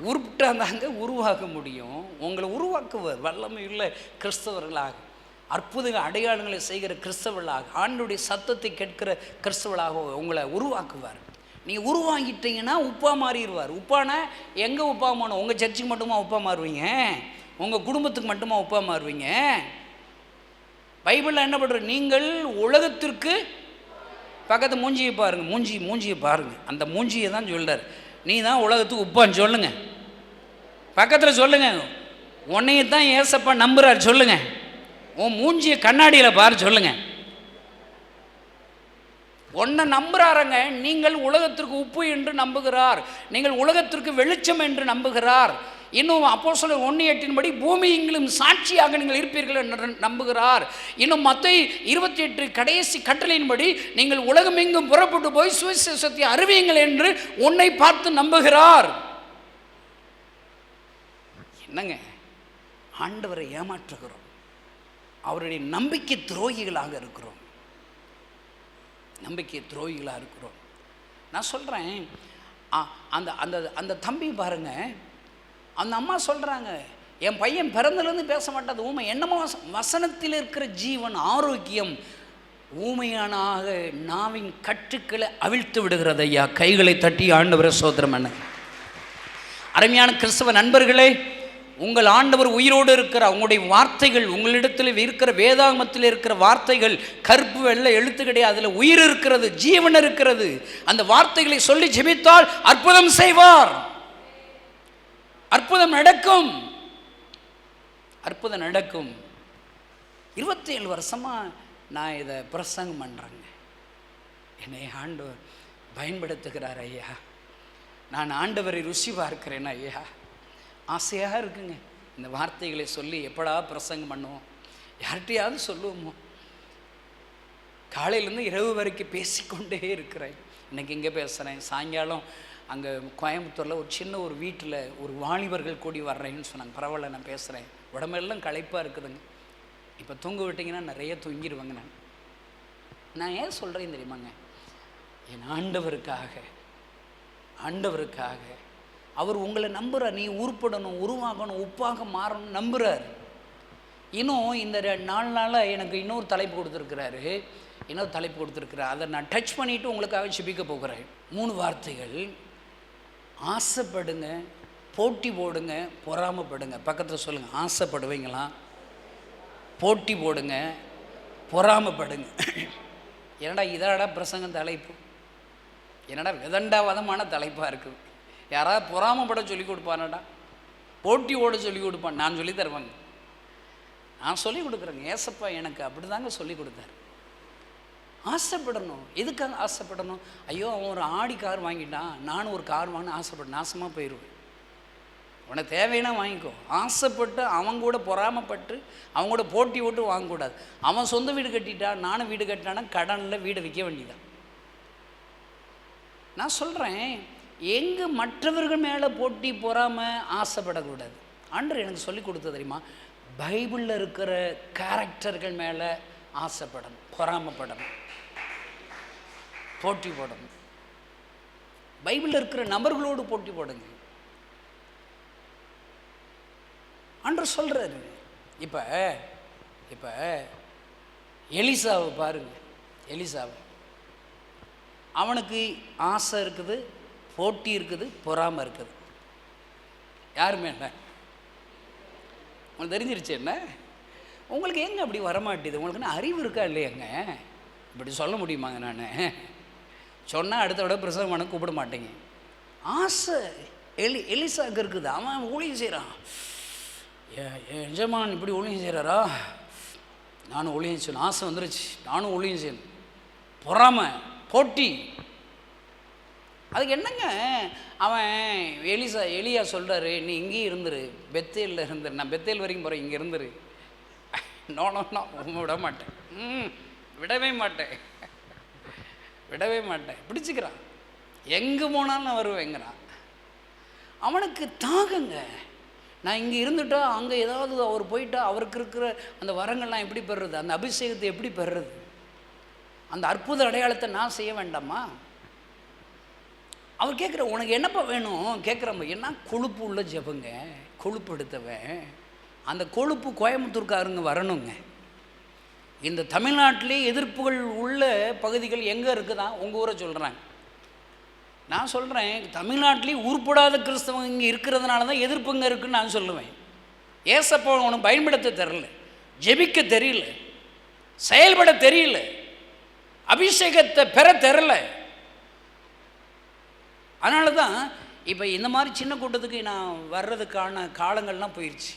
உருப்பிட்டாந்தாங்க உருவாக்க முடியும். உங்களை உருவாக்குவர் வல்லமை உள்ள கிறிஸ்தவர்களாக, அற்புத அடையாளங்களை செய்கிற கிறிஸ்தவர்களாக, ஆண்டுடைய சத்தத்தை கேட்கிற கிறிஸ்தவர்களாக உங்களை உருவாக்குவார். நீங்கள் உருவாங்கிட்டீங்கன்னா உப்பா மாறிடுவார். உப்பானா எங்கே உப்பா மாறணும்? உங்கள் சர்ச்சுக்கு மட்டுமா உப்பா மாறுவீங்க? உங்கள் குடும்பத்துக்கு மட்டுமா உப்பா மாறுவீங்க? பைபிளில் என்ன பண்ணுற, நீங்கள் உலகத்திற்கு பக்கத்து மூஞ்சியை பாருங்கள், மூஞ்சியை பாருங்கள், அந்த மூஞ்சியை தான் சொல்கிறார். நீ தான் உலகத்துக்கு உப்பான்னு சொல்லுங்கள். பக்கத்தில் சொல்லுங்கள், உன்னையை தான் ஏசப்பா நம்புகிறார் சொல்லுங்கள். உன் மூஞ்சியை கண்ணாடியில் பாரு சொல்லுங்கள். ஒன்றை நம்புகிறாரங்க. நீங்கள் உலகத்திற்கு உப்பு என்று நம்புகிறார், நீங்கள் உலகத்திற்கு வெளிச்சம் என்று நம்புகிறார். இன்னும் அப்போஸ்தலர் 1:8 படி பூமியிலும் சாட்சியாக நீங்கள் இருப்பீர்கள் என்று நம்புகிறார். இன்னும் மத்தேயு 28 கடைசி கட்டளையின்படி நீங்கள் உலகமெங்கும் புறப்பட்டு போய் சுவிசேஷத்தை அறிவியுங்கள் என்று உன்னை பார்த்து நம்புகிறார். என்னங்க, ஆண்டவரை ஏமாற்றுகிறோம், அவருடைய நம்பிக்கை துரோகிகளாக இருக்கிறோம், நம்பிக்கை துரோகிகளாக இருக்கிறோம். நான் சொல்கிறேன், அந்த அந்த அந்த தம்பி பாருங்க, அந்த அம்மா சொல்கிறாங்க, என் பையன் பிறந்தலேருந்து பேச மாட்டாது ஊமை, என்னமோ வசனத்தில் இருக்கிற ஜீவன் ஆரோக்கியம் ஊமையானாக நாவின் கட்டுக்களை அவிழ்த்து விடுகிறது ஐயா. கைகளை தட்டி ஆண்டவரை சோதரம் என்ன. அருமையான கிறிஸ்தவ நண்பர்களே, உங்கள் ஆண்டவர் உயிரோடு இருக்கிறார். உங்களுடைய வார்த்தைகள், உங்களிடத்தில் இருக்கிற வேதாகமத்தில் இருக்கிற வார்த்தைகள் கருப்பு வெள்ளை எழுத்து கிடையாது, அதில் உயிர் இருக்கிறது, ஜீவன் இருக்கிறது. அந்த வார்த்தைகளை சொல்லி ஜெபித்தால் அற்புதம் செய்வார், அற்புதம் நடக்கும், அற்புதம் நடக்கும். 27 வருஷமாக நான் இதை பிரசங்கம் பண்ணுறேங்க. என்னை ஆண்டவர் பயன்படுத்துகிறார் ஐயா. நான் ஆண்டவரை ருசி பார்க்கிறேன் ஐயா. ஆசையாக இருக்குங்க இந்த வார்த்தைகளை சொல்லி எப்படா பிரசங்கம் பண்ணுவோம், யார்கிட்டையாவது சொல்லுவோமோ. காலையிலேருந்து இரவு வரைக்கும் பேசிக்கொண்டே இருக்கிறேன். இன்றைக்கி இங்கே பேசுகிறேன், சாயங்காலம் அங்கே கோயம்புத்தூரில் ஒரு சின்ன ஒரு வீட்டில் ஒரு வாலிபர்கள் கூடி வர்றேன்னு சொன்னாங்க. பரவாயில்ல, நான் பேசுகிறேன், உடம்பெல்லாம் களைப்பாக இருக்குதுங்க, இப்போ தூங்க விட்டிங்கன்னா நிறைய தூங்கிடுவாங்க. நான் ஏன் சொல்கிறேன் தெரியுமாங்க, என் ஆண்டவருக்காக, ஆண்டவருக்காக. அவர் உங்களை நம்புகிறார், நீ உருப்படணும், உருவாகணும், உப்பாக மாறணும் நம்புகிறார். இன்னும் இந்த 4 நாளாக எனக்கு இன்னொரு தலைப்பு கொடுத்துருக்கிறாரு, அதை நான் டச் பண்ணிவிட்டு உங்களுக்காக ஜெபிக்க போகிறேன். 3 வார்த்தைகள்: ஆசைப்படுங்க, போட்டி போடுங்க, பொறாமப்படுங்க. பக்கத்தில் சொல்லுங்கள், ஆசைப்படுவீங்களா? போட்டி போடுங்க, பொறாமைப்படுங்க. என்னடா இதடா பிரசங்கம் தலைப்பு, என்னடா விதண்டாவதமான தலைப்பாக இருக்குது. யாராவது பொறாமைப்பட சொல்லி கொடுப்பானடா, போட்டி ஓட சொல்லி கொடுப்பான். நான் சொல்லி தருவாங்க, நான் சொல்லி கொடுக்குறேங்க. ஏசப்பா எனக்கு அப்படி தாங்க சொல்லி கொடுத்தாரு. ஆசைப்படணும். எதுக்காக ஆசைப்படணும்? ஐயோ அவன் ஒரு ஆடி கார் வாங்கிட்டான், நானும் ஒரு கார் வாங்கினு ஆசைப்பட்டு நாசமாக போயிடுவேன். உனக்கு தேவைன்னா வாங்கிக்கோ. ஆசைப்பட்டு அவங்க கூட பொறாமப்பட்டு அவங்க கூட போட்டி ஓட்டு வாங்கக்கூடாது. அவன் சொந்த வீடு கட்டிட்டான், நானும் வீடு கட்டினானா கடனில் வீடை விற்க வேண்டியதான். நான் சொல்கிறேன், எங்கே மற்றவர்கள் மேலே போட்டி பொறாமல் ஆசைப்படக்கூடாது. ஆண்டவர் எனக்கு சொல்லி கொடுத்தது தெரியுமா? பைபிளில் இருக்கிற கேரக்டர்கள் மேலே ஆசைப்படணும், பொறாமப்படணும், போட்டி போடணும். பைபிளில் இருக்கிற நபர்களோடு போட்டி போடுங்க. ஆண்டவர் சொல்கிறாரு. இப்போ எலிசாவை பாருங்க. எலிசாவை அவனுக்கு ஆசை இருக்குது, போட்டி இருக்குது, பொறாமை இருக்குது. யாருமே என்ன உங்களுக்கு தெரிஞ்சிருச்சு. என்ன உங்களுக்கு எங்கே அப்படி வரமாட்டேது? உங்களுக்கு என்ன அறிவு இருக்கா இல்லையாங்க? இப்படி சொல்ல முடியுமாங்க? நான் சொன்னால் அடுத்த விட பிரசவம் பண்ண கூப்பிட மாட்டேங்க. ஆசை எலிசாவுக்கு இருக்குது. அவன் ஊழியம் செய்கிறான். எஜமான் இப்படி ஊழியம் செய்கிறாரா, நானும் ஊழியம் செய்யணும். ஆசை வந்துருச்சு, நானும் ஊழியம் செய்யணும். பொறாமை, போட்டி. அதுக்கு என்னங்க அவன் எலியா சொல்கிறாரு, நீ இங்கேயும் இருந்துரு, பெத்தேலில் இருந்துரு. நான் பெத்தேல் வரைக்கும் போகிறேன், இங்கே இருந்துரு. நோ விட மாட்டேன், விடவே மாட்டேன். பிடிச்சிக்கிறான். எங்கே போனாலும் நான் வருவேங்கிறான். அவனுக்கு தாகங்க. நான் இங்கே இருந்துட்டா அங்கே ஏதாவது அவர் போயிட்டா அவருக்கு இருக்கிற அந்த வரங்கள்லாம் எப்படி பெறுறது, அந்த அபிஷேகத்தை எப்படி பெறுறது, அந்த அற்புத அடையாளத்தை நான் செய்ய வேண்டாமா? அவர் கேட்குற, உனக்கு என்னப்பா வேணும் கேட்குறப்ப, என்ன கொழுப்பு உள்ள ஜெபங்க, கொழுப்பு எடுத்தவன். அந்த கொழுப்பு கோயம்புத்தூர்காரங்க வரணுங்க. இந்த தமிழ்நாட்டிலே எதிர்ப்புகள் உள்ள பகுதிகள் எங்கே இருக்குதான்? உங்கள் ஊரை சொல்கிறாங்க. நான் சொல்கிறேன், தமிழ்நாட்டிலே உருப்படாத கிறிஸ்தவங்க இங்கே இருக்கிறதுனால தான் எதிர்ப்புங்க இருக்குன்னு நான் சொல்லுவேன். ஏசப்பா உனக்கு பயன்படுத்த தெரியல, ஜெபிக்க தெரியல, செயல்பட தெரியல, அபிஷேகத்தை பெற தெரியல. அதனால தான் இப்போ இந்த மாதிரி சின்ன கூட்டத்துக்கு நான் வர்றதுக்கான காலங்கள்லாம் போயிடுச்சு.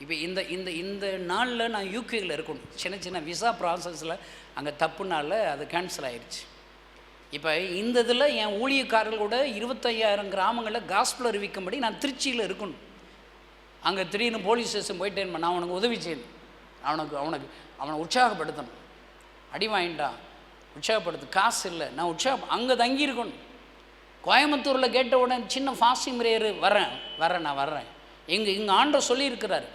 இப்போ இந்த இந்த இந்த நாளில் நான் யூகேயில் இருக்கணும். சின்ன விசா ப்ராசஸில் அங்கே தப்புனால அது கேன்சல் ஆயிடுச்சு. இப்போ இந்த இதில் என் ஊழியக்காரர்களோட 25,000 கிராமங்களில் காஸ்பிள் அறிவிக்கும்படி நான் திருச்சியில் இருக்கணும். அங்கே திடீர்னு போலீஸ் ஸ்டேஷன் போயிட்டேன். நான் அவனுக்கு உதவி செய்யணும், அவனை உற்சாகப்படுத்தணும். அடி வாங்கிட்டான், உற்சாகப்படுத்து, காசு இல்லை, நான் அங்கே தங்கி இருக்கணும். கோயம்புத்தூரில் கேட்ட உடனே சின்ன ஃபாஸ்டிங் பிரேயர் நான் வர்றேன். இங்கே ஆண்டவர் சொல்லியிருக்கிறார்,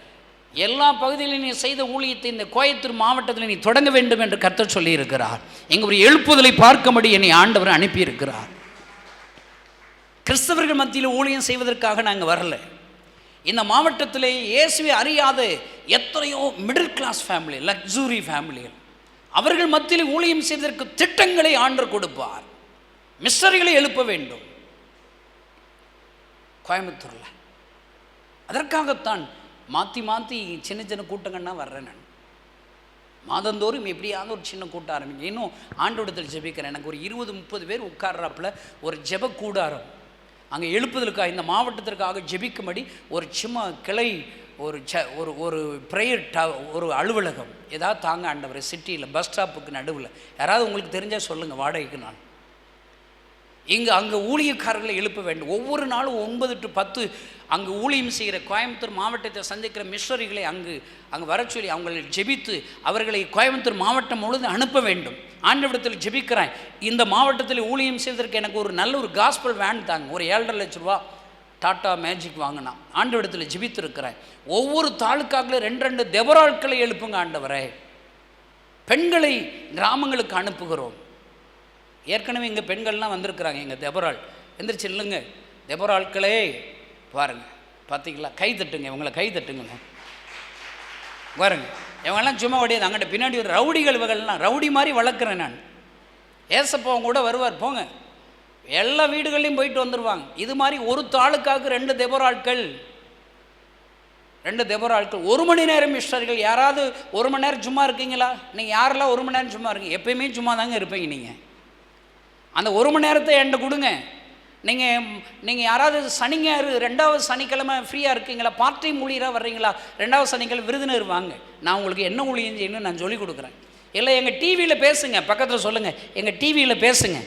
எல்லா பகுதியிலும் நீ செய்த ஊழியத்தை இந்த கோயம்புத்தூர் மாவட்டத்தில் நீ தொடங்க வேண்டும் என்று கர்த்தர் சொல்லியிருக்கிறார். இங்கே ஒரு எழுப்புதலை பார்க்கும்படி என்னை ஆண்டவர் அனுப்பியிருக்கிறார். கிறிஸ்தவர்கள் மத்தியில் ஊழியம் செய்வதற்காக நாங்கள் வரல. இந்த மாவட்டத்தில் இயேசுவை அறியாத எத்தனையோ மிடில் கிளாஸ் ஃபேமிலி, லக்ஸுரி ஃபேமிலிகள், அவர்கள் மத்தியில் ஊழியம் செய்வதற்கு திட்டங்களை ஆண்டவர் கொடுப்பார். மிஷனரிகளை எழுப்ப வேண்டும் கோயம்புத்தூரில். அதற்காகத்தான் மாற்றி சின்ன கூட்டங்கள்னா வர்றேன். நான் மாதந்தோறும் எப்படியாவது ஒரு சின்ன கூட்டம் ஆரம்பிங்க. இன்னும் ஆண்டோடத்தில் ஜெபிக்கிறேன். எனக்கு ஒரு 20-30 பேர் உட்கார்றாப்புல ஒரு ஜெப கூடாரம் அங்கே எழுப்புதலுக்காக, இந்த மாவட்டத்திற்காக ஜெபிக்கும்படி ஒரு சும்மா கிளை, ஒரு ப்ரேயர் ஒரு அலுவலகம் ஏதாவது தாங்க ஆண்டவர். சிட்டியில் பஸ் ஸ்டாப்புக்கு நடுவில் யாராவது உங்களுக்கு தெரிஞ்சால் சொல்லுங்கள், வாடகைக்கு. நான் அங்கே ஊழியக்காரர்களை எழுப்ப வேண்டும். ஒவ்வொரு நாளும் 9 to 10 அங்கே ஊழியம் செய்கிற கோயம்புத்தூர் மாவட்டத்தை சந்திக்கிற மிஷனரிகளை அங்கே வர சொல்லி அவங்களை ஜெபித்து அவர்களை கோயம்புத்தூர் மாவட்டம் முழுவதும் அனுப்ப வேண்டும். ஆண்டவரிடத்தில் ஜெபிக்கிறேன், இந்த மாவட்டத்தில் ஊழியம் செய்வதற்கு எனக்கு ஒரு நல்ல ஒரு காஸ்பல் வேன் தாங்க. ஒரு 7.5 லட்ச ரூபா டாட்டா மேஜிக் வாங்கினா. ஆண்டவரிடத்தில் ஜெபித்திருக்கிறேன். ஒவ்வொரு தாலுக்காக்கில் 2 தெபராட்களை எழுப்புங்க ஆண்டவரே. பெண்களை கிராமங்களுக்கு அனுப்புகிறோம். ஏற்கனவே இங்கே பெண்கள்லாம் வந்திருக்கிறாங்க. எங்கள் தெபராள் எந்திரிச்சு இல்லைங்க, தெபராட்களே பாருங்க, பார்த்தீங்களா? கை தட்டுங்க, இவங்களை கை தட்டுங்க பாருங்க. இவங்கெல்லாம் சும்மா ஓடியாது. அங்கிட்ட பின்னாடி ஒரு ரவுடிகள், இவங்கள்லாம் ரவுடி மாதிரி வளர்க்குறேன் நான். ஏசப்பவங்க கூட வருவார், போங்க, எல்லா வீடுகள்லையும் போயிட்டு வந்துடுவாங்க. இது மாதிரி ஒரு தாளுக்காக 2 தெபராட்கள். 2 தெபோரா ஆட்கள். 1 மணி நேரம் மிஸ்டர்கள். யாராவது 1 மணி நேரம் சும்மா இருக்கீங்களா? நீங்கள் யாரெல்லாம் 1 மணி நேரம் சும்மா இருக்கீங்க? எப்பயுமே சும்மா தாங்க இருப்பீங்க. நீங்கள் அந்த 1 மணி நேரத்தை என்கிட்ட கொடுங்க. நீங்கள் யாராவது சனிஞாயிறு 2வது சனிக்கிழமை ஃப்ரீயாக இருக்கீங்களா? பார்ட் டைம் ஊழியராக வர்றீங்களா? 2வது சனிக்கிழமை விருந்தினர் வாங்க, நான் உங்களுக்கு என்ன ஊழியம் செய்யணும்னு நான் சொல்லிக் கொடுக்குறேன். இல்லை எங்கள் டிவியில் பேசுங்க, பக்கத்தில் சொல்லுங்கள், எங்கள் டிவியில் பேசுங்க.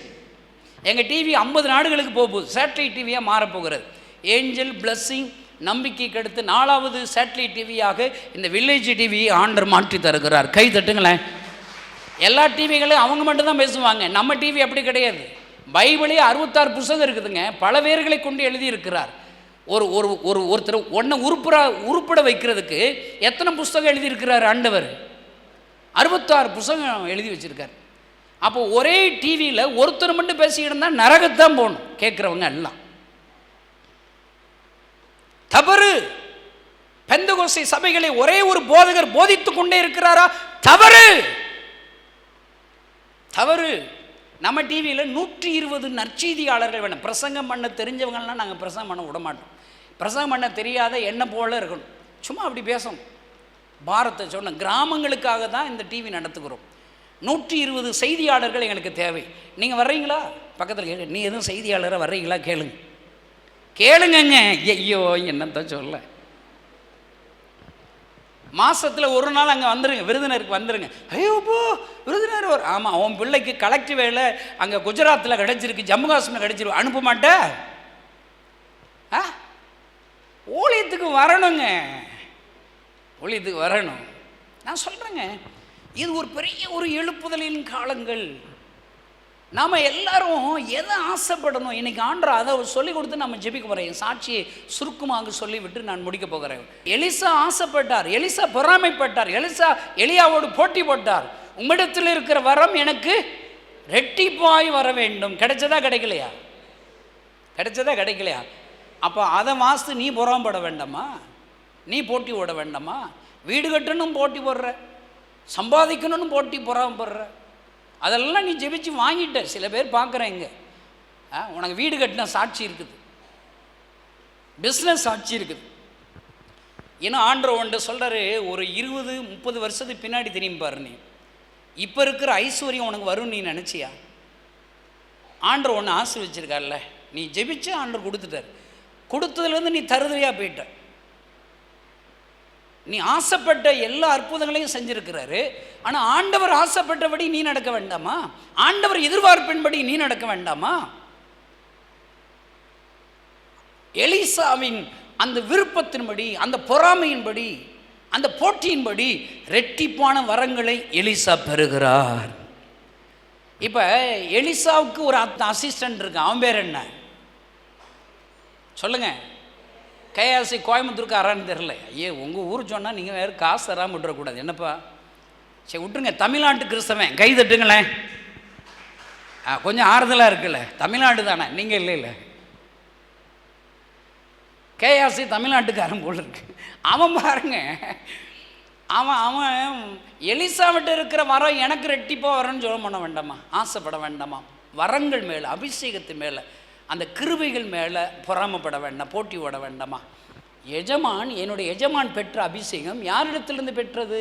எங்கள் டிவி 50 நாடுகளுக்கு போகுது, சேட்டலைட் டிவியாக மாறப்போகிறது. ஏஞ்சல் பிளஸ்ஸிங் நம்பிக்கைக்கு அடுத்து 4வது சேட்டலைட் டிவியாக இந்த வில்லேஜ் டிவியை ஆண்டர் மாற்றி தருகிறார். கை தட்டுங்களேன். எல்லா டிவிகளையும் அவங்க மட்டும்தான் பேசுவாங்க, நம்ம டிவி அப்படி கிடையாது. பைபிளே 66 புத்தகம் இருக்குதுங்க, பல பேர்களை கொண்டு எழுதியிருக்கிறார். ஒருத்தர் ஒன்றை உருப்பட வைக்கிறதுக்கு எத்தனை புஸ்தகம் எழுதியிருக்கிறார் ஆண்டவர்? 66 புத்தகம் எழுதி வச்சிருக்கார். அப்போ ஒரே டிவியில் ஒருத்தர் மட்டும் பேசிக்கிட்டு இருந்தால் நரகத்தான் போகணும் கேட்குறவங்க எல்லாம். தவறு. பெந்தகோஸ்தே சபைகளை ஒரே ஒரு போதகர் போதித்துக் கொண்டே இருக்கிறாரா? தவறு, தவறு. நம்ம டிவியில் 120 நற்செய்தியாளர்கள் வேணும். பிரசங்கம் பண்ண தெரிஞ்சவங்கலாம் நாங்கள் பிரசங்கம் பண்ண விட மாட்டோம். பிரசங்கம் பண்ண தெரியாத என்ன போல இருக்கணும், சும்மா அப்படி பேசணும். பாரத்தை சொன்ன கிராமங்களுக்காக தான் இந்த டிவி நடத்துகிறோம். 120 செய்தியாளர்கள் எங்களுக்கு தேவை. நீங்கள் வர்றீங்களா? பக்கத்தில் கேளு, நீ எதுவும் செய்தியாளராக வர்றீங்களா? கேளுங்கங்க. ஐயோ என்னத்தான் சொல்ல. மாதத்தில் ஒரு நாள் அங்கே வந்துடுங்க, விருதுநருக்கு வந்துடுங்க. ஐயோ போ விருதுநர் வரும். ஆமாம், அவன் பிள்ளைக்கு கலெக்டர் வேலை அங்கே குஜராத்தில் கிடச்சிருக்கு, ஜம்மு காஷ்மீர் கிடச்சிருக்கு, அனுப்ப மாட்டேன். ஊழியத்துக்கு வரணுங்க, ஊழியத்துக்கு வரணும். நான் சொல்கிறேங்க, இது ஒரு பெரிய ஒரு எழுப்புதலின் காலங்கள். நாம் எல்லாரும் எதை ஆசைப்படணும்? இன்றைக்கி ஆண்டவர் அதை சொல்லிக் கொடுத்து நம்ம ஜெபிக்க போகிறேன். என் சாட்சியை சுருக்கமாக சொல்லிவிட்டு நான் முடிக்க போகிறேன். எலிசா ஆசைப்பட்டார், எலிசா பொறாமைப்பட்டார், எலியாவோடு போட்டி போட்டார். உம்மிடத்தில் இருக்கிற வரம் எனக்கு ரெட்டிப்பாய் வர வேண்டும். கிடைச்சதா கிடைக்கலையா? கிடைக்கலையா? அப்போ அதை வாஸ்து நீ பொறாமப்பட வேண்டாமா? நீ போட்டி ஓட வேண்டாமா? வீடு கட்டணும் போட்டி போடுற, சம்பாதிக்கணும்னு போட்டி பொறாமப்படுற, அதெல்லாம் நீ ஜெபிச்சு வாங்கிட்ட. சில பேர் பார்க்குறேங்க, உனக்கு வீடு கட்டின சாட்சி இருக்குது, பிஸ்னஸ் சாட்சி இருக்குது. ஏன்னா ஆண்டவர் ஒன்று சொல்கிறாரு, ஒரு 20-30 வருஷத்துக்கு பின்னாடி தெரியும் பாரு, நீ இப்போ இருக்கிற ஐஸ்வர்யம் உனக்கு வரும் நீ நினச்சியா? ஆண்டவர் ஒன்று ஆசீர்வச்சிருக்கார்ல, நீ ஜெபிச்சு ஆண்டவர் கொடுத்துட்டார். கொடுத்ததுலேருந்து நீ தருதலையாக போயிட்ட. நீ ஆசைப்பட்ட எல்லா அற்புதங்களையும் செஞ்சிருக்கிறாரு. ஆனால் ஆண்டவர் ஆசைப்பட்டபடி நீ நடக்க வேண்டாமா? ஆண்டவர் எதிர்பார்ப்பின்படி நீ நடக்க வேண்டாமா? எலிசாவின் அந்த விருப்பத்தின்படி, அந்த பொறாமையின்படி, அந்த போட்டியின்படி ரெட்டிப்பான வரங்களை எலிசா பெறுகிறார். இப்போ எலிசாவுக்கு ஒரு அசிஸ்டன்ட் இருக்கான், அவன் பேர் என்ன சொல்லுங்க? கையாசி கோயம்புத்தூருக்கு அறான்னு தெரில. ஐயே, உங்கள் ஊர் சொன்னால் நீங்கள் வேறு காசு தராமல் விட்டுறக்கூடாது. என்னப்பா? சரி விட்டுருங்க. தமிழ்நாட்டு கிறிஸ்தவன் கை தட்டுங்களேன். கொஞ்சம் ஆறுதலாக இருக்குல்ல, தமிழ்நாடு தானே, நீங்கள் இல்லை. கேஆர்சி தமிழ்நாட்டுக்காரன் போல் இருக்கு. அவன் பாருங்க, அவன் எலிசாவிட்ட இருக்கிற வரம் எனக்கு ரெட்டிப்பாக வரணும்னு சொல்ல பண்ண வேண்டாமா? ஆசைப்பட வேண்டாமா? வரங்கள் மேலே, அபிஷேகத்து மேலே, அந்த கிருபைகள் மேலே பொறாமப்பட வேண்டாம், போட்டி ஓட வேண்டாமா? என்னுடைய எஜமான் பெற்ற அபிஷேகம் யாரிடத்திலிருந்து பெற்றது?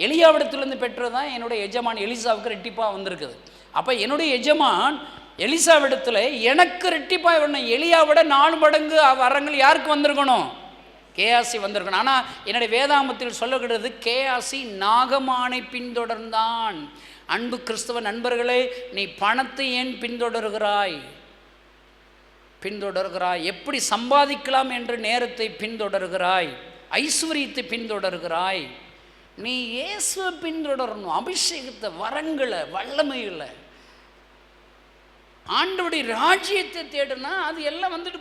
எலியாவிடத்திலிருந்து பெற்றது தான் என்னுடைய எஜமான் எலிசாவுக்கு ரெட்டிப்பாக வந்திருக்குது. அப்போ என்னுடைய எஜமான் எலிசாவிடத்தில் எனக்கு ரெட்டிப்பாக வேணும். எலியாவிட 4 மடங்கு வரங்கள் யாருக்கு வந்திருக்கணும்? கேஆசி வந்திருக்கணும். ஆனால் என்னுடைய வேதாமத்தில் சொல்லப்படுறது, கேஆசி நாகமானை பின்தொடர்ந்தான். அன்பு கிறிஸ்தவ நண்பர்களே, நீ பணத்தை ஏன் பின்தொடர்கிறாய்? எப்படி சம்பாதிக்கலாம் என்ற நேரத்தை பின்தொடர்கிறாய், ஐஸ்வர்யத்தை பின்தொடர்கிறாய். நீ இயேசுவை பின்தொடரணும், அபிஷேகத்தை, வரங்களை, வல்லமைகளை, ஆண்டவருடைய ராஜ்யத்தை தேடுனா அது எல்லாம் வந்துட்டு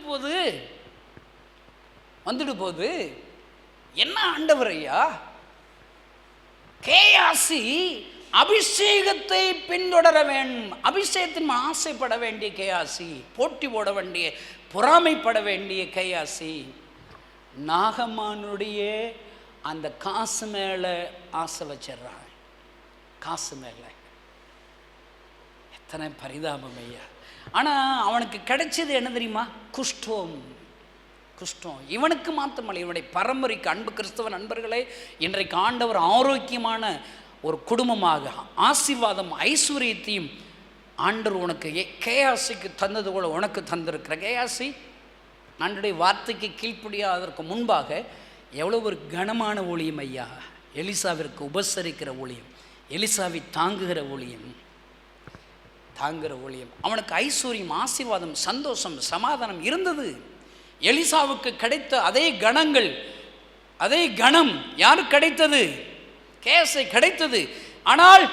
போகுது. என்ன ஆண்டவர் ஐயா? கேயாசி அபிஷேகத்தை பின்தொடர வேண்டும், அபிஷேகத்தின் ஆசைப்பட வேண்டிய கேயாசி, போட்டி போட வேண்டிய, பொறாமைப்பட வேண்டிய கேயாசி, நாகமானுடைய அந்த காசு மேலே ஆசை வச்சிடறான். காசு மேலே எத்தனை பரிதாபம் ஐயா! ஆனால் அவனுக்கு கிடைச்சது என்ன தெரியுமா? குஷ்டம். குஷ்டம். இவனுக்கு மாத்திரமல்ல, இவனுடைய பரம்பரைக்கு. அன்பு கிறிஸ்தவ நண்பர்களே, இன்றைக்கு ஆண்டவர் ஆரோக்கியமான ஒரு குடும்பமாக ஆசீர்வாதம் ஐஸ்வர்யத்தையும் ஆண்டவர் உனக்கு கேயாசிக்கு தந்தது போல உனக்கு தந்திருக்கிற. கேயாசி ஆண்டுடைய வார்த்தைக்கு கீழ்ப்படியாததற்கு முன்பாக எவ்வளோ ஒரு கனமான ஊழியம் ஐயா. எலிசாவிற்கு உபசரிக்கிற ஊழியம், எலிசாவை தாங்குகிற ஊழியம், அவனுக்கு ஐஸ்வர்யம், ஆசீர்வாதம், சந்தோஷம், சமாதானம் இருந்தது. எலிசாவுக்கு கிடைத்த அதே கணங்கள், அதே கணம் யாருக்கு கிடைத்தது? கேசை கிடைத்தது. ஆனால்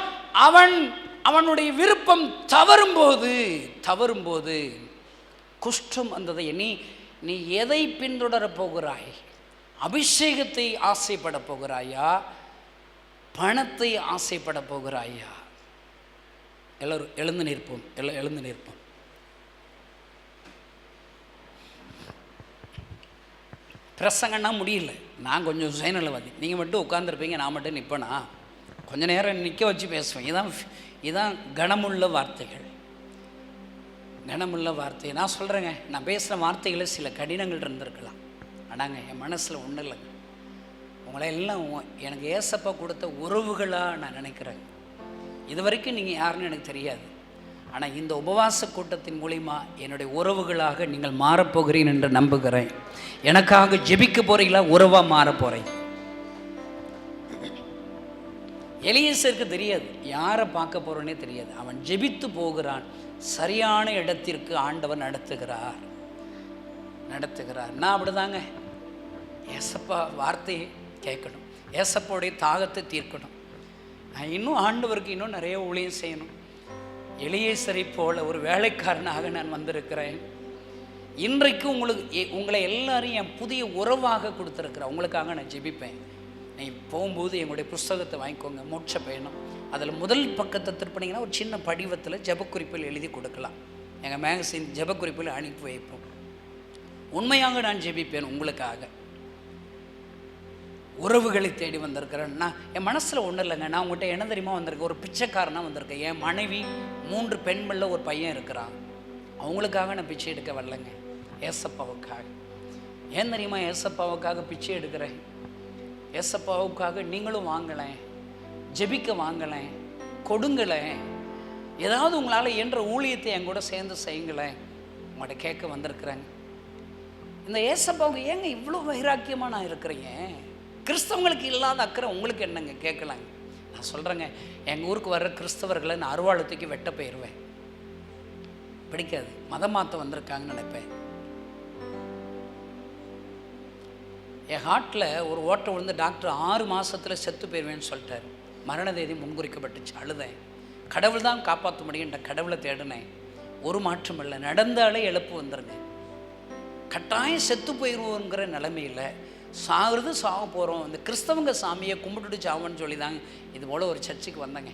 அவனுடைய விருப்பம் தவறும்போது குஷ்டம் வந்ததை. நீ எதை பின்தொடர போகிறாய்? அபிஷேகத்தை ஆசைப்பட போகிறாயா? பணத்தை ஆசைப்பட போகிறாயா? எல்லோரும் எழுந்து நிற்போம். பிரசங்கன்னா முடியல, நான் கொஞ்சம் சுயநலவாதி. நீங்கள் மட்டும் உட்காந்துருப்பீங்க, நான் மட்டும் நிற்பேனா? கொஞ்சம் நேரம் நிற்க வச்சு பேசுவேன். இதான் கனமுள்ள வார்த்தைகள். நான் சொல்கிறேங்க, நான் பேசுகிற வார்த்தைகளில் சில கடினங்கள் இருந்திருக்கலாம். ஆனாங்க என் மனசில் ஒன்றும் இல்லைங்க. உங்களை எல்லாம் எனக்கு ஏசப்பா கொடுத்த உறவுகளாக நான் நினைக்கிறேங்க. இது வரைக்கும் நீங்கள் யாருன்னு எனக்கு தெரியாது. ஆனால் இந்த உபவாச கூட்டத்தின் மூலிமா என்னுடைய உறவுகளாக நீங்கள் மாறப்போகிறீன் என்று நம்புகிறேன். எனக்காக ஜெபிக்க போகிறீங்களா? உறவாக மாறப் போகிறேன். எலியேசருக்கு தெரியாது, யாரை பார்க்க போகிறோன்னே தெரியாது. அவன் ஜெபித்து போகிறான். சரியான இடத்திற்கு ஆண்டவர் நடத்துகிறார். நான் அப்படிதாங்க. ஏசப்பா வார்த்தையை கேட்கணும், ஏசப்பாவுடைய தாகத்தை தீர்க்கணும். நான் இன்னும் ஆண்டவருக்கு இன்னும் நிறைய ஊழியம் செய்யணும். எலியேசரை போல ஒரு வேலைக்காரனாக நான் வந்திருக்கிறேன். இன்றைக்கு உங்களை எல்லாரையும் என் புதிய உறவாக கொடுத்துருக்குறேன். உங்களுக்காக நான் ஜெபிப்பேன். நீ போகும்போது எங்களுடைய புஸ்தகத்தை வாங்கிக்கோங்க, மோட்ச பயணம். அதில் முதல் பக்கத்தை திருப்பினீங்கன்னா ஒரு சின்ன படிவத்தில் ஜெபக்குறிப்பில் எழுதி கொடுக்கலாம். எங்கள் மேகசின் ஜெபக்குறிப்பில் அனுப்பி வைப்போம். உண்மையாக நான் ஜெபிப்பேன் உங்களுக்காக. உறவுகளை தேடி வந்திருக்கிறேன்னா என் மனசில் ஒன்றும் இல்லைங்க. நான் உங்கள்கிட்ட என்ன தெரியுமா வந்திருக்கேன்? ஒரு பிச்சைக்காரனாக வந்திருக்கேன். என் மனைவி 3 பெண்களில் ஒரு பையன் இருக்கிறான். அவங்களுக்காக நான் பிச்சை எடுக்க வரலைங்க, ஏசப்பாவுக்காக. ஏன் தெரியுமா ஏசப்பாவுக்காக பிச்சை எடுக்கிறேன்? ஏசப்பாவுக்காக நீங்களும் வாங்கலேன், ஜெபிக்க வாங்கலேன், கொடுங்களேன். ஏதாவது உங்களால் என்ற ஊழியத்தை என் கூட சேர்ந்து செய்யுங்களேன். உங்கள்கிட்ட கேட்க வந்திருக்கிறேங்க. இந்த ஏசப்பாவுக்கு ஏங்க இவ்வளோ வைராக்கியமாக நான் இருக்கிறீங்க? கிறிஸ்தவங்களுக்கு இல்லாத அக்கறை உங்களுக்கு என்னங்க? கேட்கலாங்க. நான் சொல்கிறேங்க, எங்கள் ஊருக்கு வர்ற கிறிஸ்தவர்களை நான் அருவாளத்துக்கு வெட்ட போயிடுவேன். பிடிக்காது, மதம் மாற்ற வந்திருக்காங்கன்னு நினைப்பேன். என் ஹார்ட்டில் ஒரு ஓட்டை விழுந்து டாக்டர் 6 மாதத்தில் செத்து போயிடுவேன்னு சொல்லிட்டார். மரண தேதி முன்குறிக்கப்பட்டுச்சு. அழுதேன். கடவுள் தான் காப்பாற்ற முடியுன்ற கடவுளை தேடினேன். ஒரு மாற்றம் இல்லை. நடந்தாலே இழப்பு வந்துருங்க. கட்டாயம் செத்து போயிடுவோங்கிற நிலைமையில் சாகுறது சாக போகிறோம். இந்த கிறிஸ்தவங்க சாமியை கும்பிட்டுட்டு சாவன்னு சொல்லி தாங்க இது போல் ஒரு சர்ச்சுக்கு வந்தேங்க.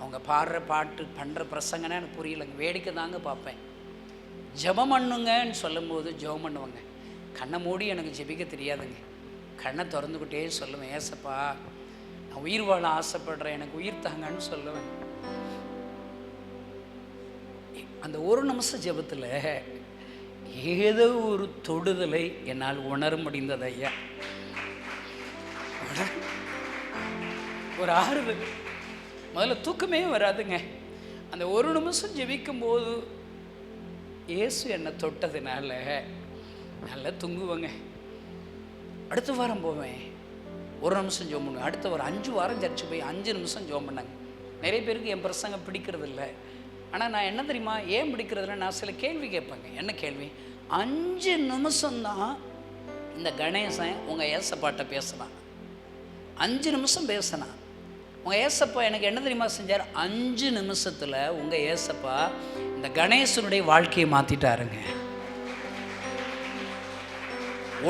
அவங்க பாடுற பாட்டு பண்ணுற பிரசங்கன்னா எனக்கு புரியலைங்க. வேடிக்கை தாங்க பார்ப்பேன். ஜெபம் பண்ணுங்கன்னு சொல்லும்போது ஜெபம் பண்ணுவாங்க. கண்ணை மூடி எனக்கு ஜெபிக்க தெரியாதுங்க. கண்ணை திறந்துக்கிட்டே சொல்லுவேன், ஏசப்பா நான் உயிர் வாழ ஆசைப்படுறேன், எனக்கு உயிர் தாங்கன்னு சொல்லுவேன். அந்த ஒரு நிமிஷம் ஜெபத்தில் ஏதோ ஒரு தொடுதலை என்னால் உணர முடிந்தது ஐயா. ஒரு ஆறுதல். முதல்ல தூக்கமே வராதுங்க. அந்த ஒரு நிமிஷம் ஜெபிக்கும் போது இயேசு என்னை தொட்டதுனால நல்லா தூங்குவேங்க. அடுத்த வாரம் போவேன், ஒரு நிமிஷம் ஜோம் பண்ணுவேன். அடுத்த வாரம் 5 வாரம் சர்ச்சு போய் 5 நிமிஷம் ஜோம் பண்ணாங்க. நிறைய பேருக்கு என் பிரசங்க பிடிக்கிறது இல்லை. ஆனால் நான் என்ன தெரியுமா ஏன் பிடிக்கிறதுல, நான் சில கேள்வி கேட்பேங்க. என்ன கேள்வி? 5 நிமிஷம்தான் இந்த கணேசன் உங்கள் ஏசப்பாட்ட பேசலாம். 5 நிமிஷம் பேசினா உங்கள் ஏசப்பா எனக்கு என்ன தெரியுமா செஞ்சார்? 5 நிமிஷத்தில் உங்கள் ஏசப்பா இந்த கணேசனுடைய வாழ்க்கையை மாற்றிட்டாருங்க.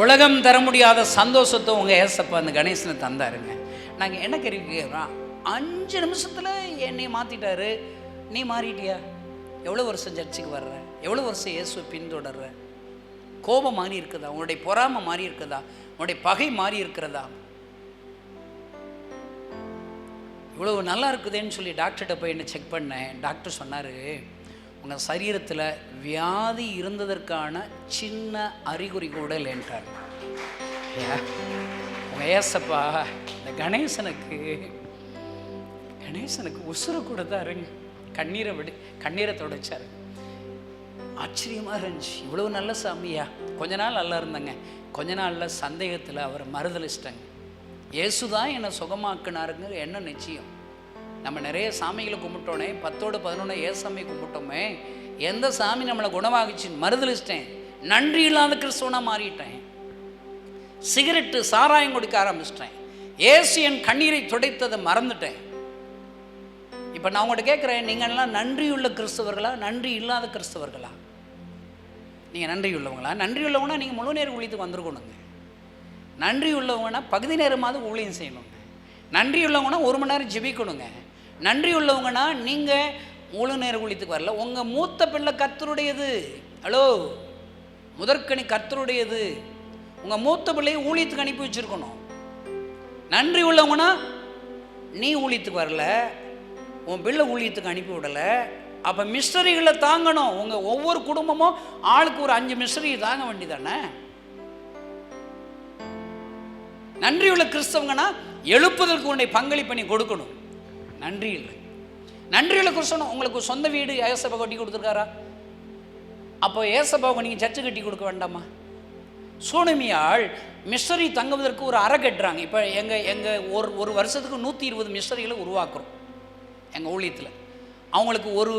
உலகம் தர முடியாத சந்தோஷத்தை உங்கள் ஏசப்பா அந்த கணேசனை தந்தாருங்க. நாங்கள் என்ன கேள்வி கேட்குறோம்? 5 நிமிஷத்தில் என்னை மாற்றிட்டாரு. நீ மாறிட்டியா? எவ்வளோ வருஷம் சர்ச்சுக்கு வர்ற? எவ்வளோ வருஷம் இயேசுவை பின்தொடர்ற? கோபம் மாறி இருக்குதா? உன்னுடைய பொறாமை மாறி இருக்குதா? உன்னுடைய பகை மாறி இருக்கிறதா? இவ்வளோ நல்லா இருக்குதுன்னு சொல்லி டாக்டர்கிட்ட போய் என்ன செக் பண்ணேன். டாக்டர் சொன்னார், உங்கள் சரீரத்தில் வியாதி இருந்ததற்கான சின்ன அறிகுறி கூட இல்லைன்ட்டார். உங்கள் ஏசப்பா இந்த கணேசனுக்கு உசுறு கொடுத்தாருங்க. கண்ணீரை தொடச்சாரு. ஆச்சரியமாக இருந்துச்சு. இவ்வளோ நல்ல சாமியா. கொஞ்ச நாள் நல்லா இருந்தேங்க. கொஞ்ச நாளில் சந்தேகத்தில் அவரை மறுதலிச்சிட்டாங்க. இயேசுதான் என்னை சுகமாக்குனாருங்க என்ன நிச்சயம். நம்ம நிறைய சாமிகளை கும்பிட்டோன்னே 10-11 ஏசாமி கும்பிட்டோமே, எந்த சாமி நம்மளை குணமாகிச்சின்னு மறுதலிச்சிட்டேன். நன்றி இல்லாத கிறிஸ்துவனாக மாறிட்டேன். சிகரெட்டு சாராயம் குடிக்க ஆரம்பிச்சிட்டேன். இயேசு என் கண்ணீரை துடைத்ததை மறந்துட்டேன். இப்போ நான் உங்கள்கிட்ட கேட்குறேன், நீங்கள்லாம் நன்றியுள்ள கிறிஸ்தவர்களா நன்றி இல்லாத கிறிஸ்தவர்களா? நீங்கள் நன்றி உள்ளவங்களா? நன்றி உள்ளவங்கன்னா நீங்கள் முழு நேரம் ஊழியத்துக்கு வந்துருக்கணுங்க. நன்றி உள்ளவங்கன்னா பகுதி நேரமாவது ஊழியம் செய்யணுங்க. நன்றி உள்ளவங்கன்னா 1 மணி நேரம் ஜெபிக்கணுங்க. நன்றி உள்ளவங்கன்னா நீங்கள் முழு நேர ஊழியத்துக்கு வரல. உங்கள் மூத்த பிள்ளை கர்த்தருடையது. ஹலோ, முதற்கனி கர்த்தருடையது. உங்கள் மூத்த பிள்ளையை ஊழியத்துக்கு அனுப்பி வச்சுருக்கணும். நன்றி உள்ளவங்கன்னா நீ ஊழியத்துக்கு வரல, உன் பிள்ளை ஊழியத்துக்கு அனுப்பி விடலை. அப்போ மிஸ்டரிகளை தாங்கணும். உங்கள் ஒவ்வொரு குடும்பமும் ஆளுக்கு ஒரு 5 மிஸ்டரியை தாங்க வேண்டியதானே. நன்றியுள்ள கிறிஸ்தவங்கன்னா எழுப்புதற்கு உன்னை பங்களிப்பு நீ கொடுக்கணும். நன்றி இல்லை. நன்றியுள்ள கிறிஸ்தவன் உங்களுக்கு சொந்த வீடு ஏசப்பா கட்டி கொடுத்துருக்காரா? அப்போ ஏசப்பாவுக்கு நீங்கள் சர்ச்சை கட்டி கொடுக்க வேண்டாமா? சோனமியாள் மிஸ்டரி தங்குவதற்கு ஒரு அறை கட்டுறாங்க. இப்போ எங்கள் ஒரு வருஷத்துக்கு 120 மிஸ்டரிகளை உருவாக்குறோம் எங்கள் ஊழியத்தில். அவங்களுக்கு ஒரு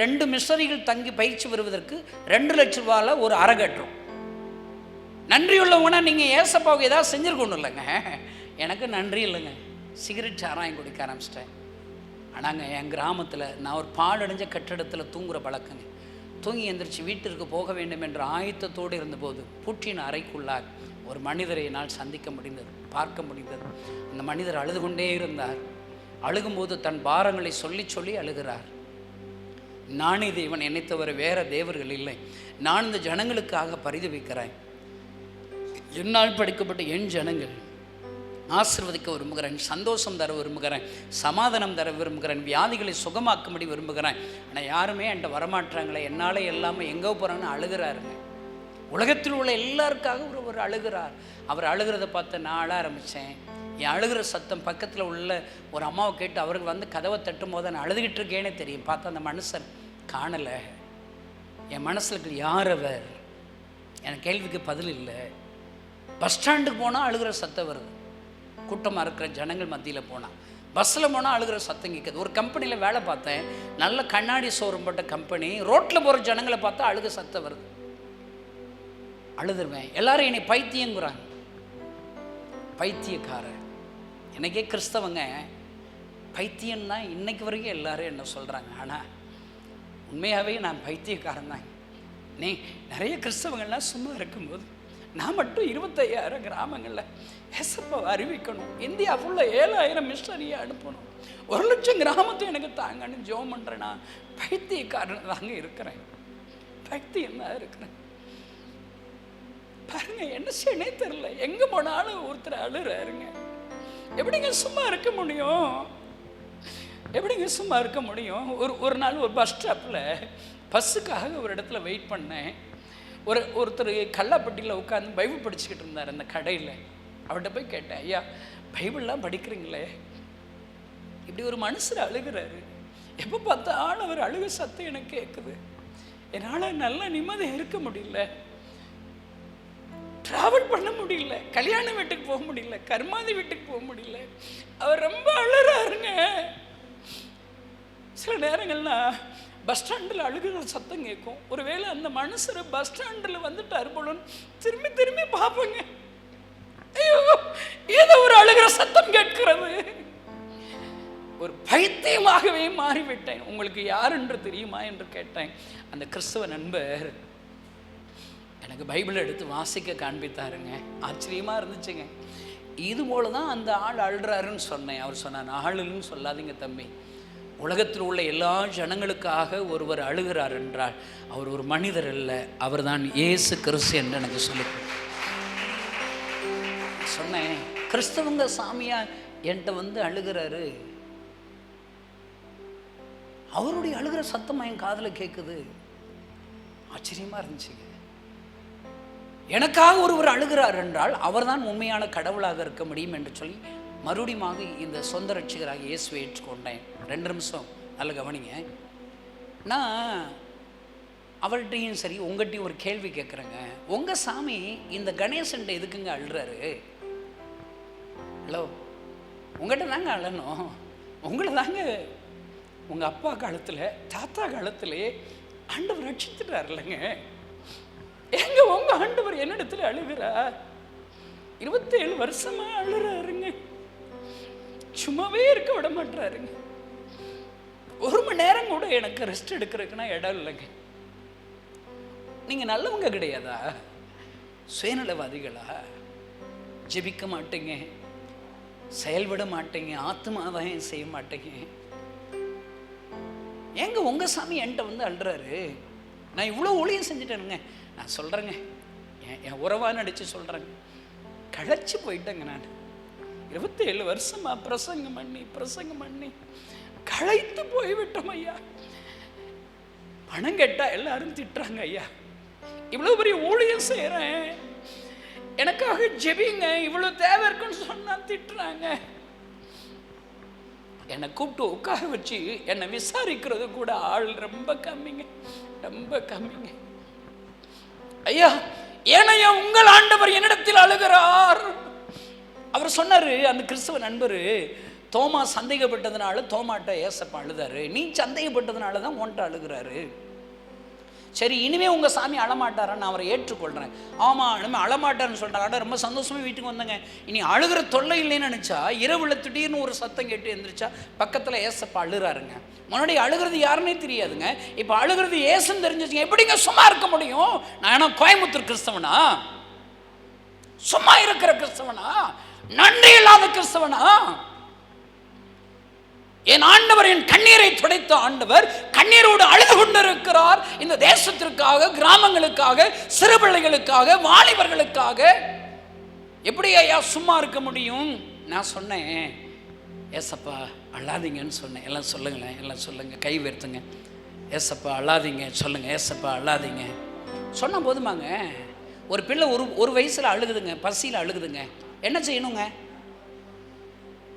2 மிஸ்டரிகள் தங்கி பயிற்சி பெறுவதற்கு 2 லட்ச ரூபாயில் ஒரு அறை கட்டுறோம். நன்றி உள்ளவங்கன்னா நீங்கள் ஏசப்பாவுக்கு ஏதாவது செஞ்சுருக்கணும் இல்லைங்க. எனக்கு நன்றி இல்லைங்க. சிகரெட் சாராயம் குடிக்க ஆரம்பிச்சிட்டேன். ஆனாங்க என் கிராமத்தில் நான் ஒரு பாழடைஞ்ச கட்டிடத்தில் தூங்குகிற பழக்கங்க. தூங்கி எந்திரிச்சு வீட்டிற்கு போக வேண்டும் என்ற ஆயத்தத்தோடு இருந்தபோது பூட்டின அறைக்குள்ளாக ஒரு மனிதரை என்னால் சந்திக்க முடிந்தது, பார்க்க முடிந்தது. அந்த மனிதர் அழுது கொண்டே இருந்தார். அழுகும்போது தன் பாரங்களை சொல்லி சொல்லி அழுகிறார். நானே தேவன், என்னை தவிர வேற தேவர்கள் இல்லை. நான் இந்த ஜனங்களுக்காக பரிதவிக்கிறேன். என்னால் படிக்கப்பட்ட என் ஜனங்கள் ஆசீர்வதிக்க விரும்புகிறேன், சந்தோஷம் தர விரும்புகிறேன், சமாதானம் தர விரும்புகிறேன், வியாதிகளை சுகமாக்கும்படி விரும்புகிறேன். ஆனால் யாருமே என்கிட்ட வரமாட்டாங்களே, என்னால் எல்லாமே எங்கே போகிறாங்கன்னு அழுகிறாருங்க. உலகத்தில் உள்ள எல்லாருக்காக ஒரு அழுகிறார். அவர் அழுகிறத பார்த்து நான் அழ ஆரம்பித்தேன். என் அழுகிற சத்தம் பக்கத்தில் உள்ள ஒரு அம்மாவை கேட்டு அவருக்கு வந்து கதவை தட்டும் போது நான் அழுதுகிட்டு இருக்கேனே தெரியும். பார்த்தா அந்த மனுஷன் காணலை. என் மனசில் யார் அவர்? எனக்கு கேள்விக்கு பதில் இல்லை. பஸ் ஸ்டாண்டுக்கு போனால் அழுகிற சத்தம் வருது. கூட்டமாக இருக்கிற ஜனங்கள் மத்தியில் போனால், பஸ்ஸில் போனால் அழுகிற சத்தம் கேட்குது. ஒரு கம்பெனியில் வேலை பார்த்தேன், நல்ல கண்ணாடி ஷோரூம் போட்ட கம்பெனி. ரோட்டில் போகிற ஜனங்களை பார்த்தா அழுக சத்தம் வருது. அழுதுருவேன். எல்லாரும் என்னை பைத்தியங்கிறாங்க, பைத்தியக்காரன். எனக்கே கிறிஸ்தவங்க பைத்தியம்னா இன்னைக்கு வரைக்கும் எல்லாரும் என்ன சொல்கிறாங்க. ஆனால் உண்மையாகவே நான் பைத்தியக்காரன் தான். நிறைய கிறிஸ்தவங்கள்லாம் சும்மா இருக்கும்போது நான் மட்டும் 25,000 கிராமங்களில் ஏசப்பாவை அறிவிக்கணும். இந்தியா ஃபுல்லாக 7,000 மிஷனரியை அனுப்பணும். 1,00,000 கிராமத்தை எனக்கு தாங்கன்னு ஜெபம் பண்ணுறேன். நான் பைத்தியக்காரன் தாங்க இருக்கிறேன், பைத்தியம் தான் இருக்கிறேன். பாருங்க, என்ன செய்யனே தெரில. எங்கே போனாலும் ஒருத்தர் அழுறாருங்க. எப்படிங்க சும்மா இருக்க முடியும்? எப்படிங்க சும்மா இருக்க முடியும்? ஒரு நாள் ஒரு பஸ் ஸ்டாப்பில் பஸ்ஸுக்காக ஒரு இடத்துல வெயிட் பண்ணேன். ஒருத்தர் கல்லாப்பட்டியில் உட்காந்து பைபிள் படிச்சுக்கிட்டு இருந்தார் அந்த கடையில். அவர்கிட்ட போய் கேட்டேன், ஐயா பைபிள்லாம் படிக்கிறீங்களே, இப்படி ஒரு மனுஷர் அழுகிறாரு, எப்போ பார்த்தாலும் அவர் அழுக சத்தம் எனக்கு கேட்குது. என்னால் நல்ல நிம்மதியாக இருக்க முடியல, ட்ராவல் பண்ண முடியல, கல்யாண வீட்டுக்கு போக முடியல, கர்மாதி வீட்டுக்கு போக முடியல. அவர் ரொம்ப அழுறாருங்க. சில நேரங்கள்லாம் பஸ் ஸ்டாண்டில் அழுகிற சத்தம் கேட்கும். ஒருவேளை அந்த மனுஷர் பஸ் ஸ்டாண்டில் வந்துட்டார் போலன்னு திரும்பி திரும்பி பார்ப்பேங்க. ஐயோ, ஏதோ ஒரு அழுகிற சத்தம் கேட்கிறது. ஒரு பைத்தியமாகவே மாறிவிட்டேன். உங்களுக்கு யார் என்று தெரியுமா என்று கேட்டேன். அந்த கிறிஸ்தவ நண்பர் எனக்கு பைபிள் எடுத்து வாசிக்க காண்பித்தாருங்க. ஆச்சரியமாக இருந்துச்சுங்க. இது போல தான் அந்த ஆள் அழுறாருன்னு சொன்னேன். அவர் சொன்னார், ஆளுன்னு சொல்லாதீங்க தம்பி, உலகத்தில் உள்ள எல்லா ஜனங்களுக்காக ஒருவர் அழுகிறார் என்றால் அவர் ஒரு மனிதர் அல்ல, அவர் தான் இயேசு கிறிஸ்து என்று எனக்கு சொல்லி சொன்னேன். கிறிஸ்தவங்க சாமியா என்கிட்ட வந்து அழுகிறாரு. அவருடைய அழுகிற சத்தம் என் காதில் கேட்குது. ஆச்சரியமாக இருந்துச்சுங்க. எனக்காக ஒருவர் அழுகிறார் என்றால் அவர்தான் உண்மையான கடவுளாக இருக்க முடியும் என்று சொல்லி மறுபடியும் இந்த சொந்த ரட்சகராக இயேசுவை ஏற்றுக்கொண்டேன். 2 நிமிஷம் நல்ல கவனிங்க. நான் அவர்கிட்டையும் சரி உங்கள்கிட்டையும் ஒரு கேள்வி கேட்குறேங்க. உங்கள் சாமி இந்த கணேசன்ட்ட எதுக்குங்க அழுறாரு? ஹலோ, உங்கள்கிட்ட தாங்க அழணும். உங்களை தாங்க உங்கள் அப்பா காலத்தில் தாத்தா காலத்திலே ஆண்டவர் ரட்சித்துட்டார் இல்லைங்க. எங்க உங்கள் ஆண்டவர் என்னிடத்துல அழுகிறார்? 27 வருஷமா அழுறாருங்க. சும்மாவே இருக்க விட மாட்டாருங்க. 1 மணி நேரம் கூட எனக்கு ரெஸ்ட் எடுக்கிறதுக்குன்னா இடம் இல்லைங்க. நீங்கள் நல்லவங்க கிடையாதா? சுயநலவாதிகளா? ஜெபிக்க மாட்டீங்க, செயல்பட மாட்டீங்க, ஆத்மாதாயம் செய்ய மாட்டீங்க. எங்க உங்க சாமி என்கிட்ட வந்து அழுறாரு? நான் இவ்வளோ ஊழியம் செஞ்சுட்டேனுங்க. நான் சொல்கிறேங்க, என் உறவான்னு நடித்து சொல்கிறேங்க, களைச்சி போயிட்டேங்க. நான் 27 வருஷமா பிரசங்கம் பண்ணி களைத்து போய்விட்டோம் ஐயா. பணம் கேட்டால் எல்லாரும் திட்டுறாங்க ஐயா. இவ்வளோ பெரிய ஊழியம் செய்கிறேன், எனக்காக ஜெபிங்க, இவ்வளோ தேவை இருக்குன்னு சொன்னால் திட்டுறாங்க. என்னை கூப்பிட்டு உட்கார வச்சு என்னை விசாரிக்கிறது கூட ஆள் ரொம்ப கம்மிங்க, ரொம்ப கம்மிங்க. ஐயா, ஏனையா உங்கள் ஆண்டவர் என்னிடத்தில் அழுகிறார்? அவர் சொன்னார், அந்த கிறிஸ்தவ நண்பர், தோமா சந்தேகப்பட்டதுனால தோமாட்ட ஏசப்பா அழுதாரு, நீ சந்தேகப்பட்டதுனால தான் உன்ட்ட அழுகிறாரு. சரி, இனிமே உங்கள் சாமி அழமாட்டாரான்னு நான் அவரை ஏற்றுக்கொள்கிறேன். ஆமாம், இனிமேல் அழமாட்டார்னு சொல்கிறாங்க. ரொம்ப சந்தோஷமாக வீட்டுக்கு வந்தேங்க. இனி அழுகிற தொல்லை இல்லைன்னு நினச்சா இரவுல திடீர்னு ஒரு சத்தம் கேட்டு எந்திரிச்சா பக்கத்தில் ஏசப்பா அழுறாருங்க. முன்னாடி அழுகிறது யாருன்னே தெரியாதுங்க. இப்போ அழுகிறது ஏசுன்னு தெரிஞ்சிச்சுங்க. எப்படிங்க சும்மா இருக்க முடியும்? நான் ஏன்னா கோயம்புத்தூர் கிறிஸ்தவனா? சும்மா இருக்கிற கிறிஸ்தவனா? நன்றி இல்லாத கிறிஸ்தவனா? என் ஆண்டவர் என் கண்ணீரை துடைத்த ஆண்டவர் கண்ணீரோடு அழுது கொண்டிருக்கிறார். இந்த தேசத்திற்காக, கிராமங்களுக்காக, சிறு பிள்ளைகளுக்காக, வாலிபர்களுக்காக. எப்படி ஐயா சும்மா இருக்க முடியும்? நான் சொன்னேன், ஏசப்பா அழாதீங்கன்னு சொன்னேன். எல்லாம் சொல்லுங்களேன், எல்லாம் சொல்லுங்க, கை உயர்த்துங்க. ஏசப்பா அழாதீங்க சொல்லுங்க, ஏசப்பா அழாதீங்க சொன்ன போதுமாங்க. ஒரு பிள்ளை ஒரு வயசுல அழுகுதுங்க, பசியில் அழுகுதுங்க, என்ன செய்யணுங்க?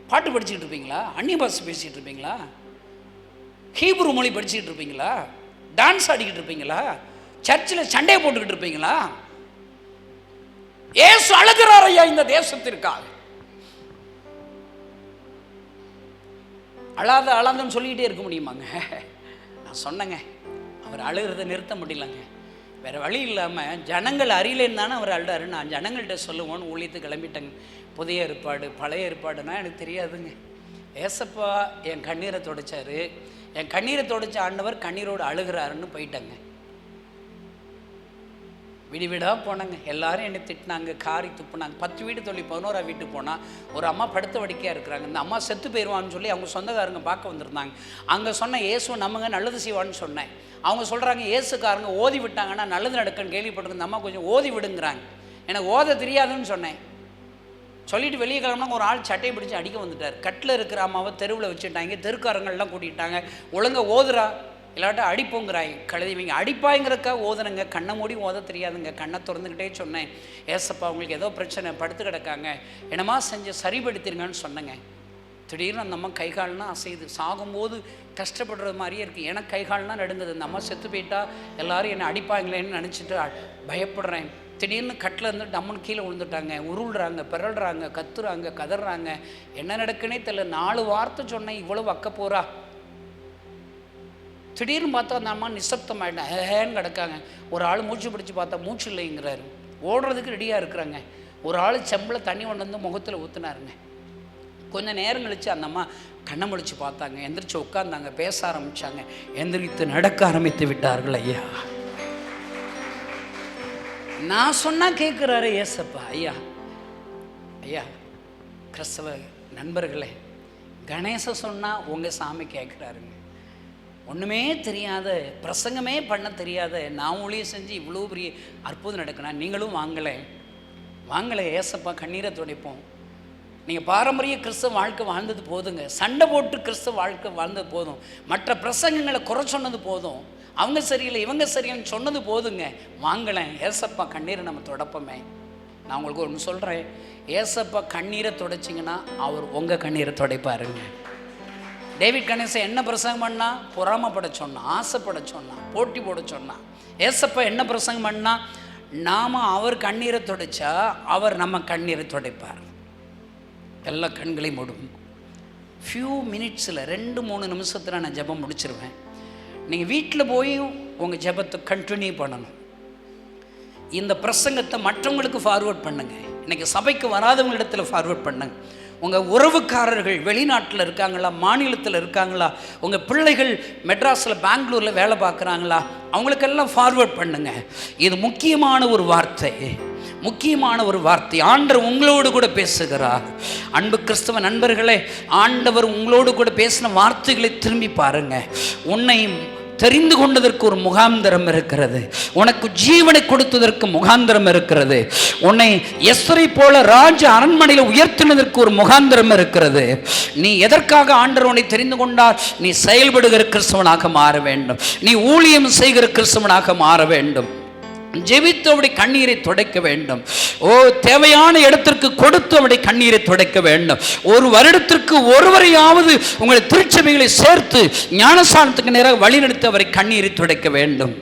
பாட்டு படிச்சுக்கிட்டு இருப்பீங்களா? அந்நிய பாஷை பேசிகிட்டு இருப்பீங்களா? ஹீப்ரு மொழி படிச்சுக்கிட்டு இருப்பீங்களா? டான்ஸ் ஆடிக்கிட்டு இருப்பீங்களா? சர்ச்சில் சண்டையை போட்டுக்கிட்டு இருப்பீங்களா? ஏசு அழுகிறார் ஐயா இந்த தேசத்திற்காக. அழாதன்னு சொல்லிக்கிட்டே இருக்க முடியுமாங்க? நான் சொன்னேங்க, அவர் அழுகிறத நிறுத்த முடியலங்க. வேறு வழி இல்லாமல் ஜனங்கள் அறியலேன்னு தானே அவர் அழுறாரு. நான் ஜனங்கள்கிட்ட சொல்லுவோன்னு ஊழியத்து கிளம்பிட்டேங்க. புதிய ஏற்பாடு பழைய ஏற்பாடுனா எனக்கு தெரியாதுங்க. ஏசப்பா என் கண்ணீரை துடைச்சாரு, என் கண்ணீரை துடைச்ச ஆண்டவர் கண்ணீரோடு அழுகிறாருன்னு போயிட்டேங்க. வீடாக போனாங்க, எல்லாரும் என்னை திட்டினாங்க, காரி துப்புனாங்க. 10 வீடு சொல்லி 11ஆம் வீட்டுக்கு போனால் ஒரு அம்மா படுத்த வடிக்கையாக இருக்கிறாங்க. இந்த அம்மா செத்து போயிடுவான்னு சொல்லி அவங்க சொந்தக்காரங்க பார்க்க வந்திருந்தாங்க. அங்கே சொன்ன இயேசு நம்மங்க நல்லது செய்வான்னு சொன்னேன். அவங்க சொல்கிறாங்க, இயேசுக்காரங்க ஓதி விட்டாங்கன்னா நல்லது நடக்குன்னு கேள்விப்பட்டிருக்க. இந்த அம்மா கொஞ்சம் ஓதி விடுங்கிறாங்க. எனக்கு ஓத தெரியாதுன்னு சொன்னேன். சொல்லிட்டு வெளியே கிளம்புனா ஒரு ஆள் சட்டையை பிடிச்சி அடிக்க வந்துட்டார். கட்டில் இருக்கிற அம்மாவை தெருவில் வச்சுட்டாங்க, தெருக்காரங்கள்லாம் கூட்டிகிட்டாங்க. ஒழுங்க ஓதுறா இல்லாட்டா அடிப்போங்கிறாங்க. கழுதிவங்க அடிப்பாங்கிறக்கா ஓதுனங்க. கண்ணை மூடி ஓத தெரியாதுங்க. கண்ணை திறந்துக்கிட்டே சொன்னேன், ஏசப்பா உங்களுக்கு ஏதோ பிரச்சனை, படுத்து கிடக்காங்க, என்னமா செஞ்சு சரிப்படுத்திருங்கன்னு சொன்னேங்க. திடீர்னு அந்த அம்மா கைகால்னா அசையுது. சாகும்போது கஷ்டப்படுறது மாதிரியே இருக்குது. எனக்கு கைகால்னா நடுங்குது. அந்த அம்மா செத்து போயிட்டா எல்லாரும் என்னை அடிப்பாங்களேன்னு நினச்சிட்டு பயப்படுறேன். திடீர்னு கட்டில் இருந்து டம்முன்னு கீழே விழுந்துட்டாங்க. உருள்றாங்க, பிறல்றாங்க, கத்துறாங்க, கதறாங்க. என்ன நடக்குன்னே தெரியல. 4 வார்த்தை சொன்னேன், இவ்வளவு அக்க போகிறா. திடீர்னு பார்த்தா அந்த அம்மா நிசப்தம் ஆகிட்டேன், ஏன்னு கிடக்காங்க. ஒரு ஆள் மூச்சு பிடிச்சி பார்த்தா மூச்சு இல்லைங்கிறாரு. ஓடுறதுக்கு ரெடியாக இருக்கிறாங்க. ஒரு ஆள் செம்பில் தண்ணி கொண்டு வந்து முகத்தில் ஊற்றுனாருங்க. கொஞ்சம் நேரம் கழித்து அந்த அம்மா கண்ணை முடிச்சு பார்த்தாங்க, எந்திரிச்சு உட்காந்தாங்க, பேச ஆரம்பித்தாங்க, எந்திரித்து நடக்க ஆரம்பித்து விட்டார்கள். ஐயா, நான் சொன்னால் கேட்குறாரு ஏசப்பா. ஐயா ஐயா கிறிஸ்தவ நண்பர்களே, கணேச சொன்னால் உங்கள் சாமி கேட்குறாருங்க. ஒன்றுமே தெரியாத, பிரசங்கமே பண்ண தெரியாத நான் ஊழியம் செஞ்சு இவ்வளோ பெரிய அற்புதம் நடக்கணும். நீங்களும் வாங்கலை ஏசப்பா கண்ணீரை துடைப்போம். நீங்கள் பாரம்பரிய கிறிஸ்தவ வாழ்க்கை வாழ்ந்தது போதுங்க. சண்டை போட்டு கிறிஸ்தவ வாழ்க்கை வாழ்ந்தது போதும். மற்ற பிரசங்கங்களை குறை சொன்னது போதும். அவங்க சரியில்லை இவங்க சரியில்லைன்னு சொன்னது போதுங்க. வாங்கலேன், ஏசப்பா கண்ணீரை நம்ம தொடப்போமே. நான் உங்களுக்கு ஒன்று சொல்கிறேன், ஏசப்பா கண்ணீரை துடைச்சிங்கன்னா அவர் உங்கள் கண்ணீரை துடைப்பாருங்க. டேவிட் கணேசன் என்ன பிரசங்கம் பண்ணா? பொறாமப்பட சொன்னான், ஆசைப்பட சொன்னான், போட்டி போட சொன்னான். ஏசப்பா என்ன பிரசங்கம் பண்ணா? நாம் அவர் கண்ணீரை துடைச்சா அவர் நம்ம கண்ணீரை துடைப்பார். எல்லா கண்களையும் மூடும். ஃபியூ மினிட்ஸில் 2-3 நிமிஷத்தில் நான் ஜெபம் முடிச்சிருவேன். நீங்கள் வீட்டில் போய் உங்கள் ஜெபத்தை கண்டினியூ பண்ணணும். இந்த பிரசங்கத்தை மற்றவங்களுக்கு ஃபார்வர்ட் பண்ணுங்க. இன்றைக்கி சபைக்கு வராதவங்க இடத்துல ஃபார்வர்ட் பண்ணுங்க. உங்கள் உறவுக்காரர்கள் வெளிநாட்டில் இருக்காங்களா, மாநிலத்தில் இருக்காங்களா, உங்கள் பிள்ளைகள் மெட்ராஸில் பெங்களூரில் வேலை பார்க்குறாங்களா, அவங்களுக்கெல்லாம் ஃபார்வர்ட் பண்ணுங்க. இது முக்கியமான ஒரு வார்த்தை, முக்கியமான ஒரு வார்த்தை. ஆண்டவர் உங்களோடு கூட பேசுகிறார். அன்பு கிறிஸ்தவ நண்பர்களே, ஆண்டவர் உங்களோடு கூட பேசின வார்த்தைகளை திரும்பி பாருங்க. உன்னை தெரிந்து கொண்டதற்கு ஒரு முகாந்திரம் இருக்கிறது. உனக்கு ஜீவனை கொடுத்ததற்கு முகாந்திரம் இருக்கிறது. உன்னை எஸ்தரை போல ராஜ அரண்மனையில் உயர்த்தினதற்கு ஒரு முகாந்திரம் இருக்கிறது. நீ எதற்காக ஆண்டவர் உன்னை தெரிந்து கொண்டார்? நீ செயல்படுகிற கிறிஸ்தவனாக மாற வேண்டும். நீ ஊழியம் செய்கிற கிறிஸ்தவனாக மாற வேண்டும். ஜெபித்து அவருடைய கண்ணீரை துடைக்க வேண்டும். தேவையான இடத்திற்கு கொடுத்து அவருடைய கண்ணீரை துடைக்க வேண்டும். ஒரு வருடத்திற்கு ஒருவரையாவது உங்கள் திருச்சபைகளை சேர்த்து ஞானஸ்தானத்துக்கு நேராக வழிநடத்தி அவரை கண்ணீரை துடைக்க வேண்டும்.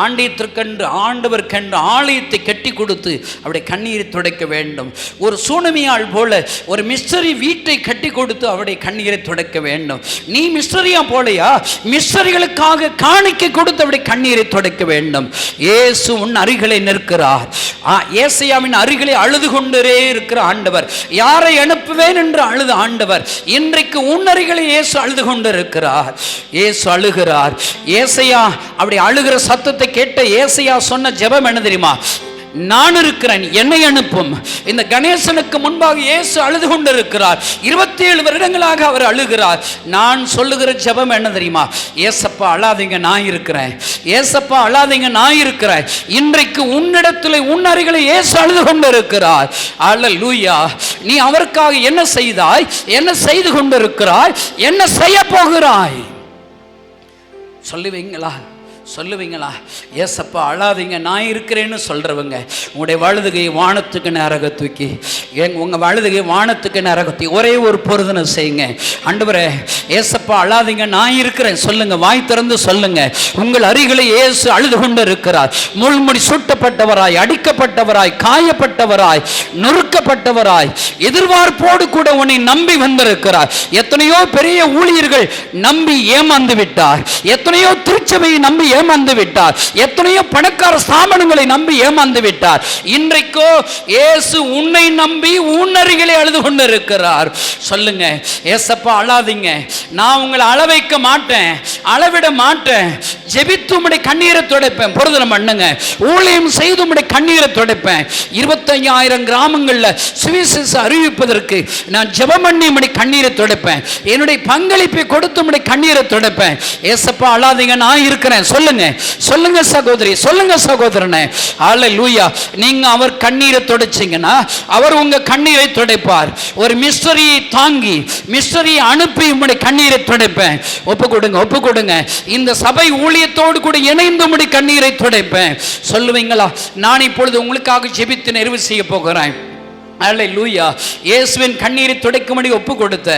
ஆண்டவருக்கென்று ஆண்டவருக்கென்று ஆலயத்தை கட்டி கொடுத்து அவருடைய கண்ணீரை துடைக்க வேண்டும். ஒரு சூனமியாள் போல ஒரு மிஸ்டரி வீட்டை கட்டி கொடுத்து அவருடைய கண்ணீரை துடைக்க வேண்டும். நீ மிஸ்டரியா போலையா? மிஸ்டரிகளுக்காக காணிக்கை கொடுத்து அவருடைய கண்ணீரை துடைக்க வேண்டும். இயேசு உன் அருகிலே நிற்கிறார். ஏசாயாவின் அருகிலே அழுது கொண்டே இருக்கிற ஆண்டவர், யாரை அனுப்புவேன் என்று அழுத ஆண்டவர், இன்றைக்கு உன் அருகிலே இயேசு அழுது கொண்டிருக்கிறார். இயேசு அழுகிறார். ஏசாயா அப்படி அழுகிற சத்தத்தை கேட்ட ஏசாயா சொன்ன ஜெபம் என்ன தெரியுமா? நான் இருக்கிறேன், என்னை அனுப்பும். இந்த கணேசனுக்கு முன்பாக இயேசு அழுது கொண்டிருக்கிறார். 27 வருடங்களாக அவர் அழுகிறார். நான் சொல்லுகிற ஜெபம் என்ன தெரியுமா? ஏசப்பா அழாதீங்க, நான் இருக்கிறேன். ஏசப்பா அழாதீங்க, நான் இருக்கிறேன். இன்றைக்கு உன்னிடத்தில் உன் அருகிலே இயேசு அழுது கொண்டிருக்கிறார். அல்லேலூயா. நீ அவருக்காக என்ன செய்தாய்? என்ன செய்து கொண்டிருக்கிறாய்? என்ன செய்ய போகிறாய்? சொல்லுவீங்களா? சொல்லுவீங்களா? ஏசப்பா அழாதீங்க, நான் இருக்கிறேன்னு சொல்கிறவங்க உங்களுடைய வலதுகை வானத்துக்கு நேராக தூக்கி, உங்கள் வலதுகை வானத்துக்கு நேராக தூக்கி ஒரே ஒரு பொருதனை செய்யுங்க. ஆண்டவரே, ஏசப்பா அழாதீங்க, நான் இருக்கிறேன் சொல்லுங்க. வாய் திறந்து சொல்லுங்க. உங்கள் அருகிலே இயேசு அழுது கொண்டு இருக்கிறார். முள்முடி சூட்டப்பட்டவராய், அடிக்கப்பட்டவராய், காயப்பட்டவராய், நொறுக்கப்பட்டவராய், எதிர்பார்ப்போடு கூட உன்னை நம்பி வந்திருக்கிறார். எத்தனையோ பெரிய ஊழியர்கள் நம்பி ஏமாந்து விட்டார். எத்தனையோ திருச்சபையை நம்பி ஏமாந்து விட்டார். எத்தனையோ பணக்கார ஸ்தாபனங்களை நம்பி ஏமாந்து விட்டார். இன்றைக்கோ இயேசு உன்னை நம்பி உன் அருகிலே அழுது கொண்டிருக்கிறார். சொல்லுங்க, ஏசப்பா அழாதீங்க, நான் உங்களை அள வைக்க மாட்டேன், அளவிட மாட்டேன். ஜெபித்து உம்முடைய கண்ணீரை துடைப்பேன். பொருதனை பண்ணுங்க. ஊழியம் செய்து உம்முடைய கண்ணீரை துடைப்பேன். 25,000 கிராமங்களில் சுவிசேஷம் அறிவிப்பதற்கு நான் ஜெபம் பண்ணி உம்முடைய கண்ணீரை துடைப்பேன். என்னுடைய பங்களிப்பை கொடுத்து உம்முடைய கண்ணீரை துடைப்பேன். ஏசப்பா அழாதீங்க, நான் இருக்கிறேன் சொல்லுங்க. சொல்லுங்க சகோதரி, சொல்லுங்க சகோதரனே. அல்லேலூயா. நீங்க அவர் கண்ணீரை துடைச்சீங்கன்னா அவர் உங்க கண்ணீரை துடைப்பார். ஒரு மிஸ்டரியை தாங்கி, மிஸ்டரியை அனுப்பி உங்களுடைய கண்ணீரை துடைப்பேன். ஒப்பு கொடுங்க, ஒப்பு கொடுங்க. இந்த சபை ஊழியத்தோடு கூட இணைந்து உங்களுடைய கண்ணீரை துடைப்பேன். சொல்லுவீங்களா? நான் இப்பொழுது உங்களுக்காக ஜெபித்து நிறைவு செய்ய போகிறேன். அல்லேலூயா. இயேசுவின் கண்ணீரை துடைக்கும்படி ஒப்பு கொடுத்த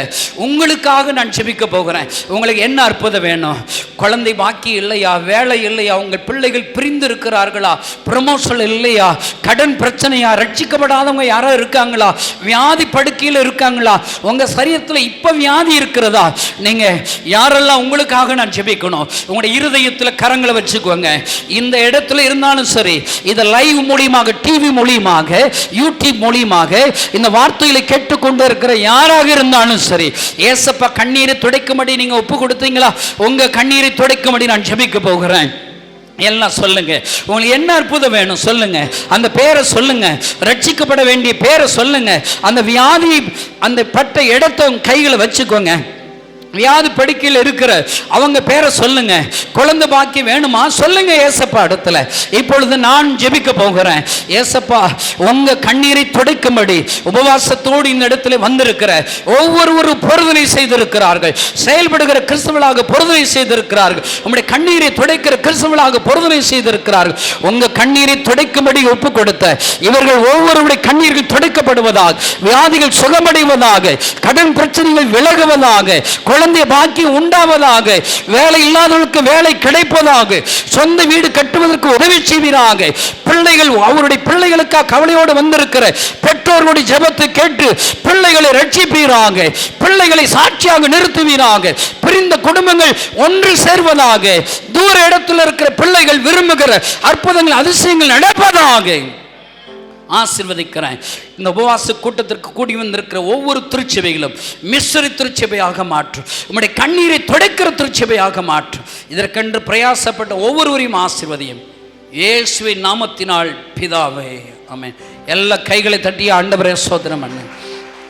உங்களுக்காக நான் ஜெபிக்க போகிறேன். உங்களுக்கு என்ன அற்புதம் வேணும்? குழந்தை பாக்கி இல்லையா? வேலை இல்லையா? உங்கள் பிள்ளைகள் பிரிந்து இருக்கிறார்களா? ப்ரமோஷன் இல்லையா? கடன் பிரச்சனையா? ரட்சிக்கப்படாதவங்க யாரோ இருக்காங்களா? வியாதி படுக்கையில் இருக்காங்களா? உங்கள் சரீரத்தில் இப்போ வியாதி இருக்கிறதா? நீங்கள் யாரெல்லாம் உங்களுக்காக நான் ஜெபிக்கணும்? உங்களுடைய இருதயத்தில் கரங்களை வச்சுக்கோங்க. இந்த இடத்துல இருந்தாலும் சரி, இதை லைவ் மூலியமாக, டிவி மூலியமாக, யூடியூப் மூலியமாக இந்த வார்த்தைகளை கேட்டுக்கொண்டு இருக்கிற யாராக இருந்தாலும் சரி, ஏசப்பா கண்ணீரை துடைக்கும்படி நீங்க ஒப்பு கொடுத்தீங்களா? உங்க கண்ணீரை துடைக்கும்படி நான் ஜெபிக்க போகிறேன். எல்லாம் சொல்லுங்க. உங்களுக்கு என்ன அற்புதம் வேணும் சொல்லுங்க. அந்த பேரை சொல்லுங்க. ரட்சிக்கப்பட வேண்டிய பேரை சொல்லுங்க. அந்த வியாதி, அந்த பட்ட இடத்தை கைகளை வச்சுக்கோங்க. வியாதி படுக்கையில் இருக்கிற அவங்க பேரை சொல்லுங்க. குழந்தை பாக்கி வேணுமா சொல்லுங்க ஏசப்பா இடத்துல. இப்பொழுது நான் ஜெபிக்க போகிறேன். ஏசப்பா உங்க கண்ணீரை துடைக்கும்படி உபவாசத்தோடு இந்த இடத்துல வந்திருக்கிற ஒவ்வொருவரும் பொருதனை செய்திருக்கிறார்கள், செயல்படுகிற கிறிஸ்தவர்களாக பொருதனை செய்திருக்கிறார்கள், உங்களுடைய கண்ணீரை துடைக்கிற கிறிஸ்தவர்களாக பொருதனை செய்திருக்கிறார்கள். உங்க கண்ணீரை துடைக்கும்படி ஒப்பு கொடுத்த இவர்கள் ஒவ்வொருவருடைய கண்ணீர்கள் துடைக்கப்படுவதாக, வியாதிகள் சுகமடைவதாக, கடன் பிரச்சனைகள் விலகுவதாக, குழந்தை பாக்கியம் உண்டாவதாக, வேலை இல்லாதவர்களுக்கு வேலை கிடைப்பதாக, சொந்த வீடு கட்டுவதற்கு உதவி செய்வீராக. பிள்ளைகள் அவருடைய பிள்ளைகளுக்காக கவலையோடு வந்திருக்கிற பெற்றோர்களுடைய ஜெபத்தை கேட்டு பிள்ளைகளை ரட்சிப்பீராக, பிள்ளைகளை சாட்சியாக நிறுத்துவீராக, பிரிந்த குடும்பங்கள் ஒன்று சேர்வதாக, தூர இடத்தில் இருக்கிற பிள்ளைகள் விரும்புகிற அற்புதங்கள் அதிசயங்கள் நடப்பதாக ஆசீர்வதிக்கிறேன். இந்த உபவாச கூட்டத்திற்கு கூடி வந்திருக்கிற ஒவ்வொரு திருச்சபைகளும் மிஸ்ரி திருச்சபையாக மாற்றும், உம்முடைய கண்ணீரை துடைக்கிற திருச்சபையாக மாற்றும். இதற்கென்று பிரயாசப்பட்ட ஒவ்வொருவரையும் ஆசீர்வதியும் இயேசுவின் நாமத்தினால் பிதாவே, ஆமென். எல்லா கைகளை தட்டி ஆண்டவரே ஸ்தோத்திரம் பண்ணு.